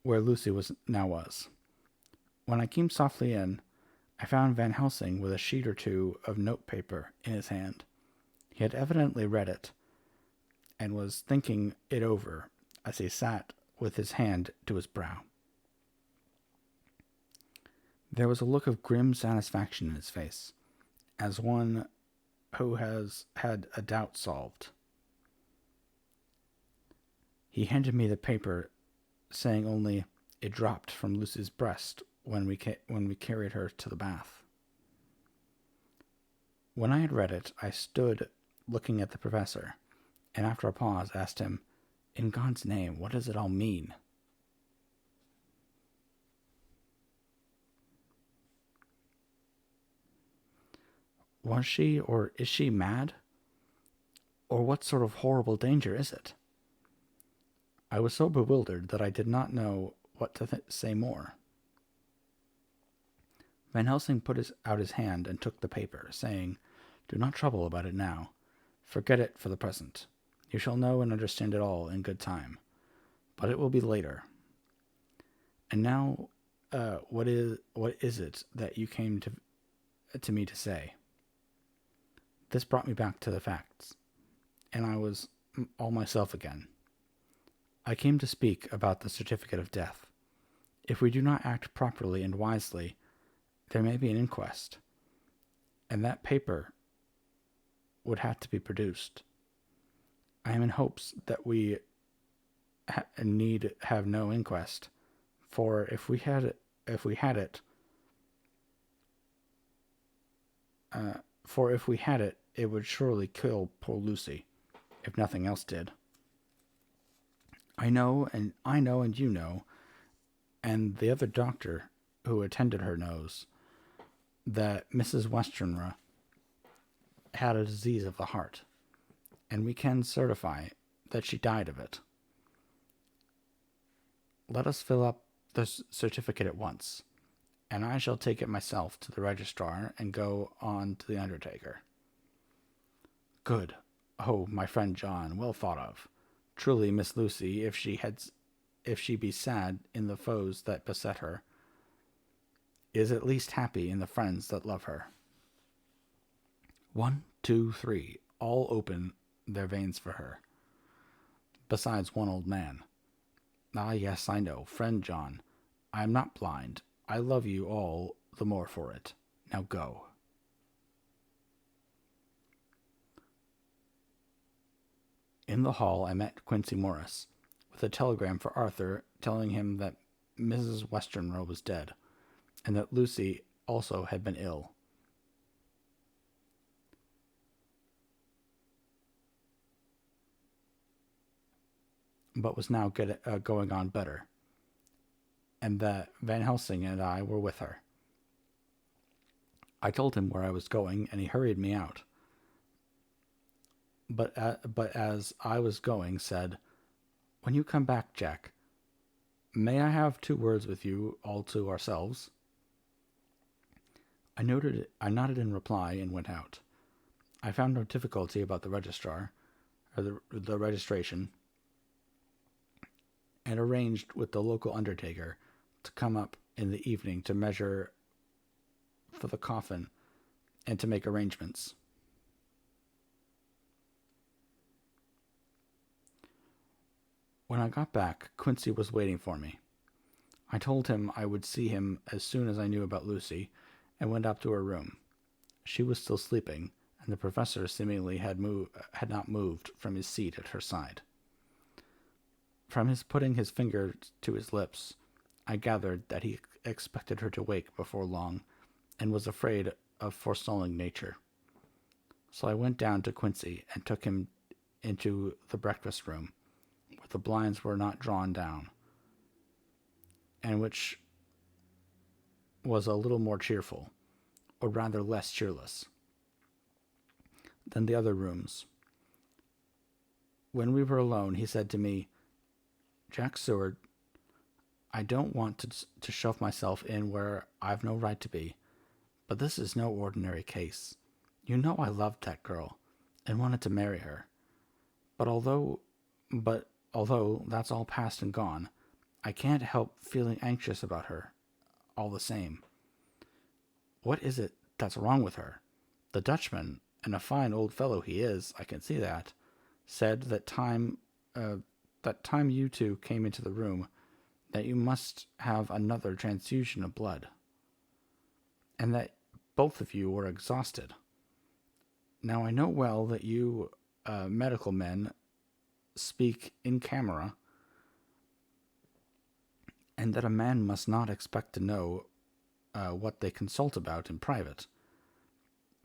where Lucy now was. When I came softly in, I found Van Helsing with a sheet or two of notepaper in his hand. He had evidently read it, and was thinking it over as he sat with his hand to his brow. There was a look of grim satisfaction in his face, as one who has had a doubt solved. He handed me the paper, saying only, "It dropped from Lucy's breast when we carried her to the bath." When I had read it, I stood looking at the professor, and after a pause asked him, "In God's name, what does it all mean?" Was she, or is she, mad? Or what sort of horrible danger is it? I was so bewildered that I did not know what to say more. Van Helsing put out his hand and took the paper, saying, "Do not trouble about it now. Forget it for the present. You shall know and understand it all in good time. But it will be later. And now, what is it that you came to me to say?" This brought me back to the facts, and I was all myself again. I came to speak about the certificate of death. If we do not act properly and wisely, there may be an inquest, and that paper would have to be produced. I am in hopes that we need have no inquest, for if we had if we had it, for if we had it, it would surely kill poor Lucy, if nothing else did. I know, and you know, and the other doctor who attended her knows that Mrs. Westenra had a disease of the heart, and we can certify that she died of it. Let us fill up the certificate at once, and I shall take it myself to the registrar and go on to the undertaker. Good. Oh, my friend John, well thought of. Truly, Miss Lucy, if she be sad in the foes that beset her, is at least happy in the friends that love her. 1, 2, 3, all open their veins for her, besides one old man. Ah, yes, I know, friend John. I am not blind. I love you all the more for it. Now go. In the hall, I met Quincy Morris, with a telegram for Arthur telling him that Mrs. Westenra was dead, and that Lucy also had been ill. But was now going on better, and that Van Helsing and I were with her. I told him where I was going, and he hurried me out. But as I was going, said, "When you come back, Jack, may I have 2 words with you all to ourselves?" I nodded in reply and went out. I found no difficulty about the registrar, or the registration, and arranged with the local undertaker to come up in the evening to measure for the coffin and to make arrangements. When I got back, Quincy was waiting for me. I told him I would see him as soon as I knew about Lucy, and went up to her room. She was still sleeping, and the professor seemingly had not moved from his seat at her side. From his putting his finger to his lips, I gathered that he expected her to wake before long, and was afraid of forestalling nature. So I went down to Quincy and took him into the breakfast room, where the blinds were not drawn down, and which was a little more cheerful, or rather less cheerless, than the other rooms. When we were alone, he said to me, "Jack Seward, I don't want to shove myself in where I've no right to be, but this is no ordinary case. You know I loved that girl, and wanted to marry her. But although that's all past and gone, I can't help feeling anxious about her, all the same. What is it that's wrong with her? The Dutchman, and a fine old fellow he is, I can see that, said that time you 2 came into the room, that you must have another transfusion of blood, and that both of you were exhausted. Now I know well that you medical men speak in camera, and that a man must not expect to know what they consult about in private.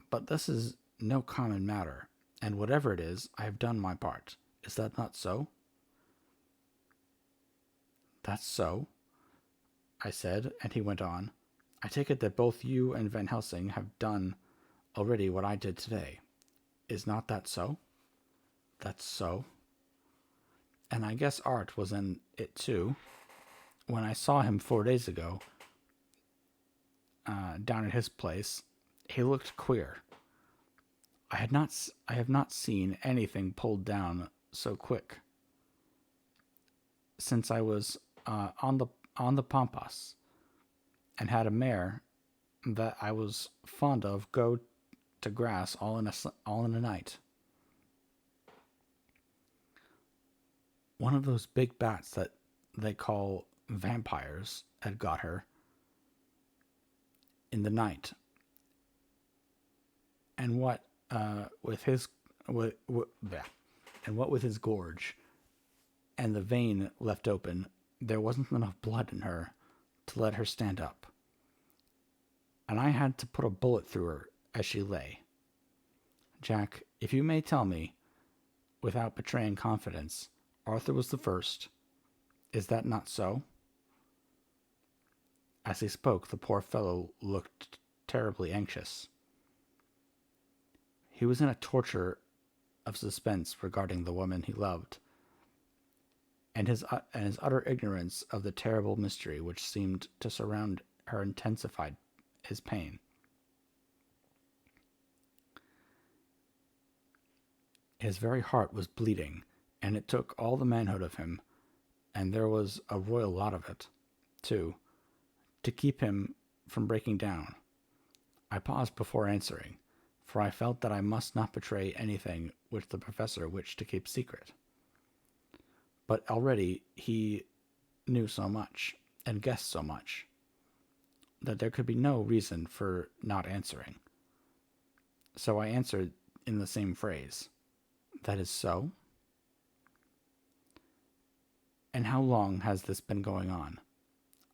But this is no common matter, and whatever it is, I have done my part. Is that not so?" "That's so," I said, and he went on, "I take it that both you and Van Helsing have done already what I did today. Is not that so?" "That's so." "And I guess Art was in it too. When I saw him 4 days ago, down at his place, he looked queer. I have not seen anything pulled down so quick since I was on the Pampas, and had a mare that I was fond of go to grass all in a night. One of those big bats that they call vampires had got her in the night, and what with his gorge and the vein left open, there wasn't enough blood in her to let her stand up, and I had to put a bullet through her as she lay. Jack, if you may tell me, without betraying confidence, Arthur was the first. Is that not so?" As he spoke, the poor fellow looked terribly anxious. He was in a torture of suspense regarding the woman he loved, and his utter ignorance of the terrible mystery which seemed to surround her intensified his pain. His very heart was bleeding, and it took all the manhood of him, and there was a royal lot of it, too, to keep him from breaking down. I paused before answering, for I felt that I must not betray anything which the professor wished to keep secret. But already he knew so much, and guessed so much, that there could be no reason for not answering. So I answered in the same phrase, "That is so?" "And how long has this been going on?"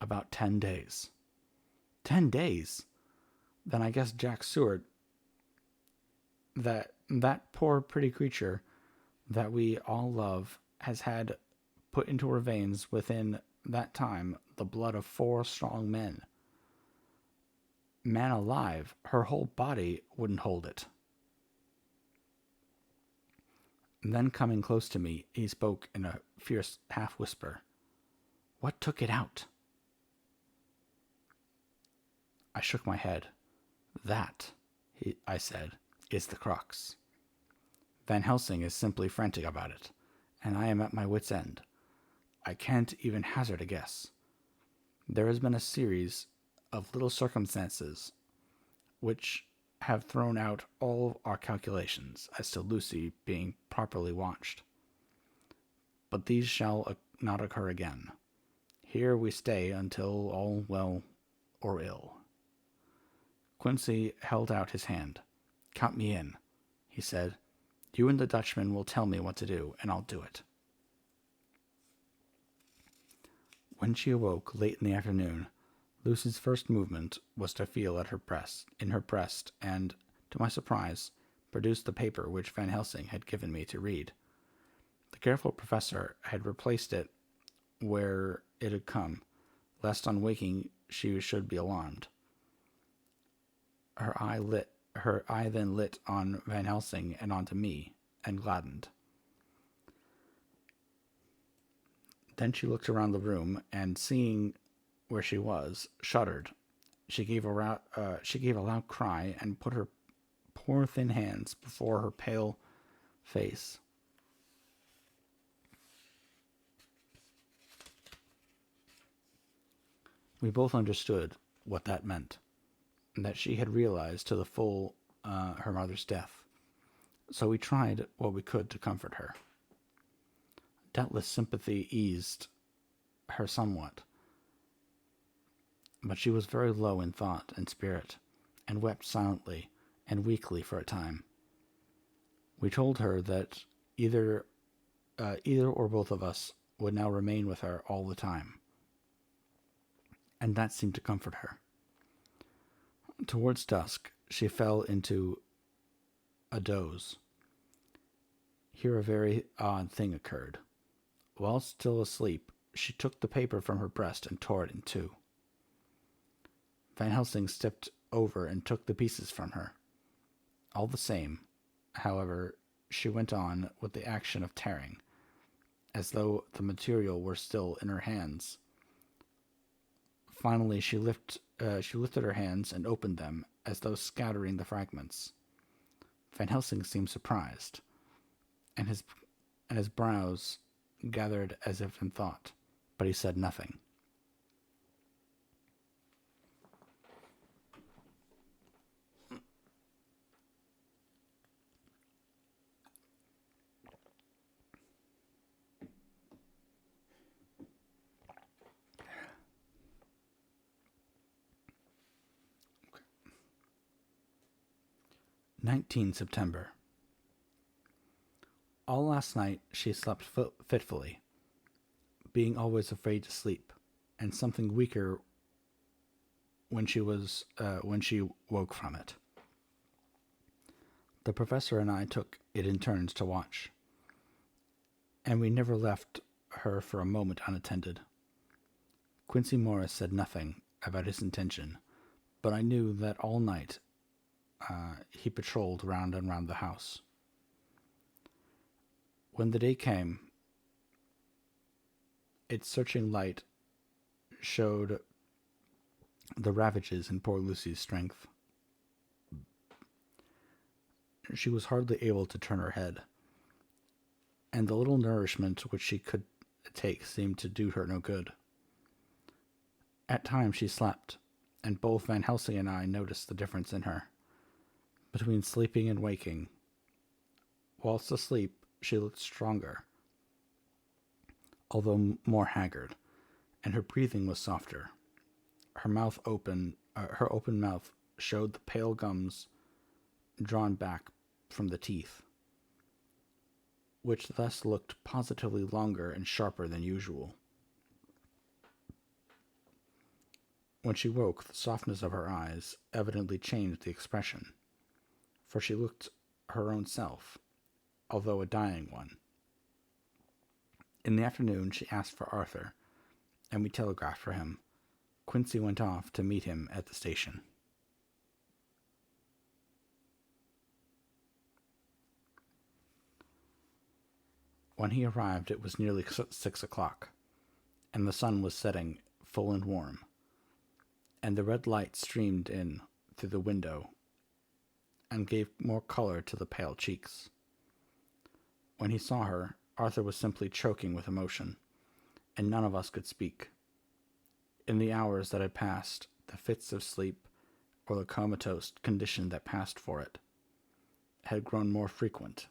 "About 10 days." 10 days? Then I guess Jack Seward, that poor pretty creature that we all love, has had put into her veins within that time the blood of 4 strong men. Man alive, her whole body wouldn't hold it. And then coming close to me, he spoke in a fierce half-whisper. "What took it out?" I shook my head. "That," I said, "is the crux. Van Helsing is simply frantic about it, and I am at my wit's end. I can't even hazard a guess. There has been a series of little circumstances which have thrown out all our calculations as to Lucy being properly watched. But these shall not occur again. Here we stay until all well or ill." Quincy held out his hand. "Count me in," he said. "You and the Dutchman will tell me what to do, and I'll do it." When she awoke late in the afternoon, Lucy's first movement was to feel at in her breast, and, to my surprise, produced the paper which Van Helsing had given me to read. The careful professor had replaced it where it had come, lest on waking she should be alarmed. Her eye then lit on Van Helsing and onto me, and gladdened. Then she looked around the room, and seeing where she was, shuddered. She gave a loud cry, and put her poor thin hands before her pale face. We both understood what that meant, and that she had realized to the full her mother's death. So we tried what we could to comfort her. Doubtless sympathy eased her somewhat, but she was very low in thought and spirit, and wept silently and weakly for a time. We told her that either or both of us would now remain with her all the time, and that seemed to comfort her. Towards dusk, she fell into a doze. Here a very odd thing occurred. While still asleep, she took the paper from her breast and tore it in two. Van Helsing stepped over and took the pieces from her. All the same, however, she went on with the action of tearing, as though the material were still in her hands. Finally, she lifted her hands and opened them, as though scattering the fragments. Van Helsing seemed surprised, and his brows gathered as if in thought, but he said nothing. Okay. 19 September. All last night she slept fitfully, being always afraid to sleep, and something weaker when she woke from it. The professor and I took it in turns to watch, and we never left her for a moment unattended. Quincy Morris said nothing about his intention, but I knew that all night he patrolled round and round the house. When the day came, its searching light showed the ravages in poor Lucy's strength. She was hardly able to turn her head, and the little nourishment which she could take seemed to do her no good. At times she slept, and both Van Helsing and I noticed the difference in her, between sleeping and waking. Whilst asleep, she looked stronger, although more haggard, and her breathing was softer. Her open mouth showed the pale gums drawn back from the teeth, which thus looked positively longer and sharper than usual. When she woke, the softness of her eyes evidently changed the expression, for she looked her own self, although a dying one. In the afternoon she asked for Arthur, and we telegraphed for him. Quincy went off to meet him at the station. When he arrived, it was nearly 6 o'clock, and the sun was setting full and warm, and the red light streamed in through the window and gave more color to the pale cheeks. When he saw her, Arthur was simply choking with emotion, and none of us could speak. In the hours that had passed, the fits of sleep, or the comatose condition that passed for it, had grown more frequent,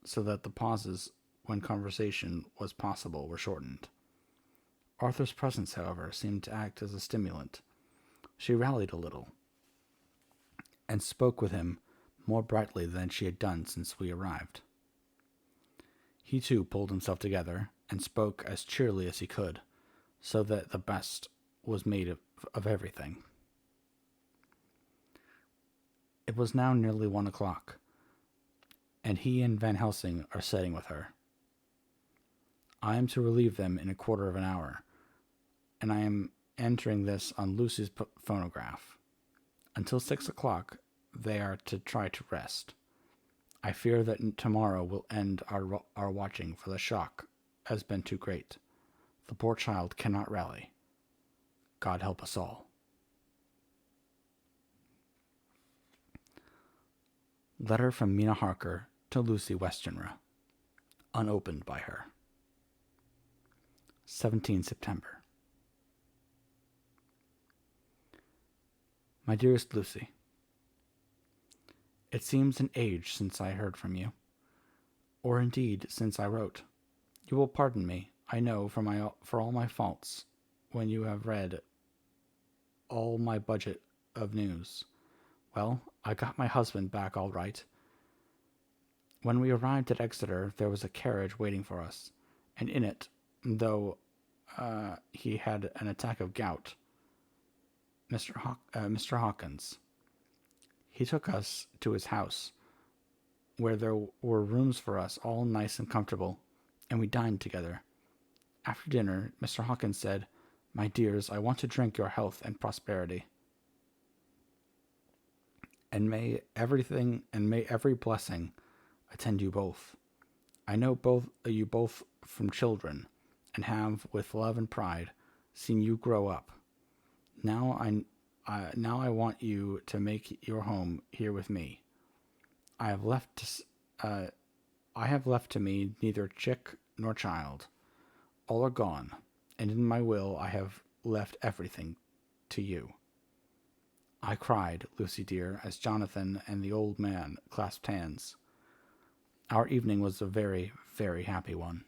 so that the pauses when conversation was possible were shortened. Arthur's presence, however, seemed to act as a stimulant. She rallied a little, and spoke with him more brightly than she had done since we arrived. He too pulled himself together, and spoke as cheerily as he could, so that the best was made of everything. It was now nearly 1 o'clock, and he and Van Helsing are setting with her. I am to relieve them in a quarter of an hour, and I am entering this on Lucy's phonograph. Until 6 o'clock, they are to try to rest. I fear that tomorrow will end our watching, for the shock has been too great. The poor child cannot rally. God help us all. Letter from Mina Harker to Lucy Westenra, unopened by her. 17 September. My dearest Lucy, it seems an age since I heard from you, or indeed since I wrote. You will pardon me, I know, for all my faults, when you have read all my budget of news. Well, I got my husband back all right. When we arrived at Exeter, there was a carriage waiting for us, and in it, though he had an attack of gout, Mr. Hawkins. He took us to his house, where there were rooms for us, all nice and comfortable, and we dined together. After dinner, Mr. Hawkins said, "My dears, I want to drink your health and prosperity, and may every blessing attend you both. I know you both from children, and have, with love and pride, seen you grow up. Now I want you to make your home here with me. I have left to me neither chick nor child. All are gone, and in my will I have left everything to you." I cried, Lucy dear, as Jonathan and the old man clasped hands. Our evening was a very, very happy one.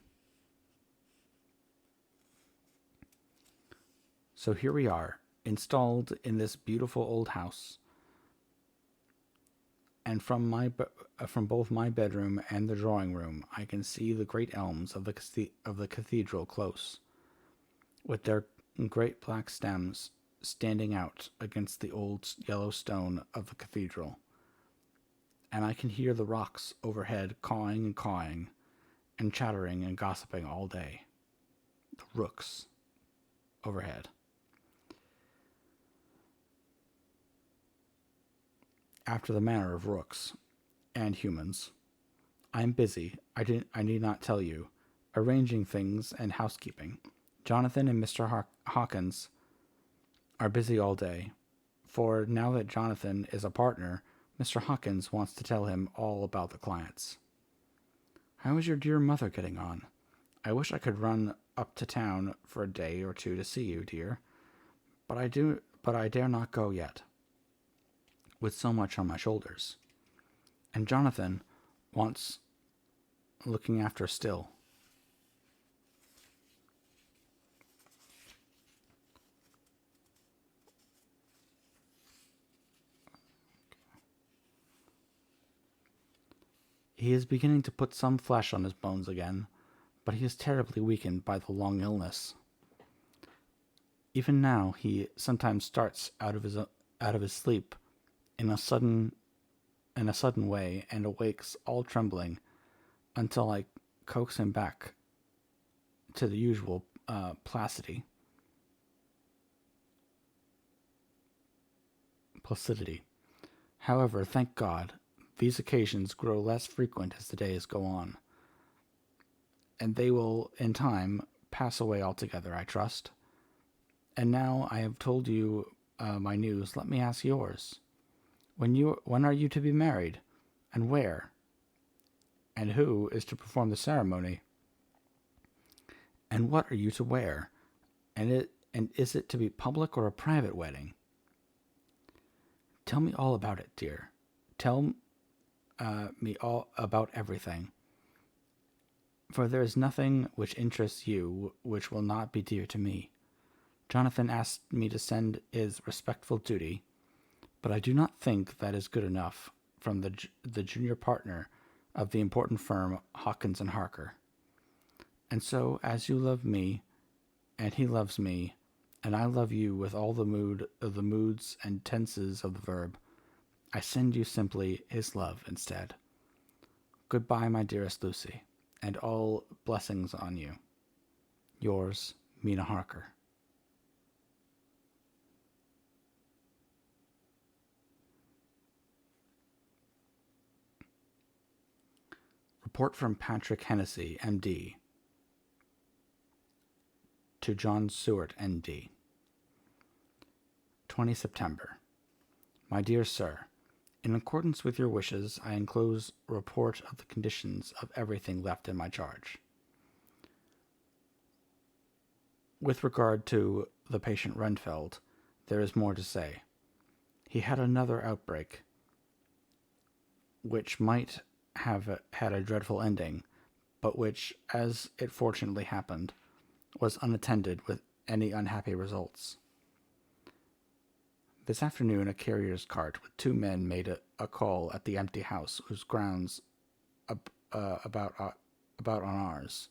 So here we are, installed in this beautiful old house, and from both my bedroom and the drawing room I can see the great elms of the cathedral close, with their great black stems standing out against the old yellow stone of the cathedral, and I can hear the rocks overhead cawing and chattering and gossiping all day. The rooks overhead. After the manner of rooks and humans, I am busy, I need not tell you, arranging things and housekeeping. Jonathan and Mr. Hawkins are busy all day, for now that Jonathan is a partner, Mr. Hawkins wants to tell him all about the clients. How is your dear mother getting on? I wish I could run up to town for a day or two to see you, dear, but I dare not go yet, with so much on my shoulders. And Jonathan wants looking after still. He is beginning to put some flesh on his bones again, but he is terribly weakened by the long illness. Even now he sometimes starts out of his sleep in a sudden way and awakes all trembling until I coax him back to the usual placidity. However, thank God, these occasions grow less frequent as the days go on, and they will, in time, pass away altogether, I trust. And now I have told you my news, let me ask yours. When are you to be married, and where? And who is to perform the ceremony? And what are you to wear? And is it to be public or a private wedding? Tell me all about it, dear. Tell me all about everything. For there is nothing which interests you which will not be dear to me. Jonathan asked me to send his respectful duty, but I do not think that is good enough from the junior partner of the important firm Hawkins and Harker. And so, as you love me, and he loves me, and I love you with all the moods and tenses of the verb, I send you simply his love instead. Goodbye, my dearest Lucy, and all blessings on you. Yours, Mina Harker. Report from Patrick Hennessy, M.D., to John Seward, N.D. 20 September. My dear Sir, in accordance with your wishes, I enclose a report of the conditions of everything left in my charge. With regard to the patient Renfeld, there is more to say. He had another outbreak, which might have had a dreadful ending, but which, as it fortunately happened, was unattended with any unhappy results. This afternoon a carrier's cart with 2 men made a call at the empty house whose grounds about on ours.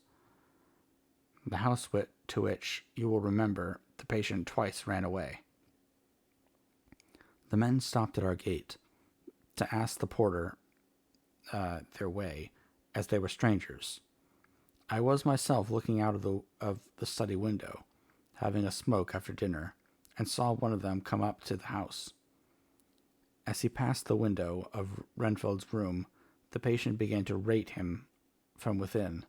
The house to which, you will remember, the patient twice ran away. The men stopped at our gate to ask the porter their way, as they were strangers. I was myself looking out of the study window, having a smoke after dinner, and saw one of them come up to the house. As he passed the window of Renfeld's room, the patient began to rate him from within,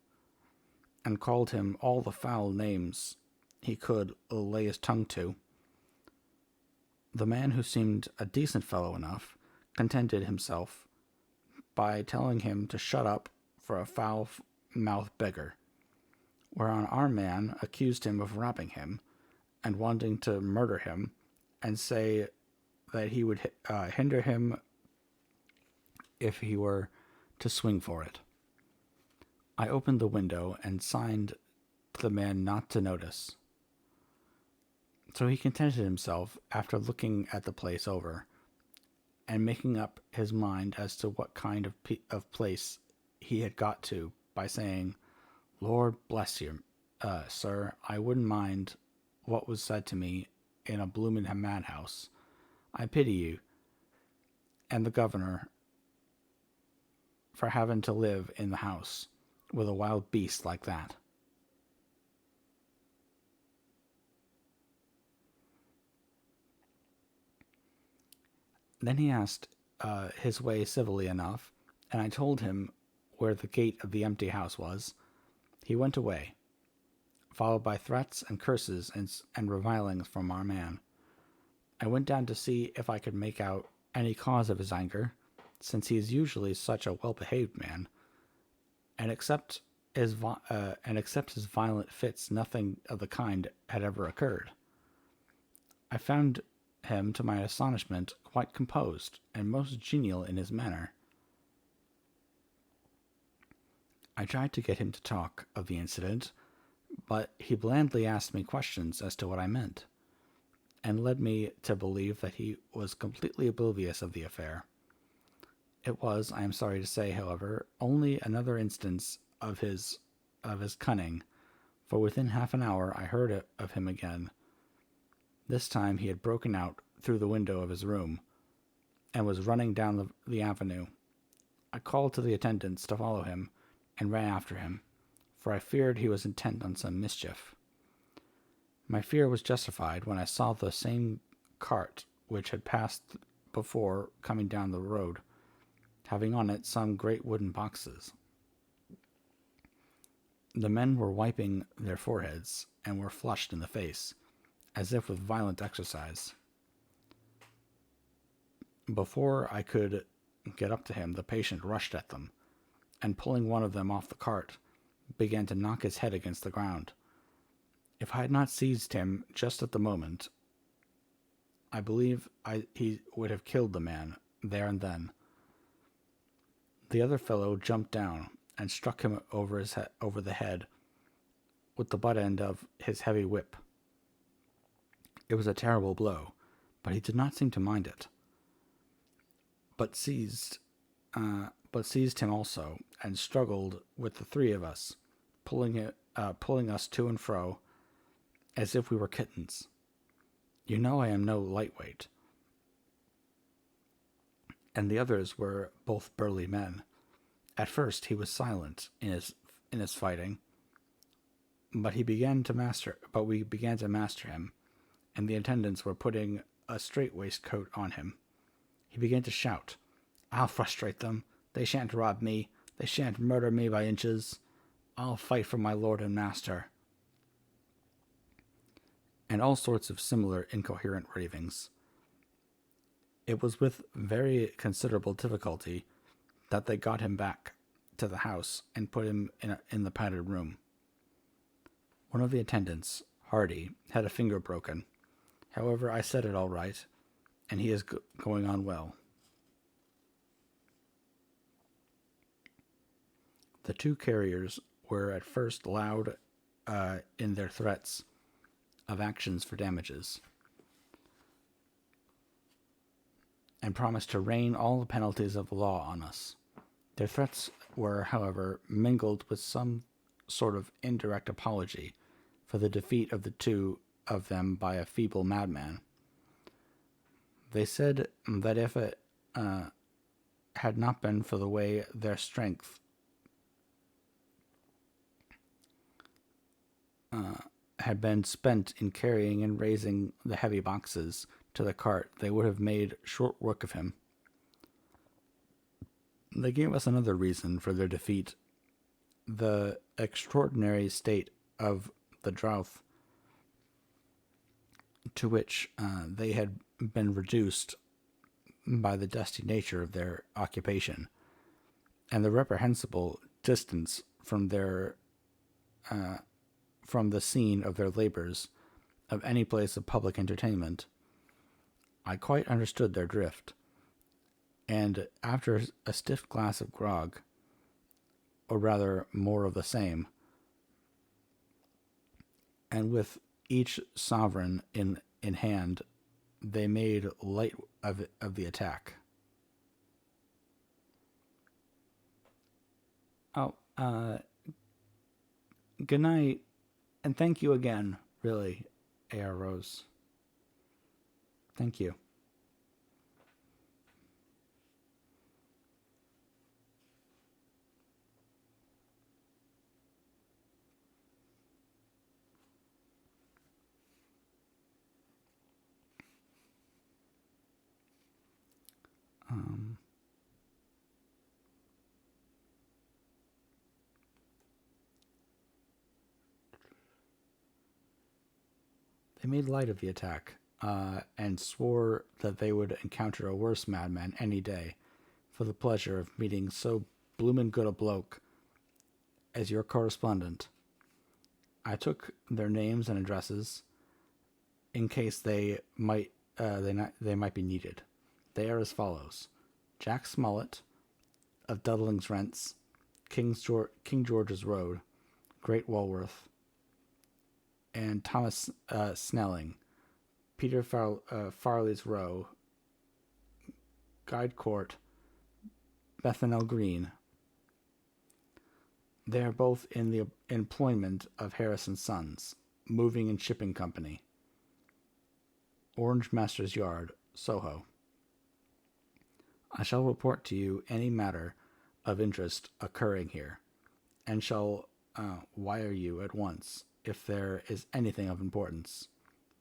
and called him all the foul names he could lay his tongue to. The man, who seemed a decent fellow enough, contented himself by telling him to shut up for a foul-mouthed beggar, whereon our man accused him of robbing him, and wanting to murder him, and say that he would hinder him if he were to swing for it. I opened the window and signed to the man not to notice. So he contented himself, after looking at the place over, and making up his mind as to what kind of place he had got to, by saying, "Lord bless you, sir, I wouldn't mind what was said to me in a bloomin' madhouse. I pity you and the governor for having to live in the house with a wild beast like that. Then he asked his way civilly enough, and I told him where the gate of the empty house was. He went away, followed by threats and curses and revilings from our man. I went down to see if I could make out any cause of his anger, since he is usually such a well-behaved man, and except his violent fits, nothing of the kind had ever occurred. I found him, to my astonishment, quite composed and most genial in his manner. I tried to get him to talk of the incident, but he blandly asked me questions as to what I meant, and led me to believe that he was completely oblivious of the affair. It was, I am sorry to say, however, only another instance of his cunning, for within half an hour I heard of him again. This time he had broken out through the window of his room, and was running down the avenue. I called to the attendants to follow him, and ran after him, for I feared he was intent on some mischief. My fear was justified when I saw the same cart which had passed before coming down the road, having on it some great wooden boxes. The men were wiping their foreheads, and were flushed in the face, as if with violent exercise. Before I could get up to him, the patient rushed at them, and pulling one of them off the cart, began to knock his head against the ground. If I had not seized him just at the moment, I believe he would have killed the man there and then. The other fellow jumped down and struck him over the head with the butt end of his heavy whip. It was a terrible blow, but he did not seem to mind it, but seized him also, and struggled with the three of us, pulling us to and fro, as if we were kittens. You know I am no lightweight, and the others were both burly men. At first he was silent in his fighting, but we began to master him, and the attendants were putting a strait waistcoat on him. He began to shout, "I'll frustrate them. They shan't rob me. They shan't murder me by inches. I'll fight for my lord and master," and all sorts of similar incoherent ravings. It was with very considerable difficulty that they got him back to the house and put him in the padded room. One of the attendants, Hardy, had a finger broken. However, I set it all right, and he is going on well. The two carriers were at first loud in their threats of actions for damages, and promised to rain all the penalties of the law on us. Their threats were, however, mingled with some sort of indirect apology for the defeat of the two of them by a feeble madman. They said that if it had not been for the way their strength had been spent in carrying and raising the heavy boxes to the cart, they would have made short work of him. They gave us another reason for their defeat: the extraordinary state of the drought to which they had been reduced by the dusty nature of their occupation, and the reprehensible distance from the scene of their labors of any place of public entertainment. I quite understood their drift, and after a stiff glass of grog, or rather more of the same, and with each sovereign in hand, they made light of the attack. Good night, and thank you again, really, A.R. Rose. Thank you. They made light of the attack, and swore that they would encounter a worse madman any day for the pleasure of meeting so bloomin' good a bloke as your correspondent. I took their names and addresses in case they might be needed. They are as follows: Jack Smollett of Dudling's Rents, King George's Road, Great Walworth, and Thomas Snelling, Peter Farley's Row, Guide Court, Bethnal Green. They are both in the employment of Harris and Sons, Moving and Shipping Company, Orange Master's Yard, Soho. I shall report to you any matter of interest occurring here, and shall wire you at once if there is anything of importance.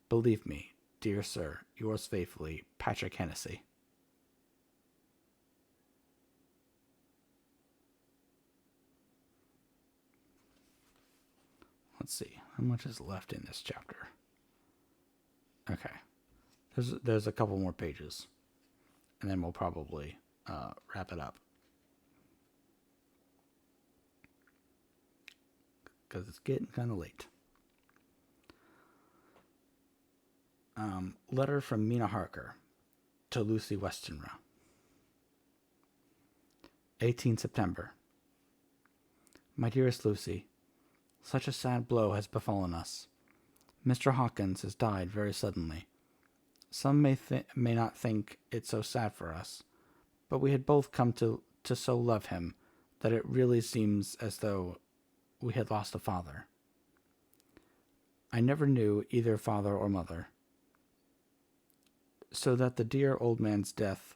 Believe me, dear sir, yours faithfully, Patrick Hennessy. Let's see, how much is left in this chapter? Okay, there's a couple more pages, and then we'll probably wrap it up, because it's getting kind of late. Letter from Mina Harker to Lucy Westenra. 18 September. My dearest Lucy, such a sad blow has befallen us. Mr. Hawkins has died very suddenly. Some may not think it so sad for us, but we had both come to so love him that it really seems as though we had lost a father. I never knew either father or mother, so that the dear old man's death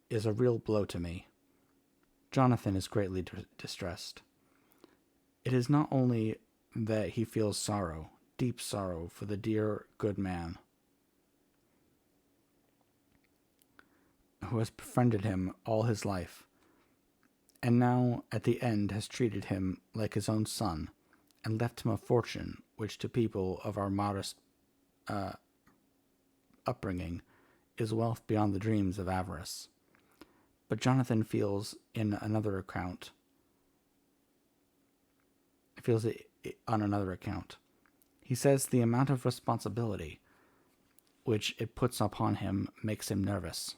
is a real blow to me. Jonathan is greatly distressed. It is not only that he feels sorrow, deep sorrow, for the dear good man who has befriended him all his life, and now at the end has treated him like his own son, and left him a fortune which to people of our modest upbringing is wealth beyond the dreams of avarice. But Jonathan feels it on another account. He says the amount of responsibility which it puts upon him makes him nervous.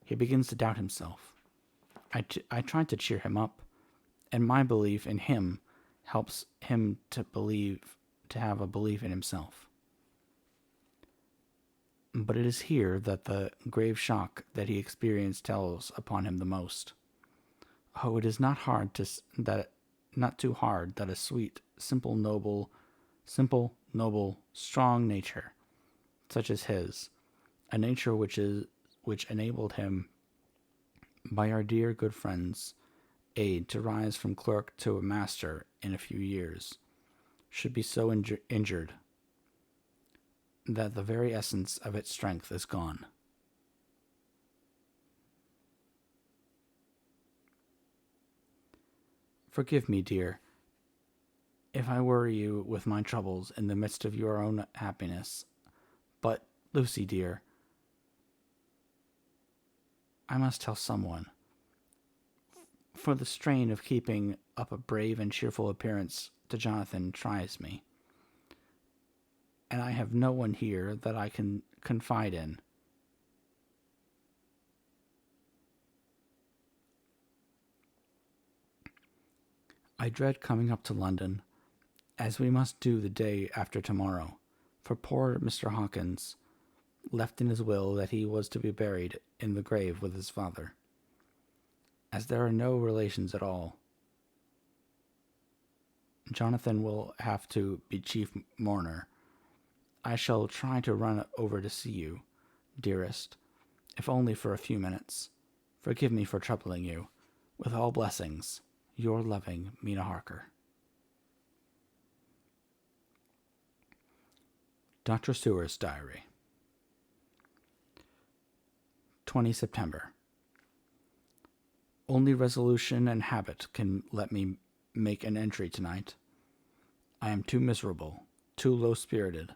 He begins to doubt himself. I tried to cheer him up, and my belief in him helps him to have a belief in himself. But it is here that the grave shock that he experienced tells upon him the most. Oh, it is not too hard that a sweet, simple, noble, strong nature, such as his, a nature which enabled him, by our dear good friend's aid, to rise from clerk to a master in a few years, should be so injured that the very essence of its strength is gone. Forgive me, dear, if I worry you with my troubles in the midst of your own happiness, but, Lucy, dear, I must tell someone, for the strain of keeping up a brave and cheerful appearance to Jonathan tries me, and I have no one here that I can confide in. I dread coming up to London, as we must do the day after tomorrow, for poor Mr. Hawkins left in his will that he was to be buried in the grave with his father. As there are no relations at all, Jonathan will have to be chief mourner. I shall try to run over to see you, dearest, if only for a few minutes. Forgive me for troubling you. With all blessings, your loving Mina Harker. Dr. Seward's Diary. 20 September. Only resolution and habit can let me make an entry tonight. I am too miserable, too low-spirited,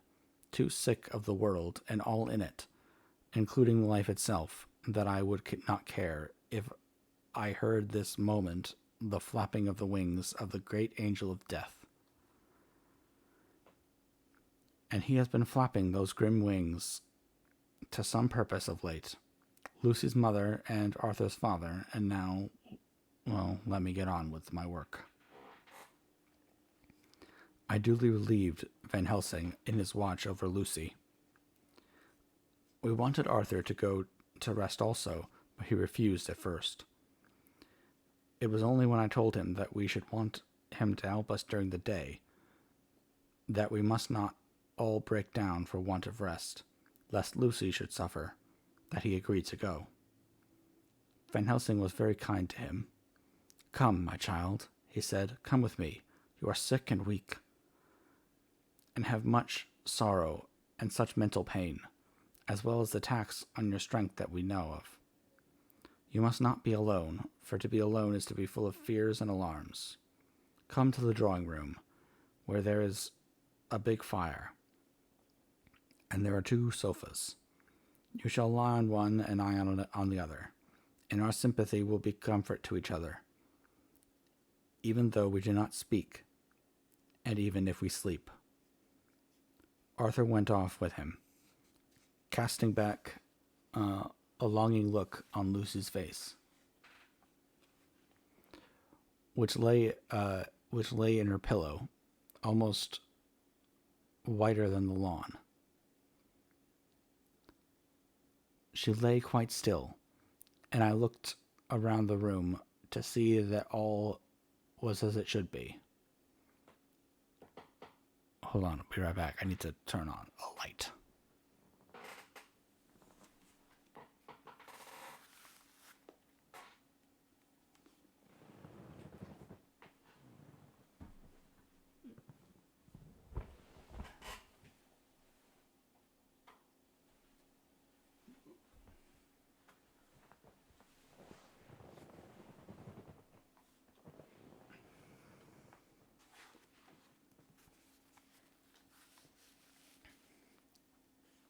too sick of the world and all in it, including life itself, that I would not care if I heard this moment the flapping of the wings of the great angel of death. And he has been flapping those grim wings to some purpose of late. Lucy's mother and Arthur's father, and now, well, let me get on with my work. I duly relieved Van Helsing in his watch over Lucy. We wanted Arthur to go to rest also, but he refused at first. It was only when I told him that we should want him to help us during the day, that we must not all break down for want of rest, lest Lucy should suffer, that he agreed to go. Van Helsing was very kind to him. "Come, my child," he said, "come with me. You are sick and weak, and have much sorrow and such mental pain, as well as the tax on your strength that we know of. You must not be alone, for to be alone is to be full of fears and alarms. Come to the drawing-room, where there is a big fire, and there are 2 sofas. You shall lie on one and I on the other, and our sympathy will be comfort to each other, even though we do not speak, and even if we sleep." Arthur went off with him, casting back a longing look on Lucy's face, which lay in her pillow, almost whiter than the lawn. She lay quite still, and I looked around the room to see that all was as it should be. Hold on, I'll be right back. I need to turn on a light.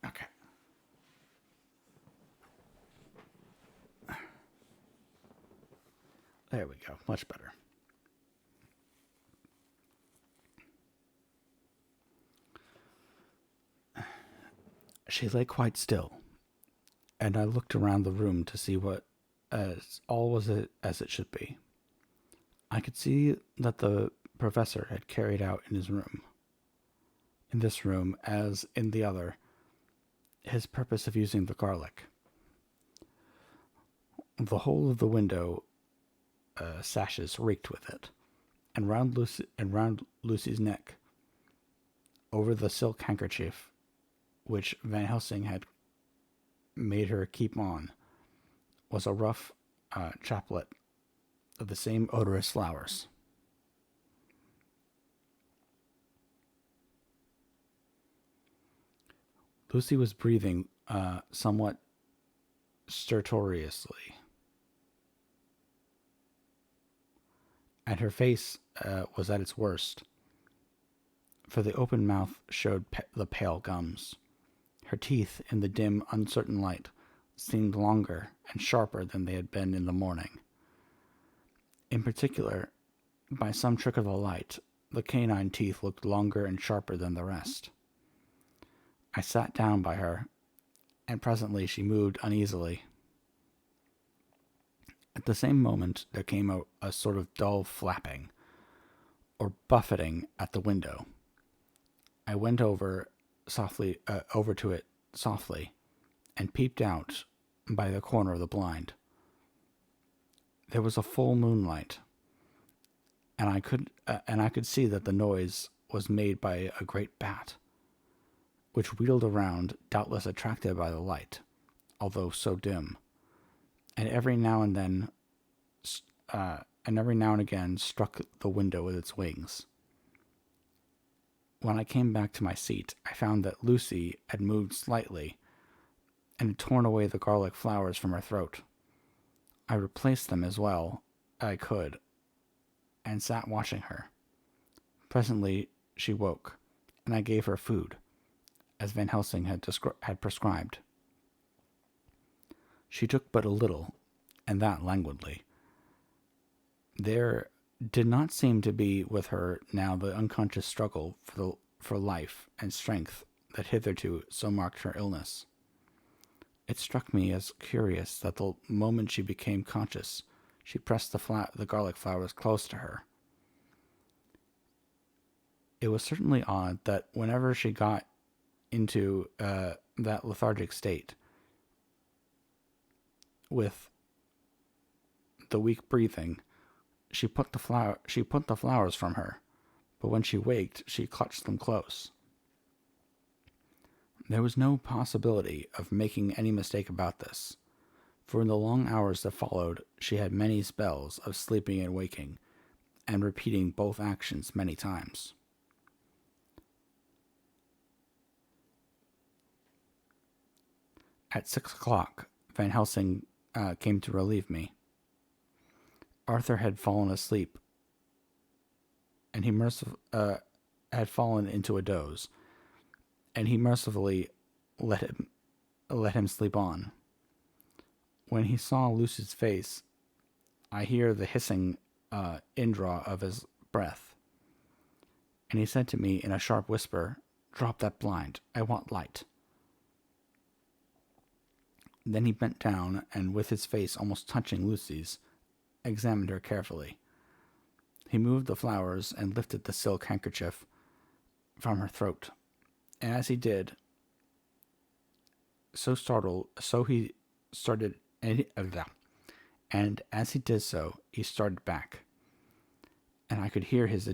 Okay. There we go. Much better. She lay quite still, and I looked around the room to see all was as it should be. I could see that the professor had carried out in this room, as in the other, his purpose of using the garlic. The whole of the window sashes reeked with it, and round Lucy's neck, over the silk handkerchief which Van Helsing had made her keep on, was a rough chaplet of the same odorous flowers. Lucy was breathing somewhat stertorously, and her face was at its worst, for the open mouth showed the pale gums. Her teeth, in the dim, uncertain light, seemed longer and sharper than they had been in the morning. In particular, by some trick of the light, the canine teeth looked longer and sharper than the rest. I sat down by her, and presently she moved uneasily. At the same moment there came a sort of dull flapping, or buffeting at the window. I went over to it softly, and peeped out by the corner of the blind. There was a full moonlight, and I could see that the noise was made by a great bat, which wheeled around, doubtless attracted by the light, although so dim, and every now and again struck the window with its wings. When I came back to my seat, I found that Lucy had moved slightly and had torn away the garlic flowers from her throat. I replaced them as well as I could and sat watching her. Presently she woke, and I gave her food, as Van Helsing had prescribed. She took but a little, and that languidly. There did not seem to be with her now the unconscious struggle for life and strength that hitherto so marked her illness. It struck me as curious that the moment she became conscious, she pressed the garlic flowers close to her. It was certainly odd that whenever she got into that lethargic state, with the weak breathing, she put the flowers from her, but when she waked, she clutched them close. There was no possibility of making any mistake about this, for in the long hours that followed, she had many spells of sleeping and waking, and repeating both actions many times. At 6 o'clock, Van Helsing came to relieve me. Arthur had fallen asleep, and he had fallen into a doze, and he mercifully let him sleep on. When he saw Lucy's face, I hear the hissing indraw of his breath, and he said to me in a sharp whisper, "Drop that blind. I want light." Then he bent down, and with his face almost touching Lucy's, examined her carefully. He moved the flowers and lifted the silk handkerchief from her throat, and as he did so, as he did so, he started back, and I could hear his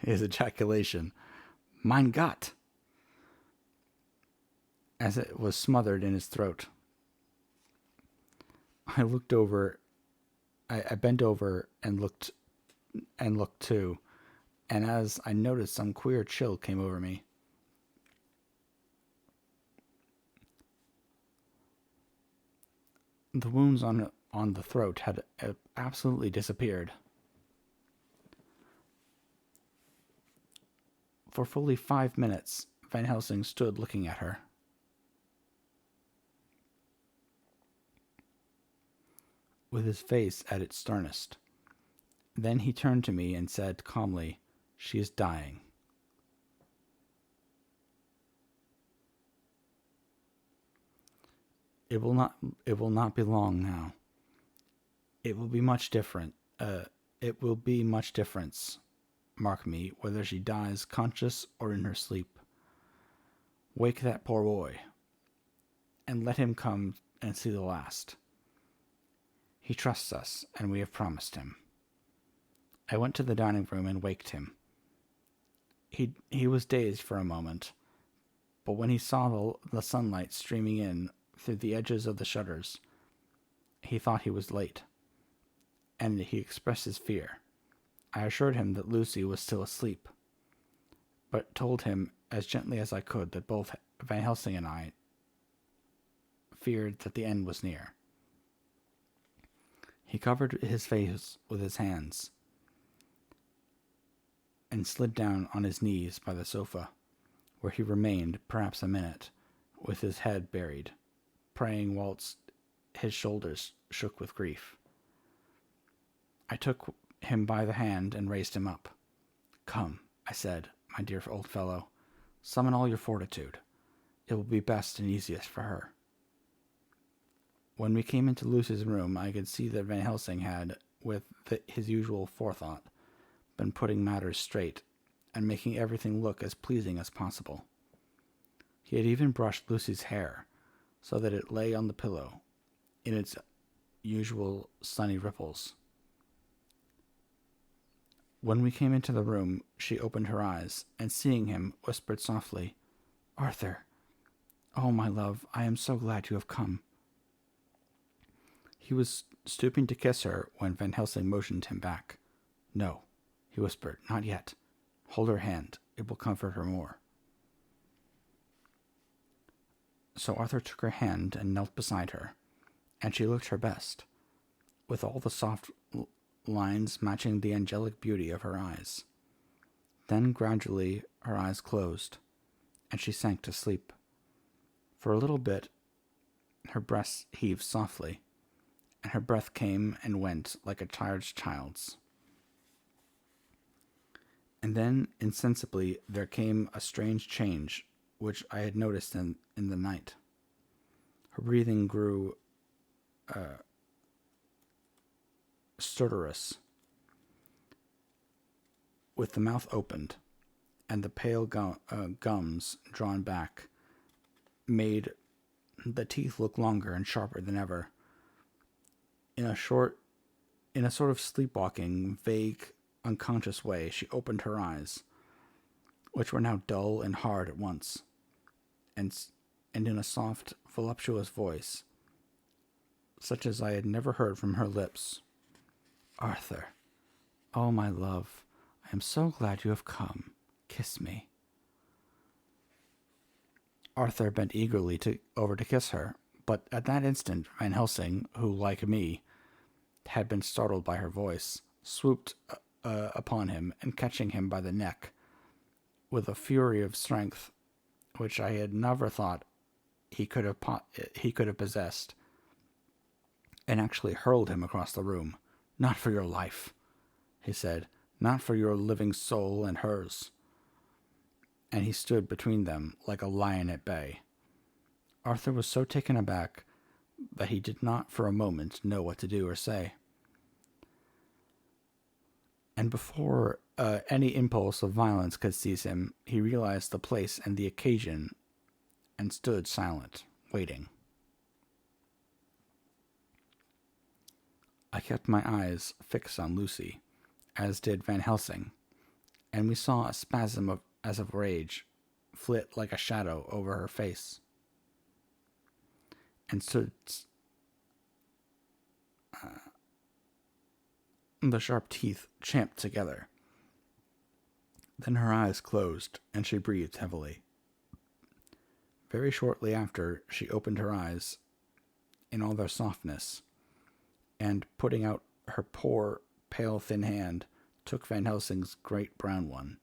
his ejaculation, "Mein Gott!" as it was smothered in his throat. I bent over and looked too, and as I noticed, some queer chill came over me. The wounds on the throat had absolutely disappeared. For fully 5 minutes, Van Helsing stood looking at her. With his face at its sternest. Then he turned to me and said calmly, "She is dying." It will not be long now. It will be much different. It will be much difference, mark me, whether she dies conscious or in her sleep. Wake that poor boy, and let him come and see the last. He trusts us, and we have promised him. I went to the dining room and waked him. He was dazed for a moment, but when he saw the sunlight streaming in through the edges of the shutters, he thought he was late, and he expressed his fear. I assured him that Lucy was still asleep, but told him as gently as I could that both Van Helsing and I feared that the end was near. He covered his face with his hands and slid down on his knees by the sofa, where he remained perhaps a minute, with his head buried, praying whilst his shoulders shook with grief. I took him by the hand and raised him up. "Come," I said, "my dear old fellow, summon all your fortitude. It will be best and easiest for her." When we came into Lucy's room, I could see that Van Helsing had, with his usual forethought, been putting matters straight and making everything look as pleasing as possible. He had even brushed Lucy's hair, so that it lay on the pillow in its usual sunny ripples. When we came into the room, she opened her eyes, and seeing him, whispered softly, "Arthur, oh, my love, I am so glad you have come." He was stooping to kiss her when Van Helsing motioned him back. "No," he whispered, "not yet. Hold her hand. It will comfort her more." So Arthur took her hand and knelt beside her, and she looked her best, with all the soft lines matching the angelic beauty of her eyes. Then gradually her eyes closed, and she sank to sleep. For a little bit her breast heaved softly, and her breath came and went like a tired child's. And then, insensibly, there came a strange change which I had noticed in the night. Her breathing grew stertorous, with the mouth opened, and the pale gums drawn back made the teeth look longer and sharper than ever. In a sort of sleepwalking, vague, unconscious way, she opened her eyes, which were now dull and hard at once, and in a soft, voluptuous voice, such as I had never heard from her lips, "Arthur, oh, my love, I am so glad you have come. Kiss me." Arthur bent eagerly over to kiss her, but at that instant Van Helsing, who, like me, had been startled by her voice, swooped upon him, and catching him by the neck, with a fury of strength which I had never thought he could have possessed, and actually hurled him across the room. "Not for your life," he said, "not for your living soul and hers." And he stood between them like a lion at bay. Arthur was so taken aback that he did not for a moment know what to do or say. And before any impulse of violence could seize him, he realized the place and the occasion, and stood silent, waiting. I kept my eyes fixed on Lucy, as did Van Helsing, and we saw a spasm as of rage flit like a shadow over her face, and stood the sharp teeth champed together. Then her eyes closed, and she breathed heavily. Very shortly after, she opened her eyes in all their softness, and, putting out her poor, pale, thin hand, took Van Helsing's great brown one.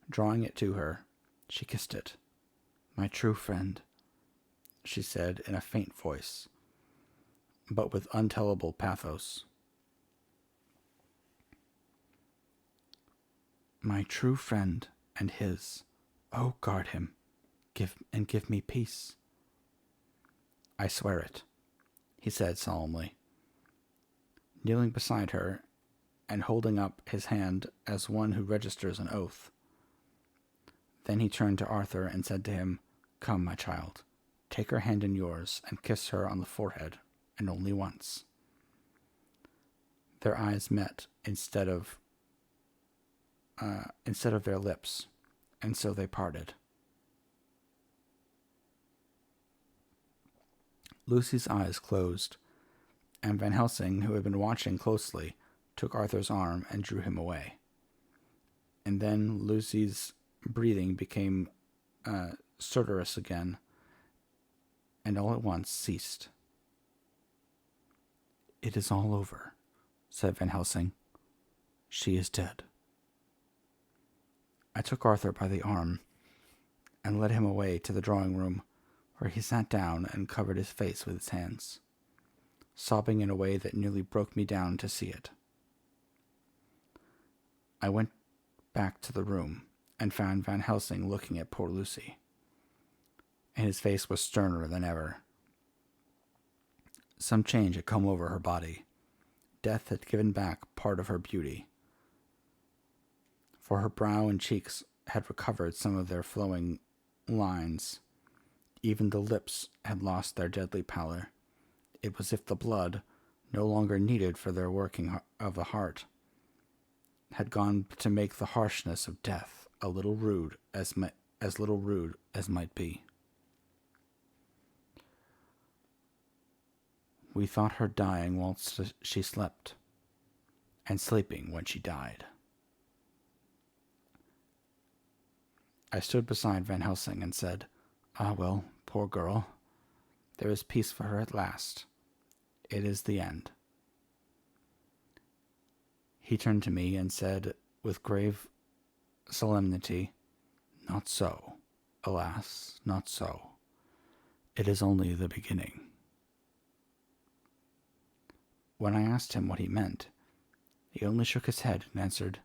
Drawing it to her, she kissed it. "My true friend," she said in a faint voice, but with untellable pathos. "My true friend and his. Oh, guard him. Give me peace." "I swear it," he said solemnly, kneeling beside her and holding up his hand as one who registers an oath. Then he turned to Arthur and said to him, "Come, my child, take her hand in yours and kiss her on the forehead, and only once." Their eyes met instead of their lips, and so they parted. Lucy's eyes closed, and Van Helsing, who had been watching closely, took Arthur's arm and drew him away. And then Lucy's breathing became stertorous again, and all at once ceased. "It is all over," said Van Helsing. "She is dead." I took Arthur by the arm and led him away to the drawing room, where he sat down and covered his face with his hands, sobbing in a way that nearly broke me down to see it. I went back to the room and found Van Helsing looking at poor Lucy, and his face was sterner than ever. Some change had come over her body. Death had given back part of her beauty, for her brow and cheeks had recovered some of their flowing lines. Even the lips had lost their deadly pallor. It was as if the blood, no longer needed for their working of the heart, had gone to make the harshness of death a little rude as little rude as might be. We thought her dying whilst she slept, and sleeping when she died. I stood beside Van Helsing and said, "Ah, well, poor girl. There is peace for her at last. It is the end." He turned to me and said with grave solemnity, "Not so. Alas, not so. It is only the beginning." When I asked him what he meant, he only shook his head and answered,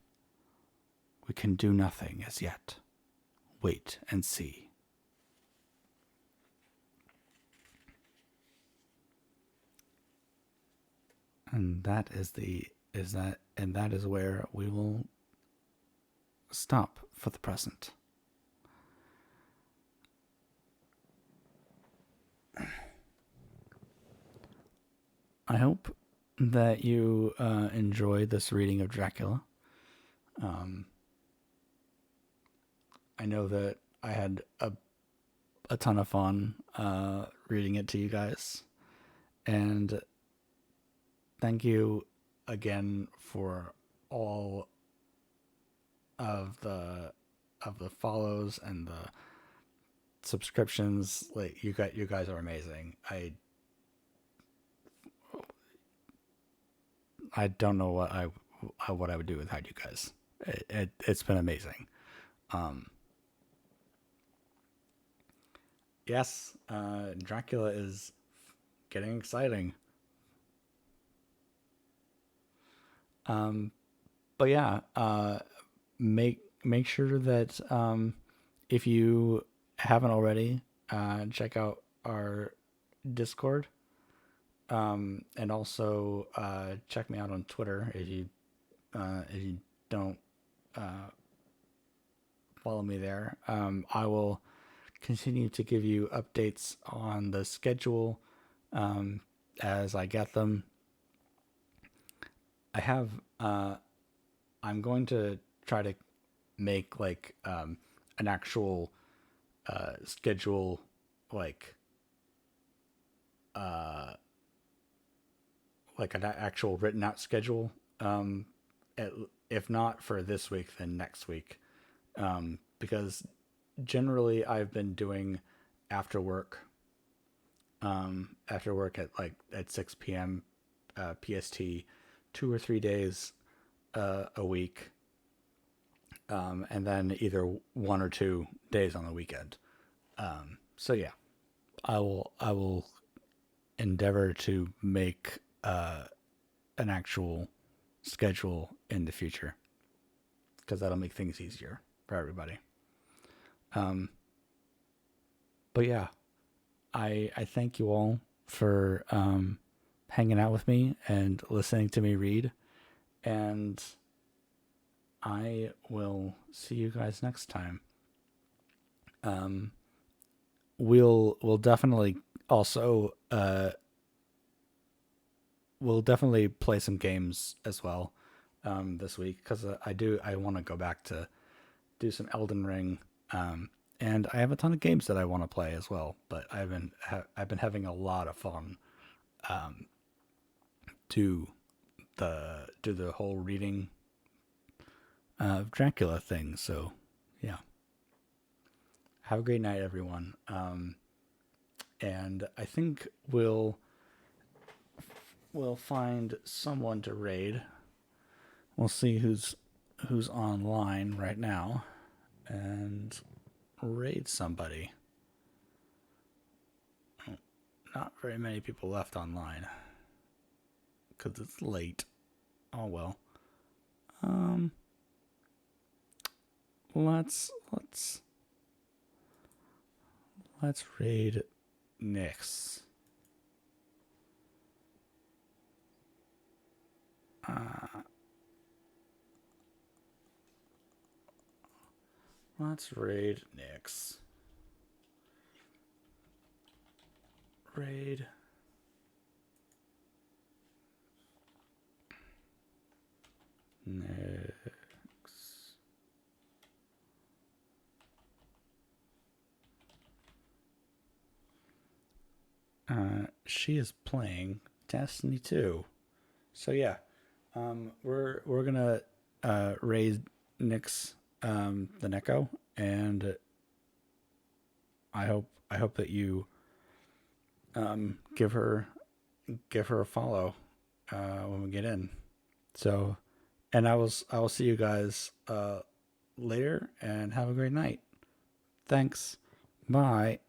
"We can do nothing as yet. Wait and see." And that is where we will stop for the present. I hope that you enjoyed this reading of Dracula. I know that I had a ton of fun reading it to you guys, and thank you again for all of the follows and the subscriptions. Like you guys are amazing. I don't know what I would do without you guys. It's been amazing. Yes, Dracula is getting exciting. But yeah, make sure that if you haven't already, check out our Discord. And also check me out on Twitter if you don't follow me there. I will continue to give you updates on the schedule as I get them. I'm going to try to make like an actual schedule, like an actual written out schedule. If not for this week, then next week. Because generally I've been doing after work at 6 p.m. PST 2 or 3 days a week, and then either 1 or 2 days on the weekend. So yeah, I will endeavor to make an actual schedule in the future, because that'll make things easier for everybody. But yeah, I thank you all for hanging out with me and listening to me read, and I will see you guys next time. We'll definitely also we'll definitely play some games as well this week, because I want to go back to do some Elden Ring, and I have a ton of games that I want to play as well. But I've been having a lot of fun do the whole reading of Dracula thing. So yeah, have a great night, everyone. And I think we'll find someone to raid. We'll see who's online right now and raid somebody. Not very many people left online because it's late. Oh well. Let's raid Nyx. Let's raid Nyx. Raid. Nyx. she is playing Destiny 2. So yeah, we're gonna raise Nyx the Neko, and I hope that you give her a follow when we get in. So, and I will see you guys later, and have a great night. Thanks. Bye.